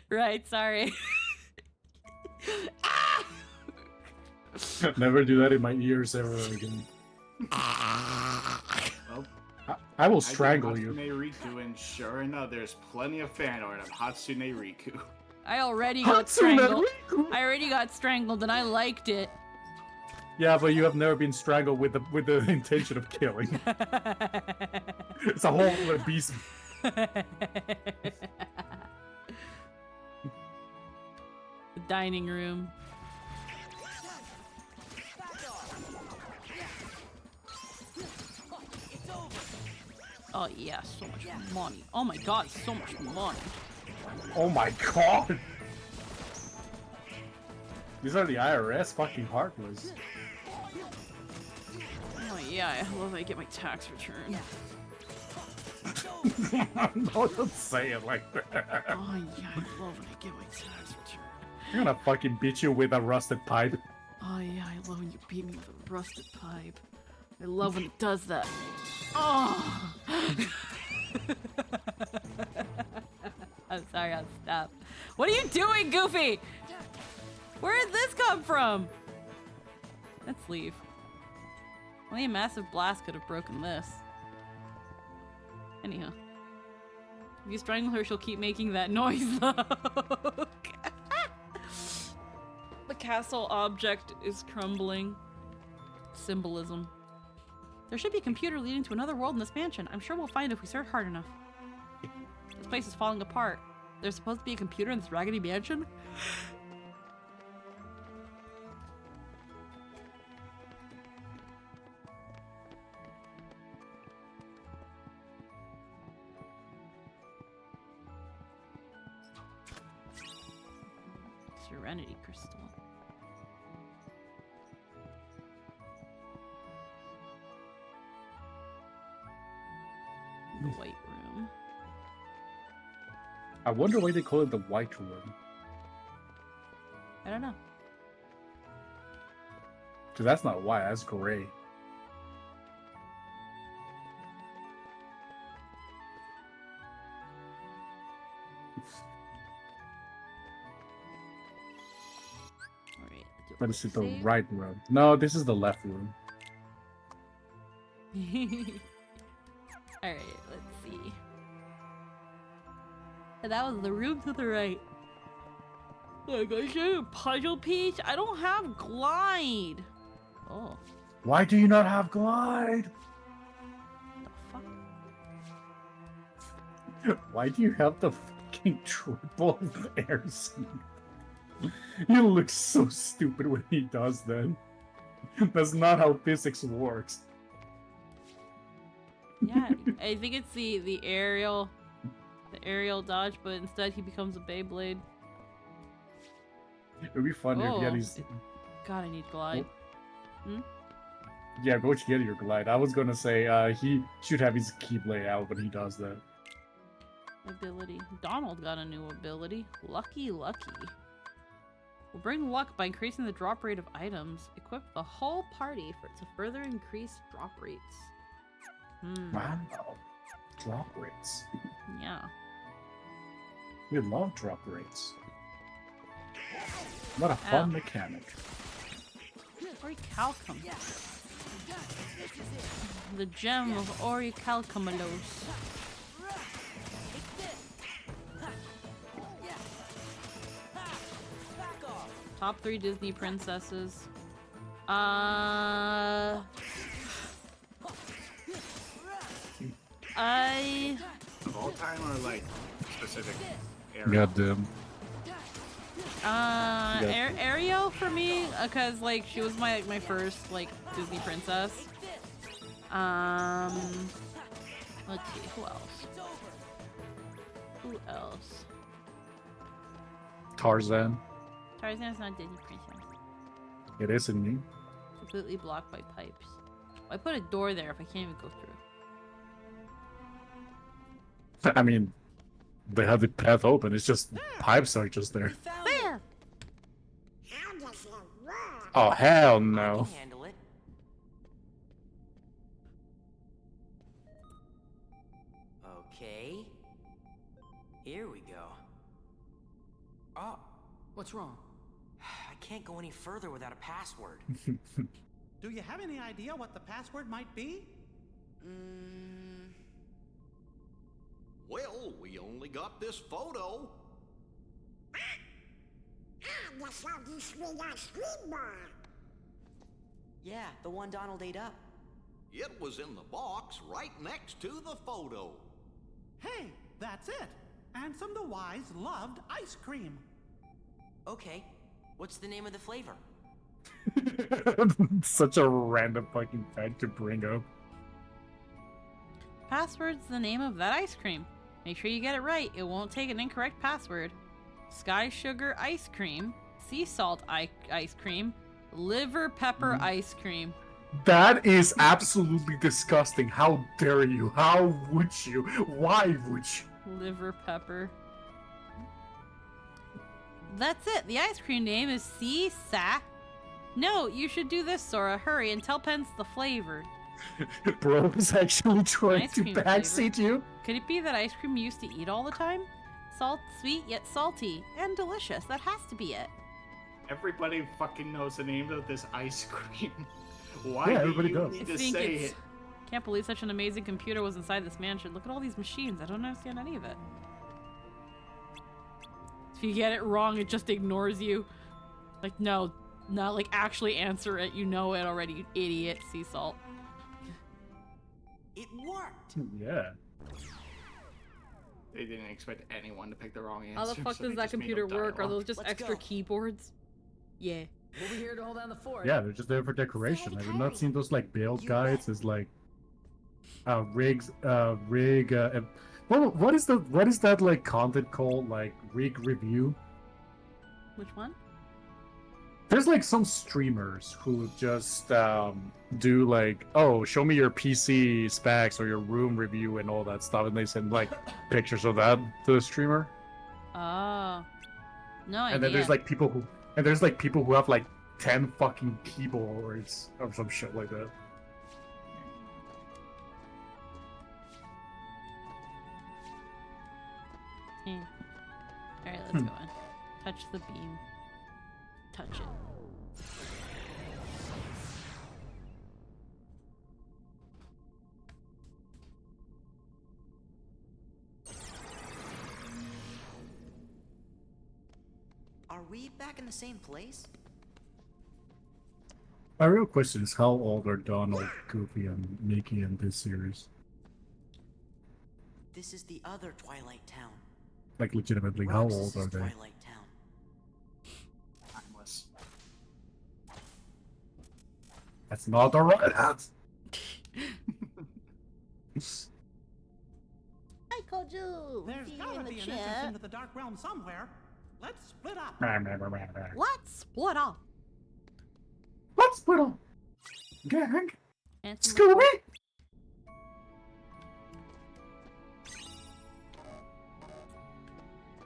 Right, sorry. Never do that in my ears ever again. Well, I will strangle you. Hatsune Riku, and sure enough, there's plenty of fan art of Hatsune Riku. I already got strangled. I already got strangled and I liked it. Yeah, but you have never been strangled with the intention of killing. It's a whole other beast. The dining room. Oh yeah, so much money. Oh my god, so much money. Oh my god! These are the IRS fucking heartless. Oh yeah, I love when I get my tax return. No, don't say it like that. Oh yeah, I love when I get my tax return. I'm gonna fucking beat you with a rusted pipe. Oh yeah, I love when you beat me with a rusted pipe. I love when it does that. Oh! I'm sorry, I'll stop. What are you doing, Goofy? Where did this come from? Let's leave. Only a massive blast could have broken this. Anyhow. If you strangle her, she'll keep making that noise, though. The castle object is crumbling. Symbolism. There should be a computer leading to another world in this mansion. I'm sure we'll find it if we search hard enough. This place is falling apart. There's supposed to be a computer in this raggedy mansion? Serenity Crystal. The White Room. I wonder why they call it the White Room. I don't know. Cause that's not white, that's gray. Alright. Let us see the right room. No, this is the left room. Alright, let's see. And that was the room to the right. Like, I show a puzzle piece? I don't have glide. Oh. Why do you not have glide? Why do you have the fucking triple air seat? He looks so stupid when he does that. That's not how physics works. Yeah, I think it's the aerial dodge, but instead he becomes a Beyblade. It would be funny if he had these. God, I need glide. Hmm? Yeah, go get your glide. I was gonna say he should have his keyblade out when he does that. Ability. Donald got a new ability. Lucky Lucky. Will bring luck by increasing the drop rate of items. Equip the whole party to further increase drop rates. Wow. Drop rates. Yeah. We love drop rates. What a fun mechanic. Orichalcum. The gem of Orichalcumelos. Top 3 Disney princesses. Of all time or like specific era? Goddamn. Ariel for me, because like she was my first like Disney princess. Let's see who else. Who else? Tarzan. Tarzan's not Disney princess. It is in me. Completely blocked by pipes. Why put a door there if I can't even go through? I mean, they have the path open. It's just pipes are just there. Where? Oh hell I no! can handle it. Okay. Here we go. Oh, What's wrong? I can't go any further without a password. Do you have any idea what the password might be? Well, we only got this photo. Yeah, the one Donald ate up. It was in the box right next to the photo. Hey, that's it. Ansem the Wise loved ice cream. Okay, what's the name of the flavor? Such a random fucking fact to bring up. Password's the name of that ice cream. Make sure you get it right. It won't take an incorrect password. Sky sugar ice cream, sea salt ice cream, liver pepper ice cream. That is absolutely disgusting. How dare you? How would you? Why would you? Liver pepper. That's it. The ice cream name is Sea Sa. No, you should do this, Sora. Hurry and tell Pence the flavor. Bro is actually trying Ice to cream backseat you. Could it be that ice cream you used to eat all the time? Sweet yet salty and delicious. That has to be it. Everybody fucking knows the name of this ice cream. Why Yeah, do everybody you does. need I to think say it's- it? Can't believe such an amazing computer was inside this mansion. Look at all these machines. I don't understand any of it. If you get it wrong, it just ignores you. Like, no, not like actually answer it. You know it already, you idiot. Sea salt. It worked! Yeah. They didn't expect anyone to pick the wrong answer. How the fuck so they does that just made computer up work? Are dialogue. those just Let's extra go. keyboards? Yeah. We'll be here to hold down the fort. Yeah, they're just there for decoration. Have you not seen those like build guides? It's like what is that like content called? Like rig review? Which one? There's like some streamers who just do like, oh, show me your PC specs or your room review and all that stuff, and they send like pictures of that to the streamer. Oh. No idea. And then there's like people who have like 10 fucking keyboards or some shit like that. Alright, let's go in. Touch the beam. Touch it. Are we back in the same place? My real question is, how old are Donald, Goofy, and Mickey in this series? This is the other Twilight Town. Like, legitimately, how Roxas old is are they? Twilight Town. Timeless. That's not the right answer. I called you. There's gotta be an entrance into the Dark Realm somewhere. Let's split up. Let's split up. Let's split up. Gang. Ansem Scooby.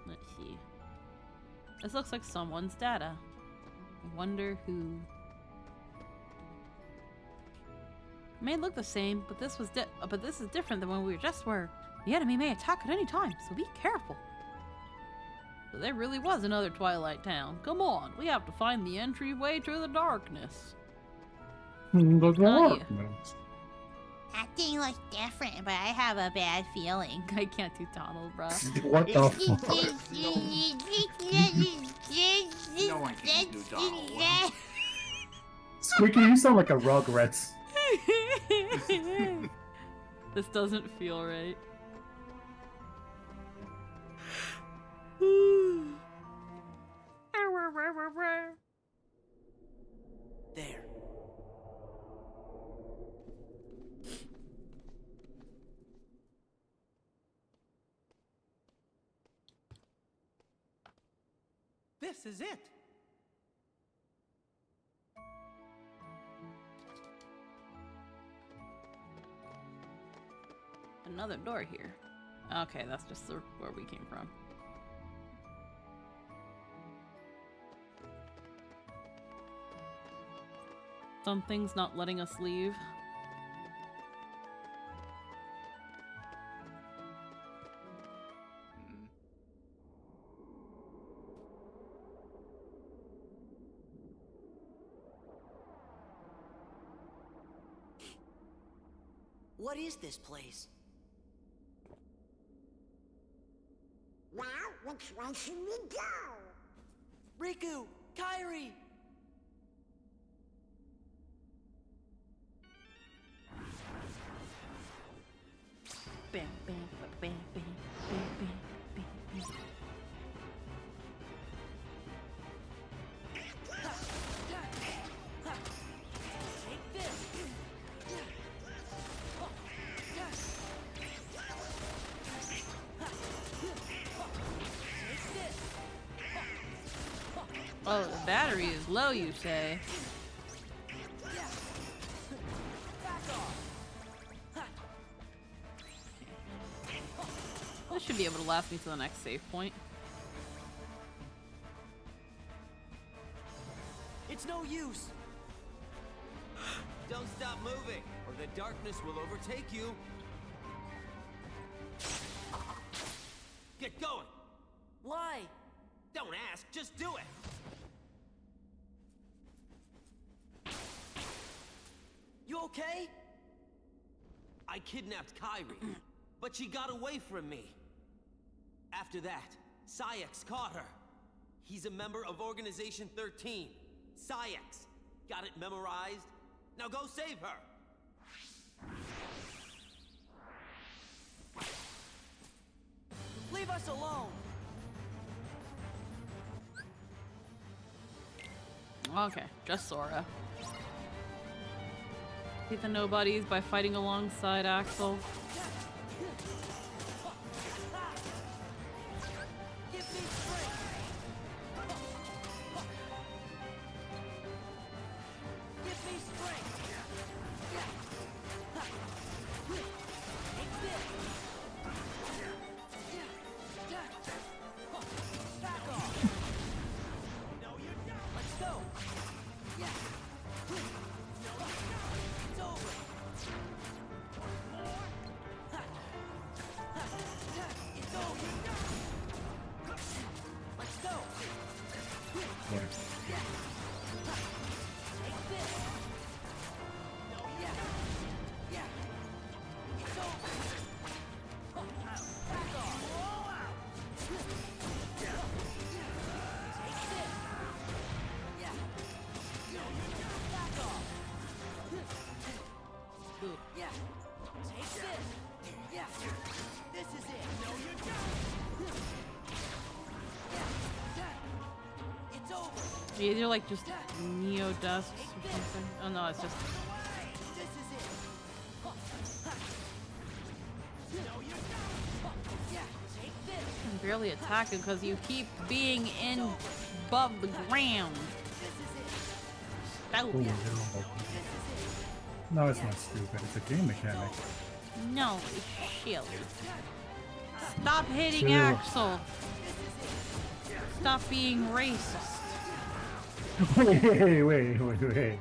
Let's see. This looks like someone's data. I wonder who. It may look the same, but this is different than when we just were. The enemy may attack at any time, so be careful. So there really was another Twilight Town. Come on, we have to find the entryway to the darkness. The Oh, yeah. darkness. That thing looks different, but I have a bad feeling. I can't do Donald, bro. What the fuck? No one can do Donald. Squeaky, you sound like a Rugrats. This doesn't feel right. There. This is it. Another door here. Okay, that's just where we came from. Something's not letting us leave. What is this place? Well, which way should we go? Riku! Kairi! Bam, bam, bam, bam, bam, bam, bam, bam. Take this! Oh, the battery is low, you say? This should be able to last me to the next save point. It's no use! Don't stop moving, or the darkness will overtake you. Get going! Why? Don't ask, just do it! You okay? I kidnapped Kairi, but she got away from me. After that, Saïx caught her. He's a member of Organization 13. Saïx. Got it memorized? Now go save her! Leave us alone! Okay, just Sora. Beat the nobodies by fighting alongside Axel. These are like just Neo Dust or something. Oh no, it's just. I can barely attack him because you keep being in above the ground. Stupid. No, it's not stupid. It's a game mechanic. No, it's silly. Stop hitting Chill. Axel. Stop being racist. Wait.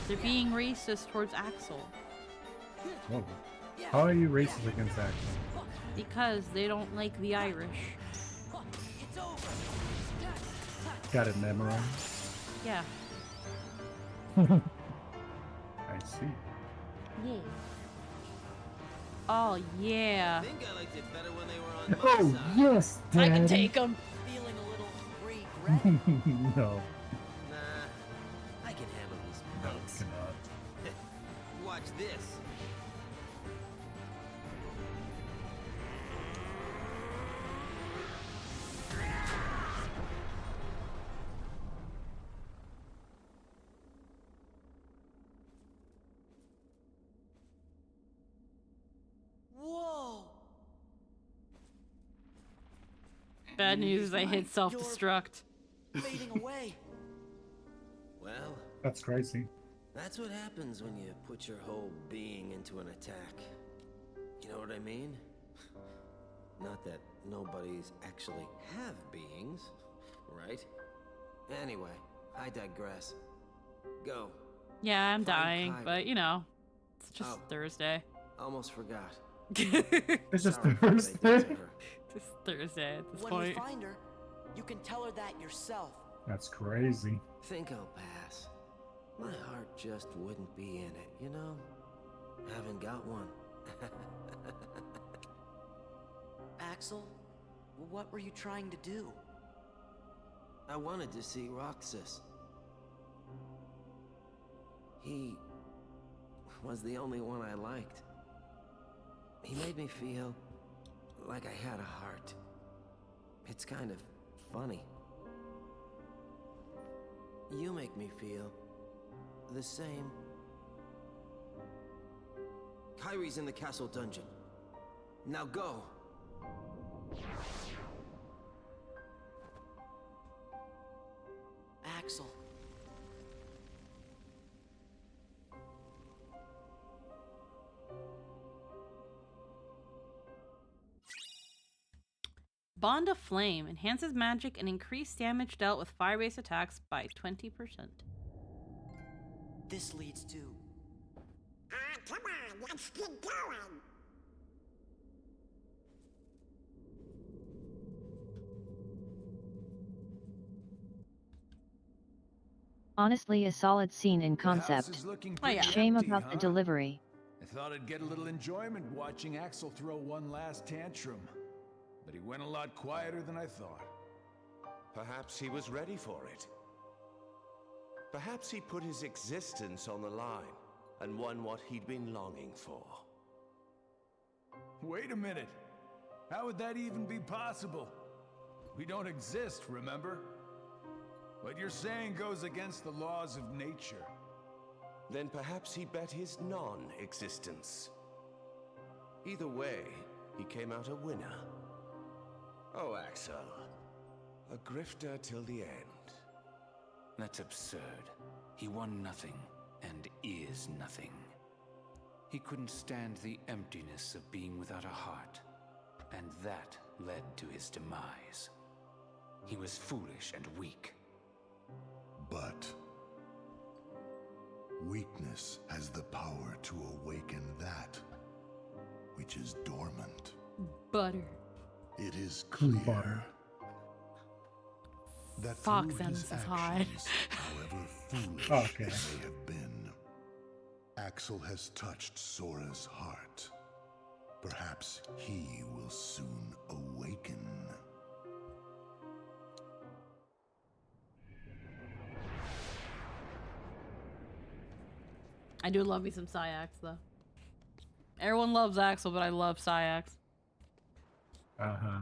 They're being racist towards Axel. Whoa. How are you racist against Axel? Because they don't like the Irish. Got it memorized? Yeah. I see. Yeah. Oh, yeah. I think I liked it better when they were on my Oh, side. yes, I can Daddy. take them. Feeling a little regret? No. Nah, I can handle these No, punks. you cannot. Watch this. Whoa! Bad news, I hit self-destruct. fading away. Well, That's crazy. that's what happens when you put your whole being into an attack. You know what I mean? Not that nobodies actually have beings, right? Anyway, I digress. Go. Yeah, I'm Find dying, Kyrie. but you know, it's just Oh. Thursday. Almost forgot. It's just Sorry for what I did to Thursday. her. Just Thursday at this When we point. find her, you can tell her that yourself. That's crazy. Think I'll pass. My heart just wouldn't be in it, you know? Haven't got one. Axel, what were you trying to do? I wanted to see Roxas. He was the only one I liked. He made me feel like I had a heart. It's kind of funny. You make me feel the same. Kyrie's in the castle dungeon. Now go! Axel. Bond of Flame enhances magic and increased damage dealt with fire-based attacks by 20%. This leads to... Come on, let's get going. Honestly, a solid scene in The house concept. is looking Oh, yeah. pretty Shame empty, about the huh? delivery. I thought I'd get a little enjoyment watching Axel throw one last tantrum. But he went a lot quieter than I thought. Perhaps he was ready for it. Perhaps he put his existence on the line and won what he'd been longing for. Wait a minute. How would that even be possible? We don't exist, remember? What you're saying goes against the laws of nature. Then perhaps he bet his non-existence. Either way, he came out a winner. Oh, Axel. A grifter till the end. That's absurd. He won nothing, and is nothing. He couldn't stand the emptiness of being without a heart, and that led to his demise. He was foolish and weak. But weakness has the power to awaken that which is dormant. Butter. It is clear Butter. that Fox through his Ends is hard. actions, however foolish Okay. they may have been, Axel has touched Sora's heart. Perhaps he will soon awaken. I do love me some Syax, though. Everyone loves Axel, but I love Syax. Uh-huh.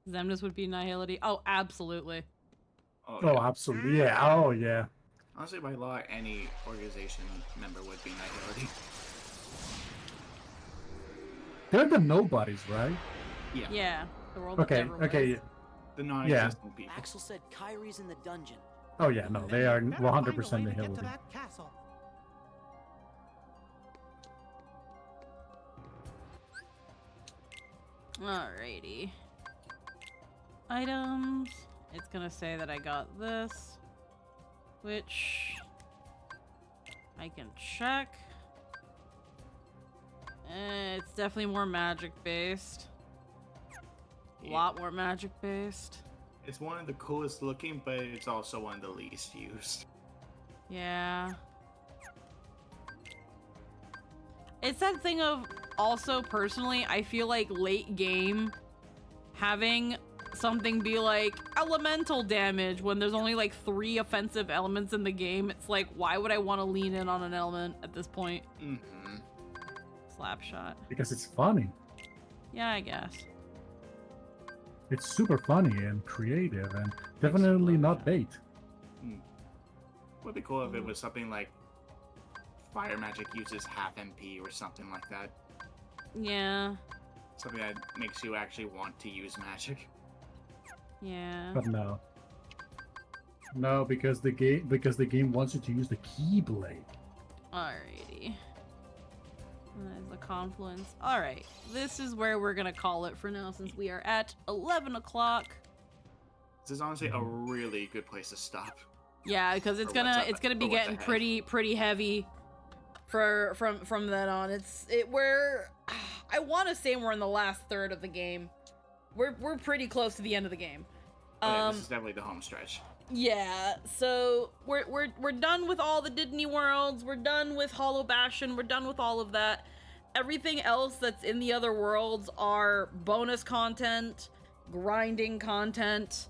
Xemnas would be Nihility. Oh, absolutely. Oh, absolutely. Yeah. Oh, yeah. Honestly, by law, any organization member would be Nihility. They're the nobodies, right? Yeah. Yeah. The world Okay, that never okay. was. The non-existent people. Axel said Kyrie's in the dungeon. Oh, yeah, no, they are Better 100% find a way to get nihility. to that castle. Alrighty. Items. It's gonna say that I got this, which I can check. It's definitely more magic based. A lot more magic based. It's one of the coolest looking, but it's also one of the least used. Yeah. It's that thing of, also personally, I feel like late game having something be like elemental damage when there's only like 3 offensive elements in the game. It's like, why would I want to lean in on an element at this point? Mm-hmm. Slap shot. Because it's funny. Yeah, I guess. It's super funny and creative and definitely not bait. Would be cool if it was something like fire magic uses half MP or something like that. Yeah. Something that makes you actually want to use magic. Yeah. But no. No, because the game wants you to use the Keyblade. Alrighty. There's the confluence. Alright. This is where we're gonna call it for now since we are at 11 o'clock. This is honestly a really good place to stop. Yeah, because it's gonna be getting pretty heavy from then on. We're I want to say we're in the last third of the game. We're pretty close to the end of the game. Yeah, this is definitely the home stretch. Yeah, so we're done with all the Disney worlds. We're done with Hollow Bastion. We're done with all of that. Everything else that's in the other worlds are bonus content, grinding content.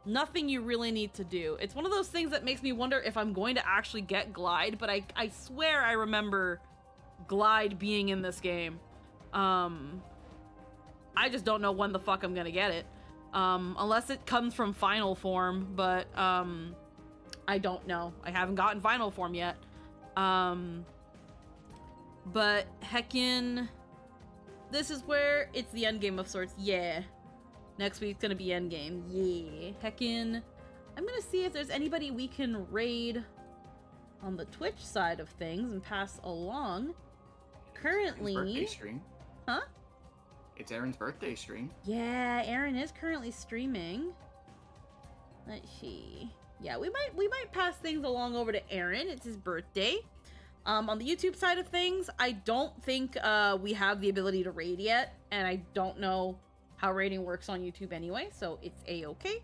Nothing you really need to do. It's one of those things that makes me wonder if I'm going to actually get Glide, but I swear I remember Glide being in this game. I just don't know when the fuck I'm gonna get it. Unless it comes from final form, but I don't know. I haven't gotten final form yet. But heckin', this is where it's the end game of sorts. Yeah. Next week's gonna be endgame. Yeah. Heckin', I'm gonna see if there's anybody we can raid on the Twitch side of things and pass along. Currently, birthday stream. Huh? It's Aaron's birthday stream. Yeah, Aaron is currently streaming. Let's see. Yeah, we might pass things along over to Aaron. It's his birthday. On the YouTube side of things, I don't think we have the ability to raid yet, and I don't know how raiding works on YouTube anyway, so it's a-okay.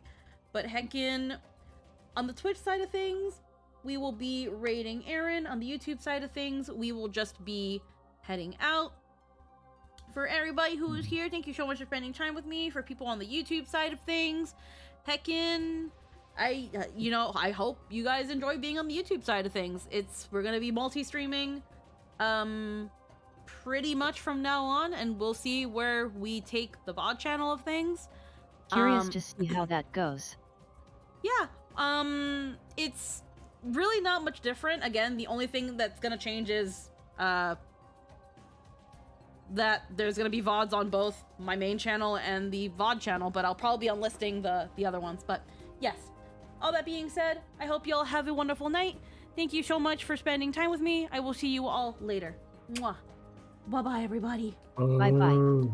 But heckin', on the Twitch side of things, we will be raiding Aaron. On the YouTube side of things, we will just be heading out. For everybody who is here, thank you so much for spending time with me. For people on the YouTube side of things, heckin', I hope you guys enjoy being on the YouTube side of things. We're gonna be multi-streaming, pretty much from now on, and we'll see where we take the VOD channel of things. Curious to see how that goes. Yeah, it's really not much different. Again, the only thing that's gonna change is, that there's gonna be VODs on both my main channel and the VOD channel, but I'll probably be unlisting the other ones. But yes, all that being said, I hope you all have a wonderful night. Thank you so much for spending time with me. I will see you all later. Mwah. Bye-bye, everybody. Bye-bye.